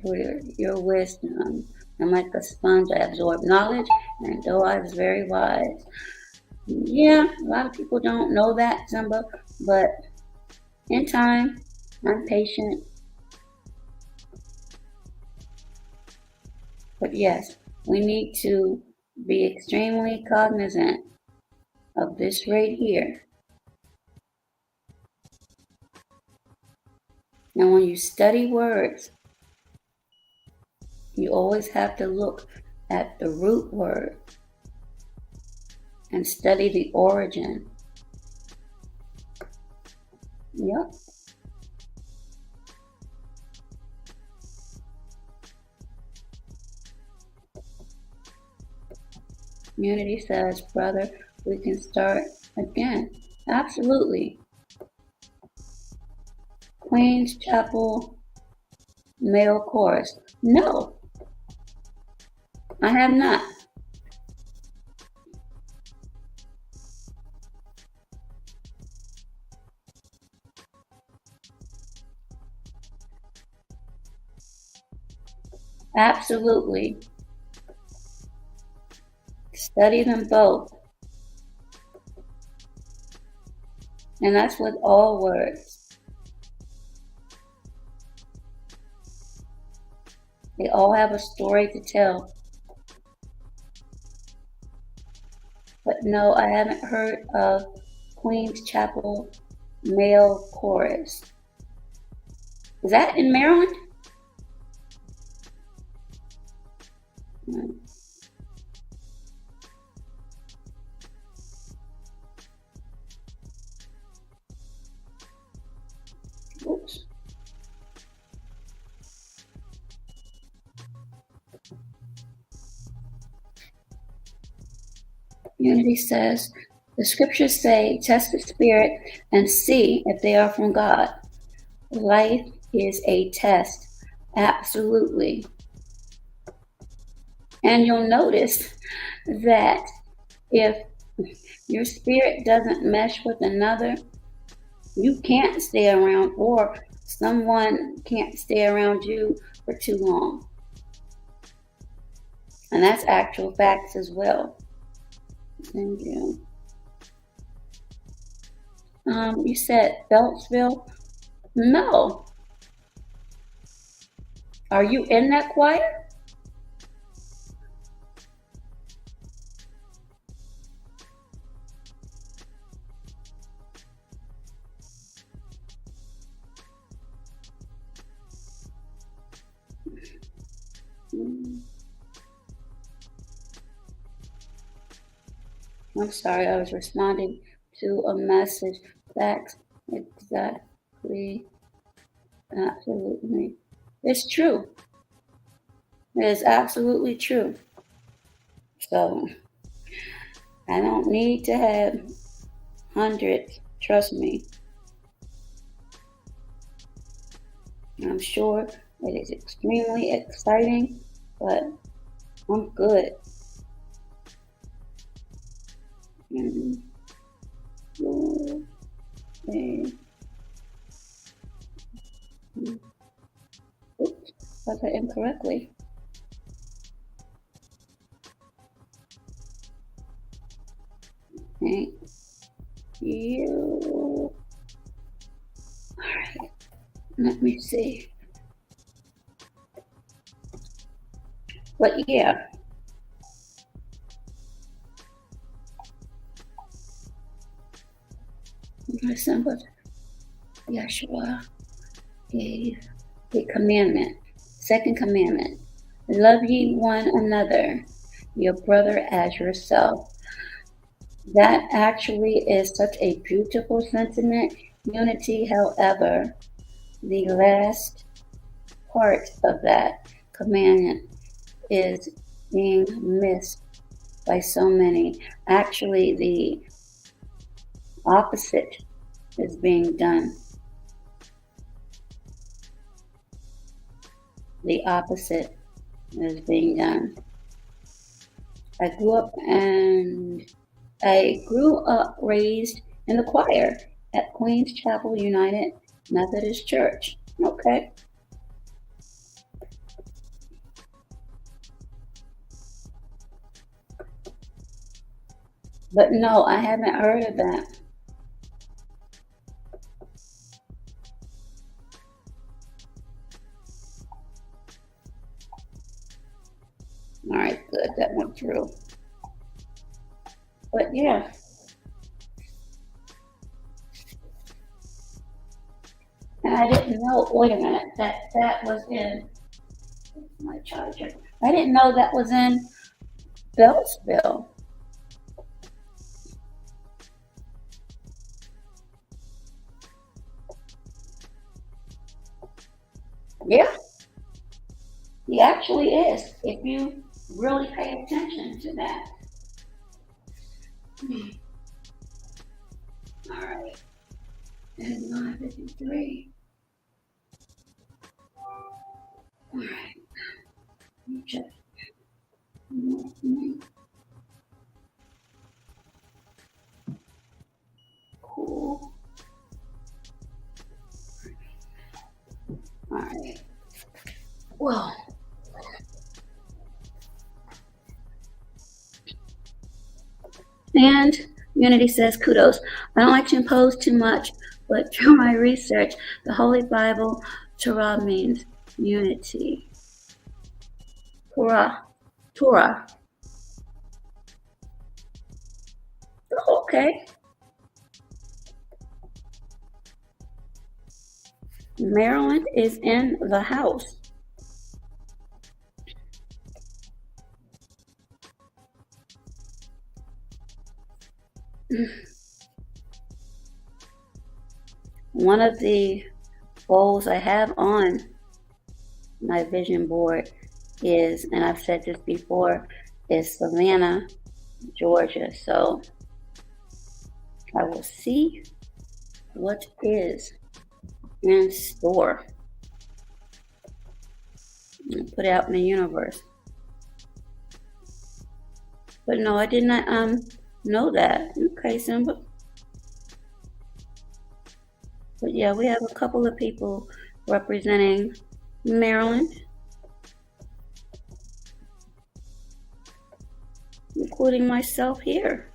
for your wisdom. I'm like a sponge. I absorb knowledge, and though I was very wise. Yeah, a lot of people don't know that, Zumba, but in time, I'm patient. But yes, we need to be extremely cognizant of this right here. Now, when you study words, you always have to look at the root word and study the origin. Yep. Unity says, brother, we can start again. Absolutely. Queen's Chapel male chorus. No, I have not. Absolutely. Study them both. And that's with all words. They all have a story to tell. But no, I haven't heard of Queen's Chapel male chorus. Is that in Maryland? Oops. Unity says, the scriptures say, test the spirit and see if they are from God. Life is a test. Absolutely. And you'll notice that if your spirit doesn't mesh with another, you can't stay around, or someone can't stay around you for too long. And that's actual facts as well. Thank you. You said Beltsville? No. Are you in that choir? I'm sorry, I was responding to a message. Facts, exactly, absolutely. It's true. It is absolutely true. So I don't need to have hundreds, trust me. I'm sure it is extremely exciting, but I'm good. Oops, said that incorrectly. Thank you. Alright, let me see. But yeah. But Yeshua gave a commandment. Second commandment. Love ye one another, your brother as yourself. That actually is such a beautiful sentiment, unity. However, the last part of that commandment is being missed by so many. Actually, the opposite is being done. The opposite is being done. I grew up raised in the choir at Queens Chapel United Methodist Church. Okay. But no, I haven't heard of that. All right, good. That went through. But yeah. And I didn't know, wait a minute, that was in my charger. I didn't know that was in Beltsville. Yeah, he actually is. If you really pay attention to that. All right. And 9:53. All right. Let me check. Cool. All right. Well, and Unity says, kudos. I don't like to impose too much, but through my research, the Holy Bible, Torah means unity. Torah. Torah. Okay. Maryland is in the house. One of the goals I have on my vision board is, and I've said this before, is Savannah, Georgia. So I will see what is in store and put it out in the universe. But no, I did not know that. Okay, Simba. But yeah, we have a couple of people representing Maryland, including myself here.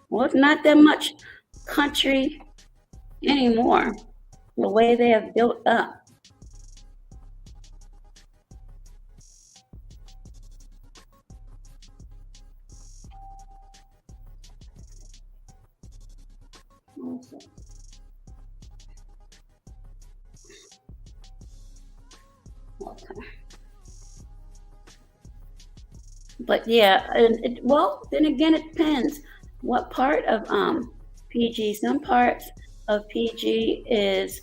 Well, it's not that much country anymore, the way they have built up. Okay. But yeah, well, then again, it depends what part of PG. Some parts of PG is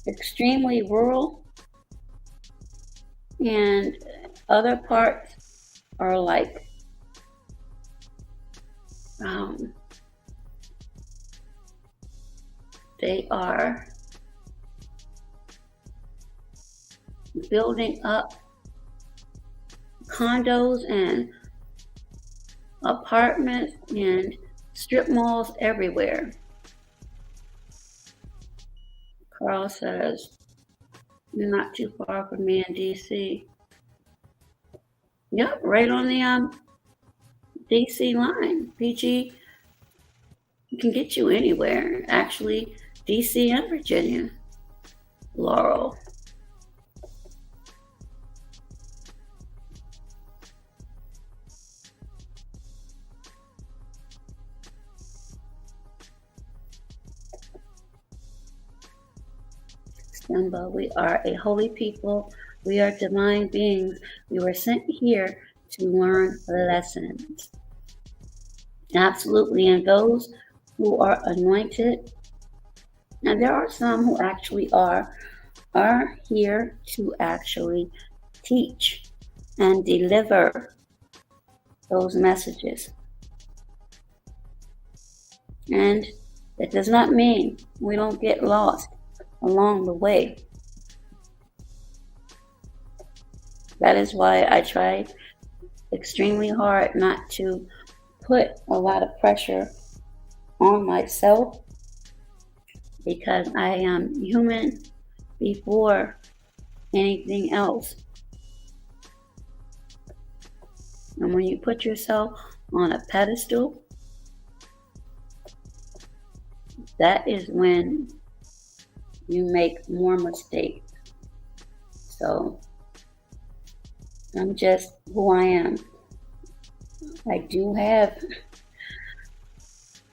extremely rural, and other parts are like they are building up condos and apartments and strip malls everywhere. Carl says, not too far from me in DC. Yep, right on the DC line. PG can get you anywhere. Actually, DC and Virginia. Laurel. Simba, we are a holy people. We are divine beings. We were sent here to learn lessons. Absolutely. And those who are anointed, and there are some who actually are here to actually teach and deliver those messages. And that does not mean we don't get lost along the way. That is why I try extremely hard not to put a lot of pressure on myself, because I am human before anything else. And when you put yourself on a pedestal, that is when you make more mistakes. So I'm just who I am. I do have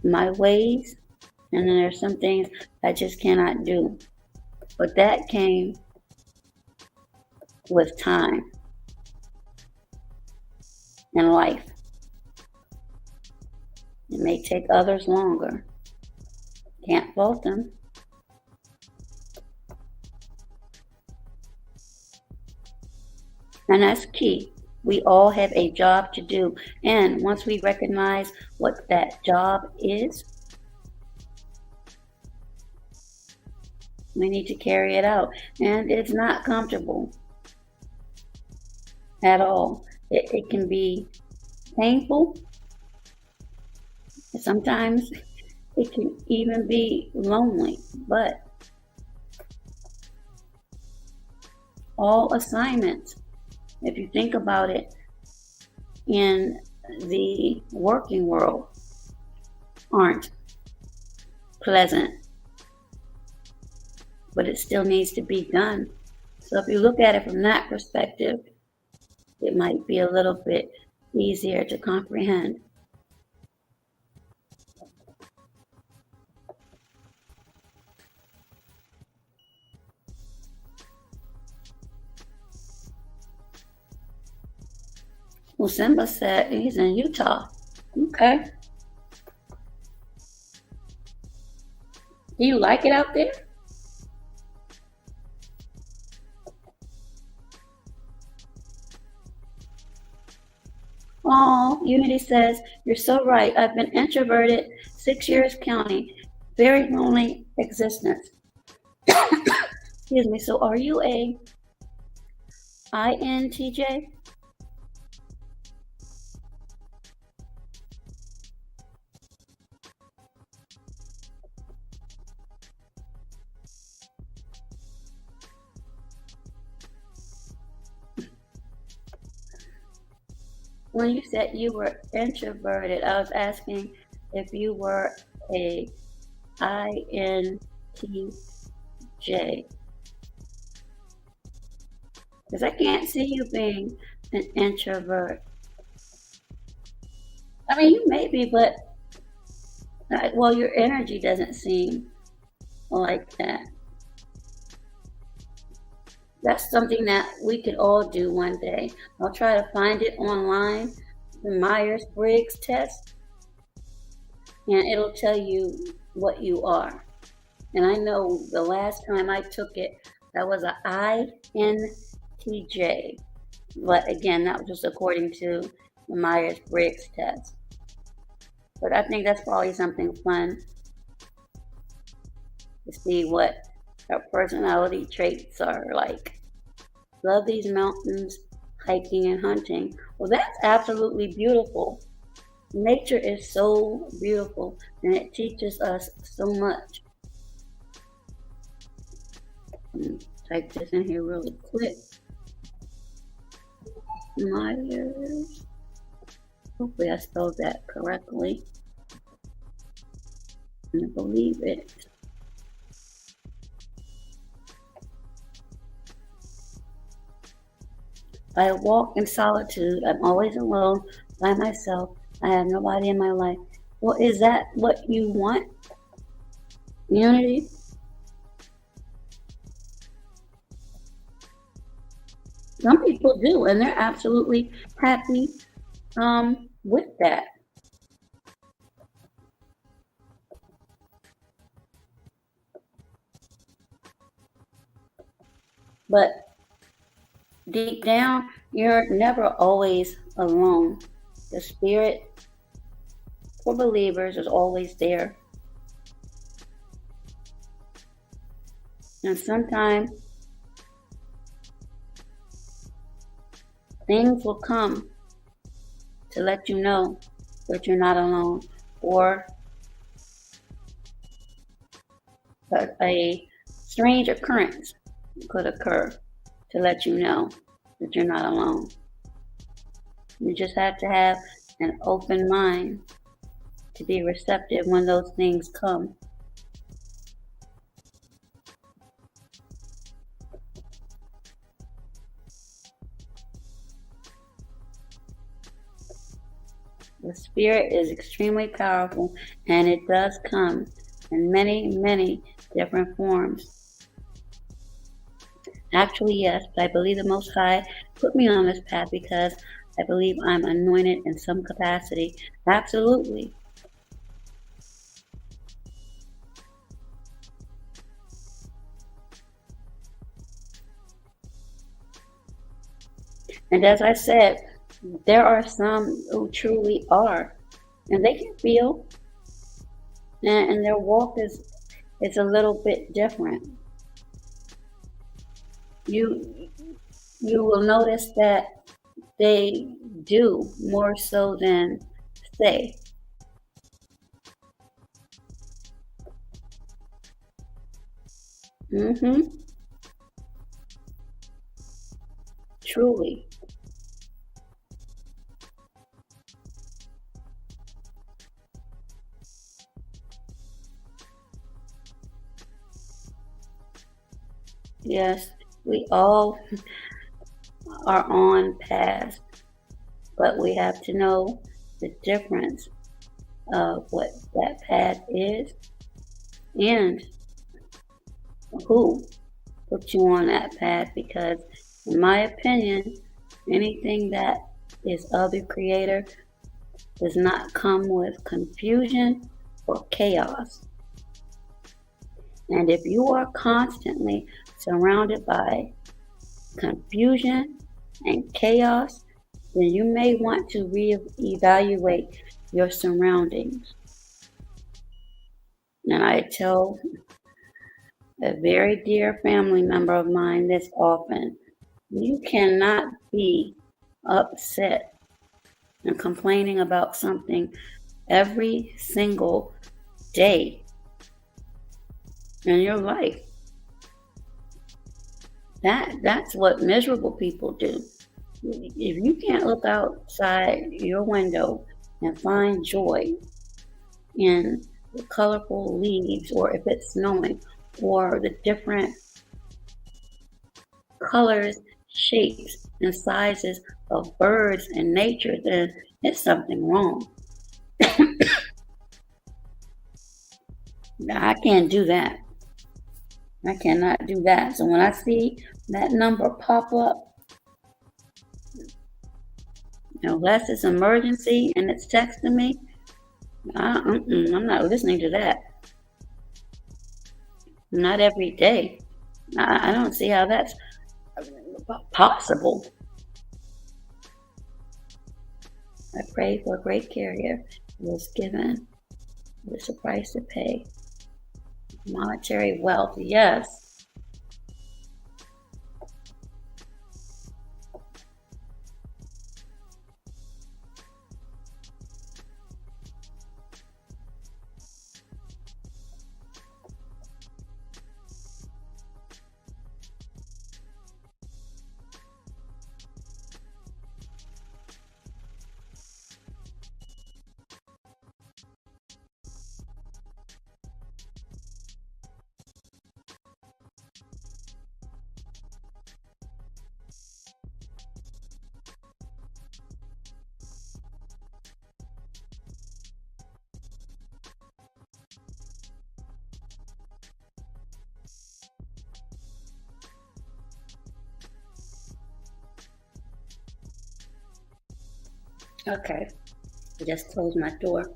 my ways, and then there's some things I just cannot do. But that came with time and life. It may take others longer. Can't fault them. And that's key. We all have a job to do. And once we recognize what that job is, we need to carry it out. And it's not comfortable at all. It can be painful. Sometimes it can even be lonely. But all assignments, if you think about it, in the working world, aren't pleasant, but it still needs to be done. So if you look at it from that perspective, it might be a little bit easier to comprehend. Well, Simba said he's in Utah. Okay. Do you like it out there? Oh, Unity says, you're so right. I've been introverted 6 years counting. Very lonely existence. Excuse me. So are you a INTJ? When you said you were introverted, I was asking if you were a INTJ. Because I can't see you being an introvert. I mean, you may be, but well, your energy doesn't seem like that. That's something that we could all do one day. I'll try to find it online, the Myers-Briggs test, and it'll tell you what you are. And I know the last time I took it, that was an INTJ. But again, that was just according to the Myers-Briggs test. But I think that's probably something fun to see what our personality traits are like. Love these mountains, hiking and hunting. Well, that's absolutely beautiful. Nature is so beautiful, and it teaches us so much. Type this in here really quick. Myers. Hopefully I spelled that correctly. I believe it. I walk in solitude. I'm always alone by myself. I have nobody in my life. Well, is that what you want? Unity? Some people do, and they're absolutely happy with that. But deep down, you're never always alone. The spirit for believers is always there And sometimes things will come to let you know that you're not alone, or a strange occurrence could occur to let you know that you're not alone. You just have to have an open mind to be receptive when those things come. The spirit is extremely powerful, and it does come in many, many different forms. Actually, yes, but I believe the Most High put me on this path because I believe I'm anointed in some capacity. Absolutely. And as I said, there are some who truly are, and they can feel, and their walk is a little bit different. You you will notice that they do more so than say. Mm-hmm. Truly. Yes, we all are on paths, but we have to know the difference of what that path is and who put you on that path, because in my opinion, anything that is of the creator does not come with confusion or chaos. And if you are constantly surrounded by confusion and chaos, then you may want to reevaluate your surroundings. And I tell a very dear family member of mine this often: you cannot be upset and complaining about something every single day in your life. That's what miserable people do. If you can't look outside your window and find joy in the colorful leaves, or if it's snowing, or the different colors, shapes, and sizes of birds in nature, then it's something wrong. I can't do that. I cannot do that. So when I see that number pop up, unless it's emergency and it's texting me, I'm not listening to that. Not every day. I don't see how that's possible. I pray for a great carrier who was given with a price to pay. Monetary wealth, yes. Okay, I just closed my door.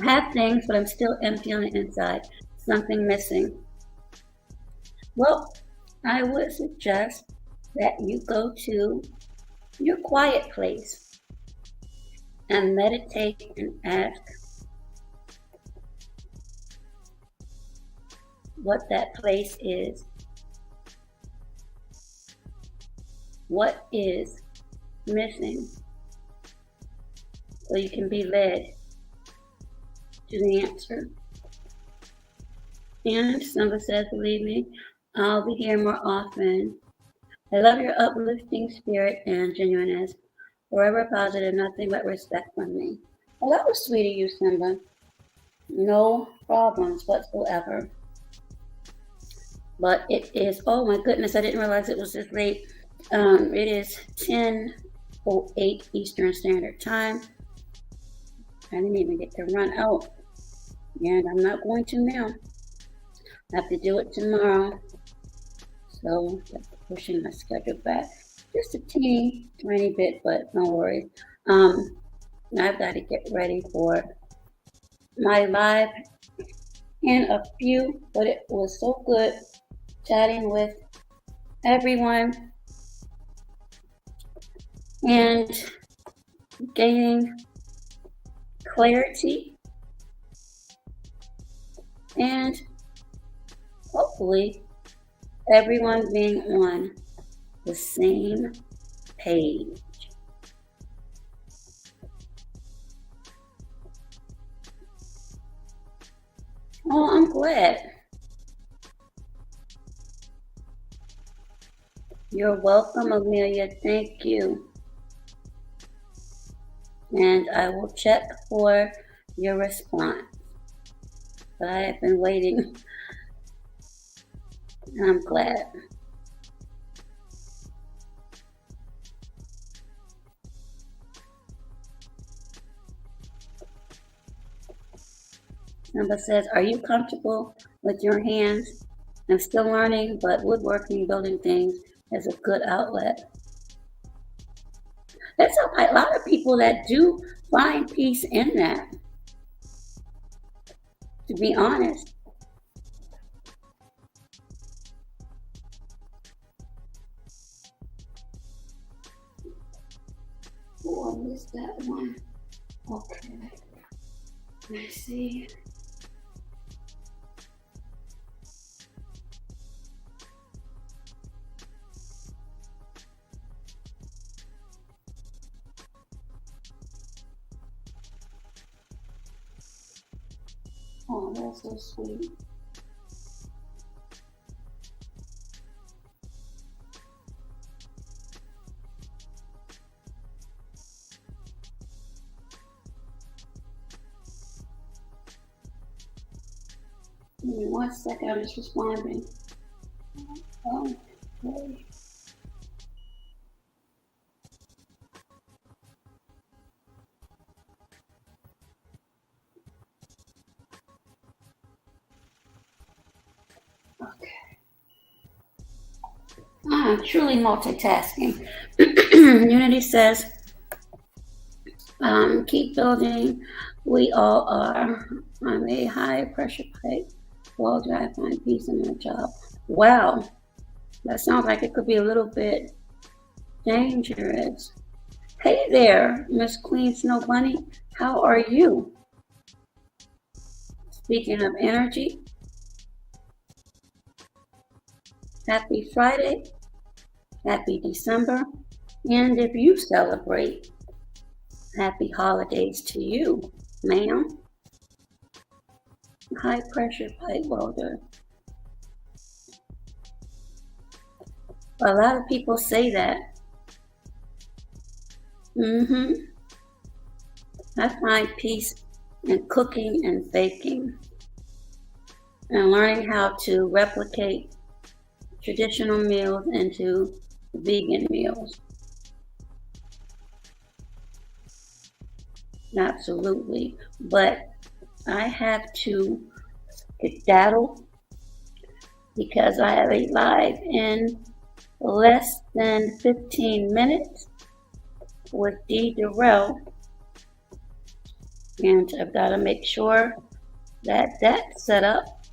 I have things, but I'm still empty on the inside. Something missing. Well, I would suggest that you go to your quiet place and meditate and ask what that place is, what is missing, so you can be led to the answer. And Simba says, believe me, I'll be here more often. I love your uplifting spirit and genuineness. Forever positive, nothing but respect from me. Well, that was sweet of you, Simba. No problems whatsoever. But it is, oh my goodness, I didn't realize it was this late. It is 10:08 Eastern Standard Time. I didn't even get to run out. And I'm not going to now. I have to do it tomorrow. So just pushing my schedule back just a teeny tiny bit, but no worries. I've got to get ready for my live in a few, but it was so good chatting with everyone and gaining clarity and hopefully everyone being on the same page. Oh, I'm glad. You're welcome, Amelia. Thank you. And I will check for your response. But I have been waiting. And I'm glad. Number says, are you comfortable with your hands? I'm still learning, but woodworking, building things is a good outlet. There's a lot of people that do find peace in that, to be honest. Oh, I missed that one. Okay. Let's see. Oh, that's so sweet. Give me 1 second, I'm just responding. Okay. I'm truly multitasking. Unity says, keep building. We all are. I'm a high pressure pipe welder. I find peace in my job. Wow, that sounds like it could be a little bit dangerous. Hey there, Miss Queen Snow Bunny. How are you? Speaking of energy, happy Friday, happy December, and if you celebrate, happy holidays to you, ma'am. High pressure pipe welder. A lot of people say that. I find peace in cooking and baking and learning how to replicate traditional meals into vegan meals. Absolutely. But I have to skedaddle because I have a live in less than 15 minutes with Dee Durrell. And I've got to make sure that that's set up.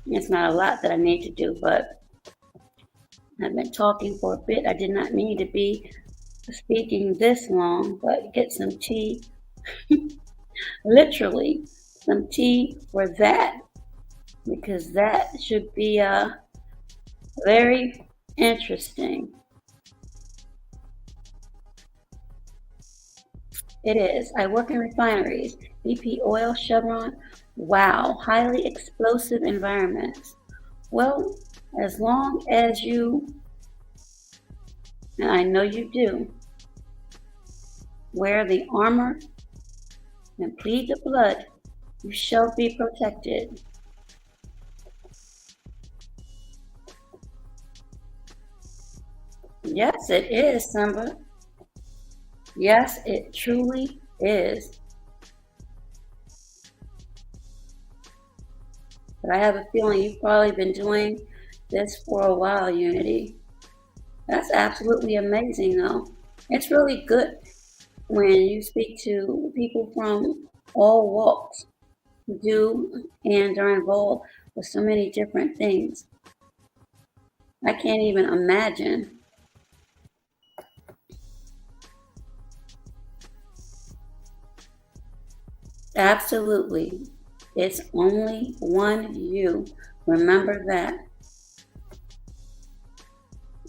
It's not a lot that I need to do, but I've been talking for a bit. I did not mean to be speaking this long, but get some tea. Literally, some tea for that. because that should be very interesting. It is. I work in refineries, BP oil, Chevron. Wow, highly explosive environments. Well, as long as you, and I know you do, wear the armor and plead the blood, you shall be protected. Yes, it is, Simba. Yes, it truly is. But I have a feeling you've probably been doing this for a while, Unity. That's absolutely amazing, though. It's really good when you speak to people from all walks who do and are involved with so many different things. I can't even imagine. Absolutely. It's only one you. Remember that.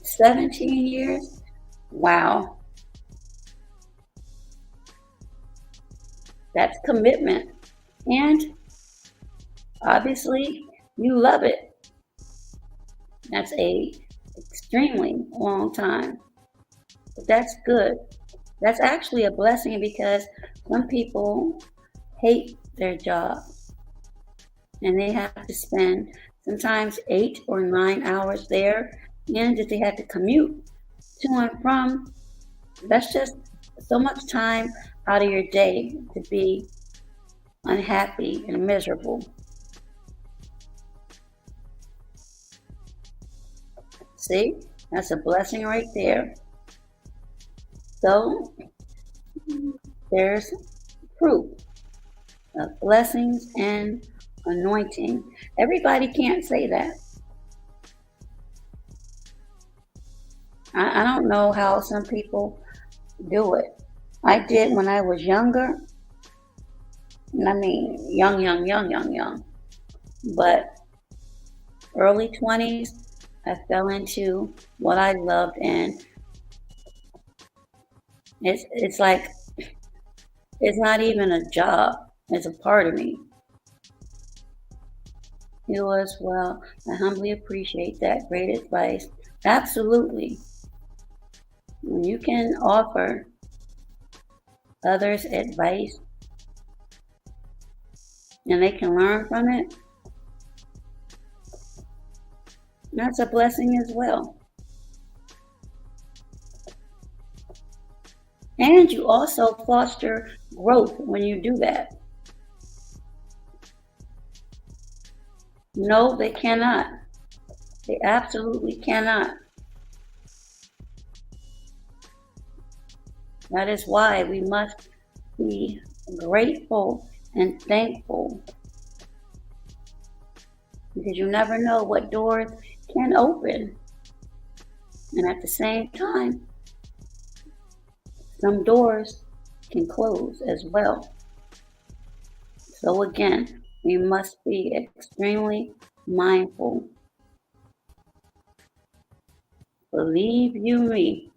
17 years? Wow. That's commitment. And obviously, you love it. That's a extremely long time. But that's good. That's actually a blessing because some people hate their job and they have to spend sometimes 8 or 9 hours there. And if they have to commute to and from, that's just so much time out of your day to be unhappy and miserable. See, that's a blessing right there. So there's proof of blessings and anointing. Everybody can't say that. I don't know how some people do it. I did when I was younger. I mean, young. But early 20s, I fell into what I loved, and it's like it's not even a job. It's a part of me. It was, well, I humbly appreciate that great advice. Absolutely. When you can offer others advice and they can learn from it, that's a blessing as well. And you also foster growth when you do that. No, they cannot. They absolutely cannot. That is why we must be grateful and thankful because you never know what doors can open. And at the same time, some doors can close as well. So again, we must be extremely mindful. Believe you me,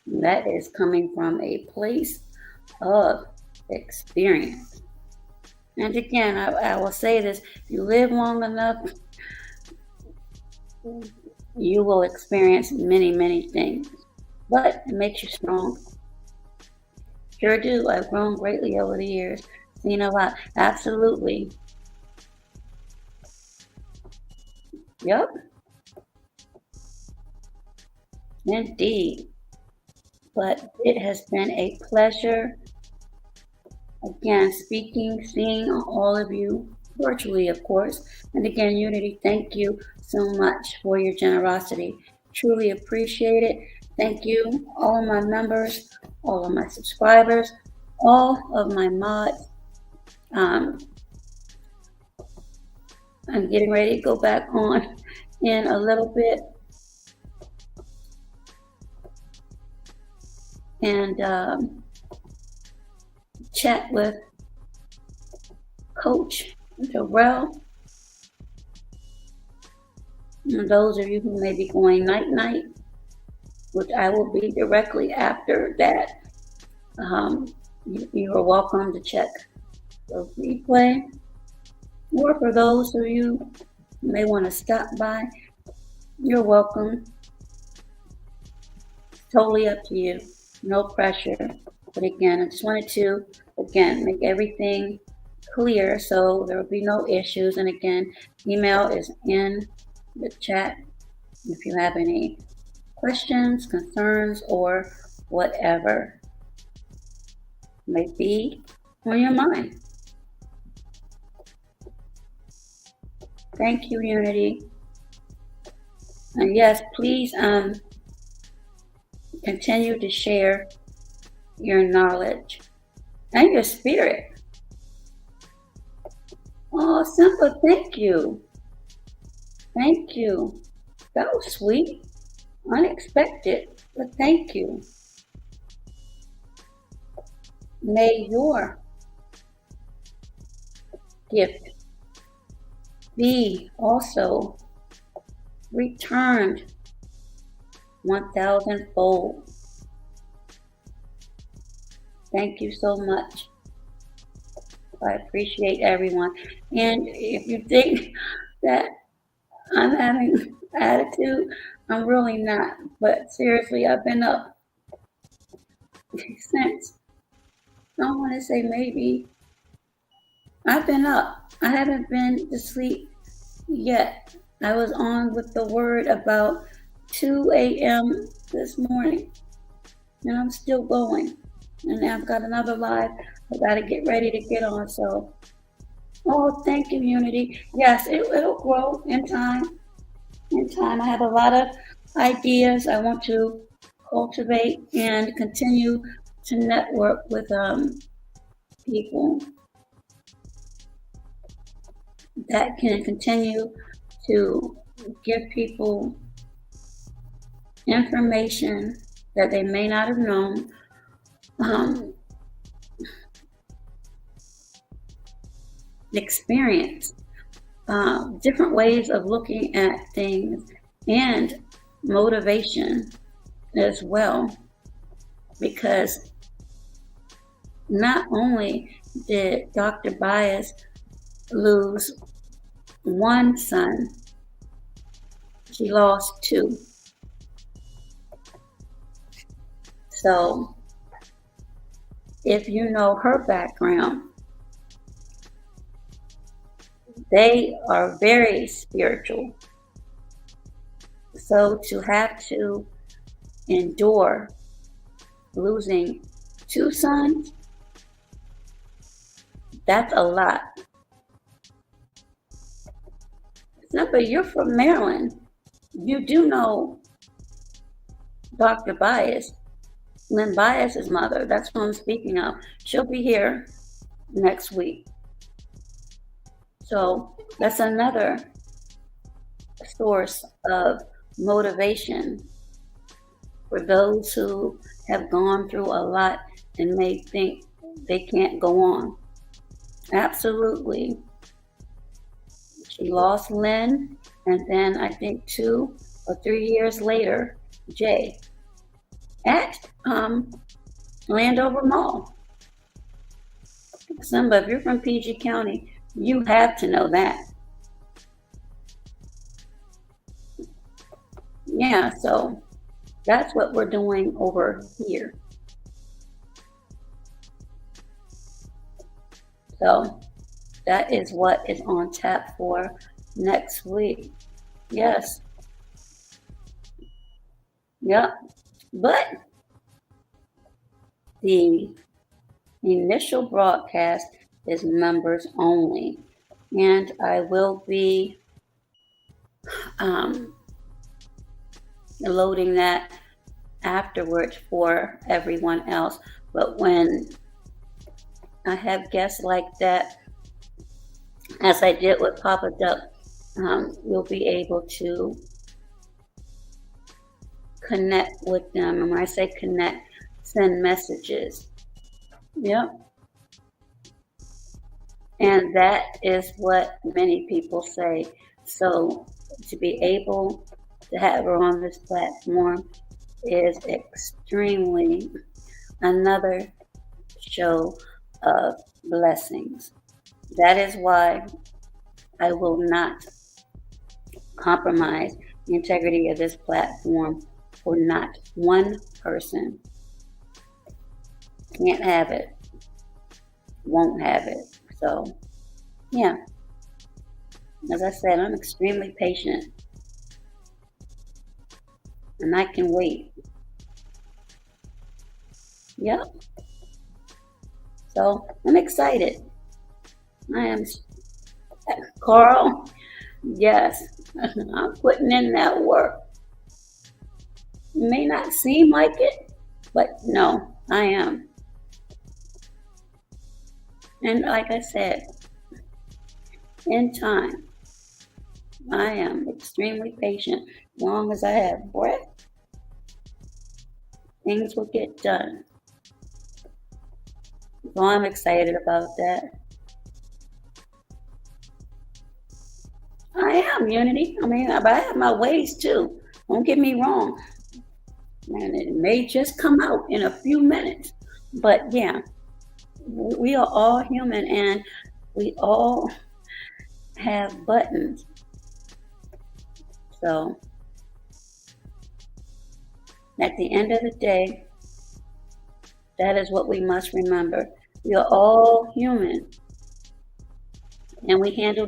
that is coming from a place of experience. And again, I will say this, if you live long enough, you will experience many things, but it makes you strong. Sure do. I've grown greatly over the years, seen a lot. Absolutely. Yep, indeed. But it has been a pleasure, again, speaking, seeing all of you virtually, of course. And again, Unity, thank you so much for your generosity. Truly appreciate it. Thank you, all of my members, all of my subscribers, all of my mods. I'm getting ready to go back on in a little bit. And chat with Coach Terrell, and those of you who may be going night-night, which I will be directly after that, you are welcome to check the replay. Or for those of you who may want to stop by, you're welcome. It's totally up to you. No pressure. But again, I just wanted to, make everything clear so there will be no issues. And again, email is in the chat if you have any questions, concerns, or whatever may be on your mind. Thank you, Unity. And yes, please continue to share your knowledge and your spirit. Oh, Simba, thank you. Thank you. That was sweet. Unexpected, but thank you. May your gift be also returned 1,000-fold. Thank you so much. I appreciate everyone. And if you think that I'm having attitude, I'm really not. But seriously, I've been up since, I don't want to say maybe, I've been up. I haven't been to sleep yet. I was on with the word about 2 a.m. this morning, and I'm still going. And now I've got another live I got to get ready to get on. So, oh, thank you, Unity. Yes, it'll grow in time. In time, I have a lot of ideas I want to cultivate and continue to network with people that can continue to give people information that they may not have known, experience, different ways of looking at things, and motivation as well. Because not only did Dr. Bias lose one son, she lost two. So if you know her background, they are very spiritual. So to have to endure losing two sons, that's a lot. But you're from Maryland. You do know Dr. Bias, Lynn Bias's mother. That's what I'm speaking of. She'll be here next week. So that's another source of motivation for those who have gone through a lot and may think they can't go on. Absolutely. She lost Lynn, and then I think 2 or 3 years later, Jay, at Landover Mall. Simba, if you're from PG County, you have to know that. Yeah, so that's what we're doing over here. So that is what is on tap for next week. Yes. Yep. But the initial broadcast is members only. And I will be loading that afterwards for everyone else. But when I have guests like that, as I did with Papa Duck, you'll be able to connect with them. And when I say connect, send messages. Yep. And that is what many people say. So to be able to have her on this platform is extremely another show of blessings. That is why I will not compromise the integrity of this platform for not one person. Can't have it, won't have it. So, yeah, as I said, I'm extremely patient and I can wait. Yep. So, I'm excited. I am, Carl, yes, I'm putting in that work. It may not seem like it, but no, I am. And like I said, in time, I am extremely patient. As long as I have breath, things will get done. So I'm excited about that. I am Unity. I mean, but I have my ways too. Don't get me wrong. And it may just come out in a few minutes. But yeah, we are all human and we all have buttons. So at the end of the day, that is what we must remember. We are all human and we handle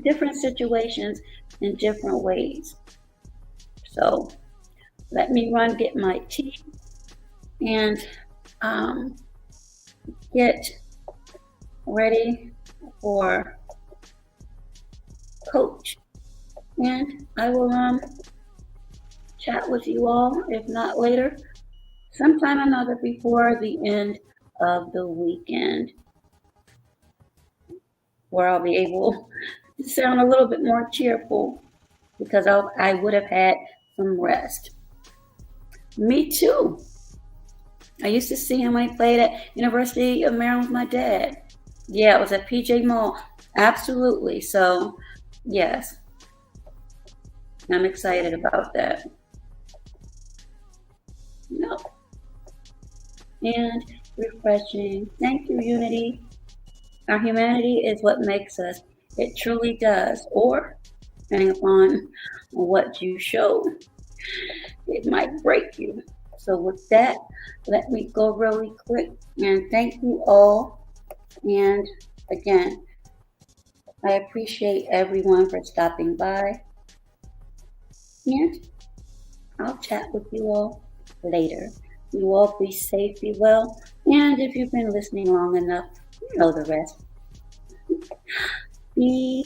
different situations in different ways. So let me run get my tea and get ready for coach. And I will chat with you all, if not later, sometime another before the end of the weekend, where I'll be able to sound a little bit more cheerful because I would have had some rest. Me too. I used to see him when he played at University of Maryland with my dad. Yeah, it was at PJ Mall. Absolutely. So, yes, I'm excited about that. No. And refreshing. Thank you, Unity. Our humanity is what makes us. It truly does. Or, depending upon what you show, it might break you. So with that, let me go really quick and thank you all. And again, I appreciate everyone for stopping by. And I'll chat with you all later. You all be safe, be well. And if you've been listening long enough, you know the rest. Be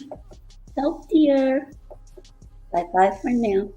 healthier. Bye bye for now.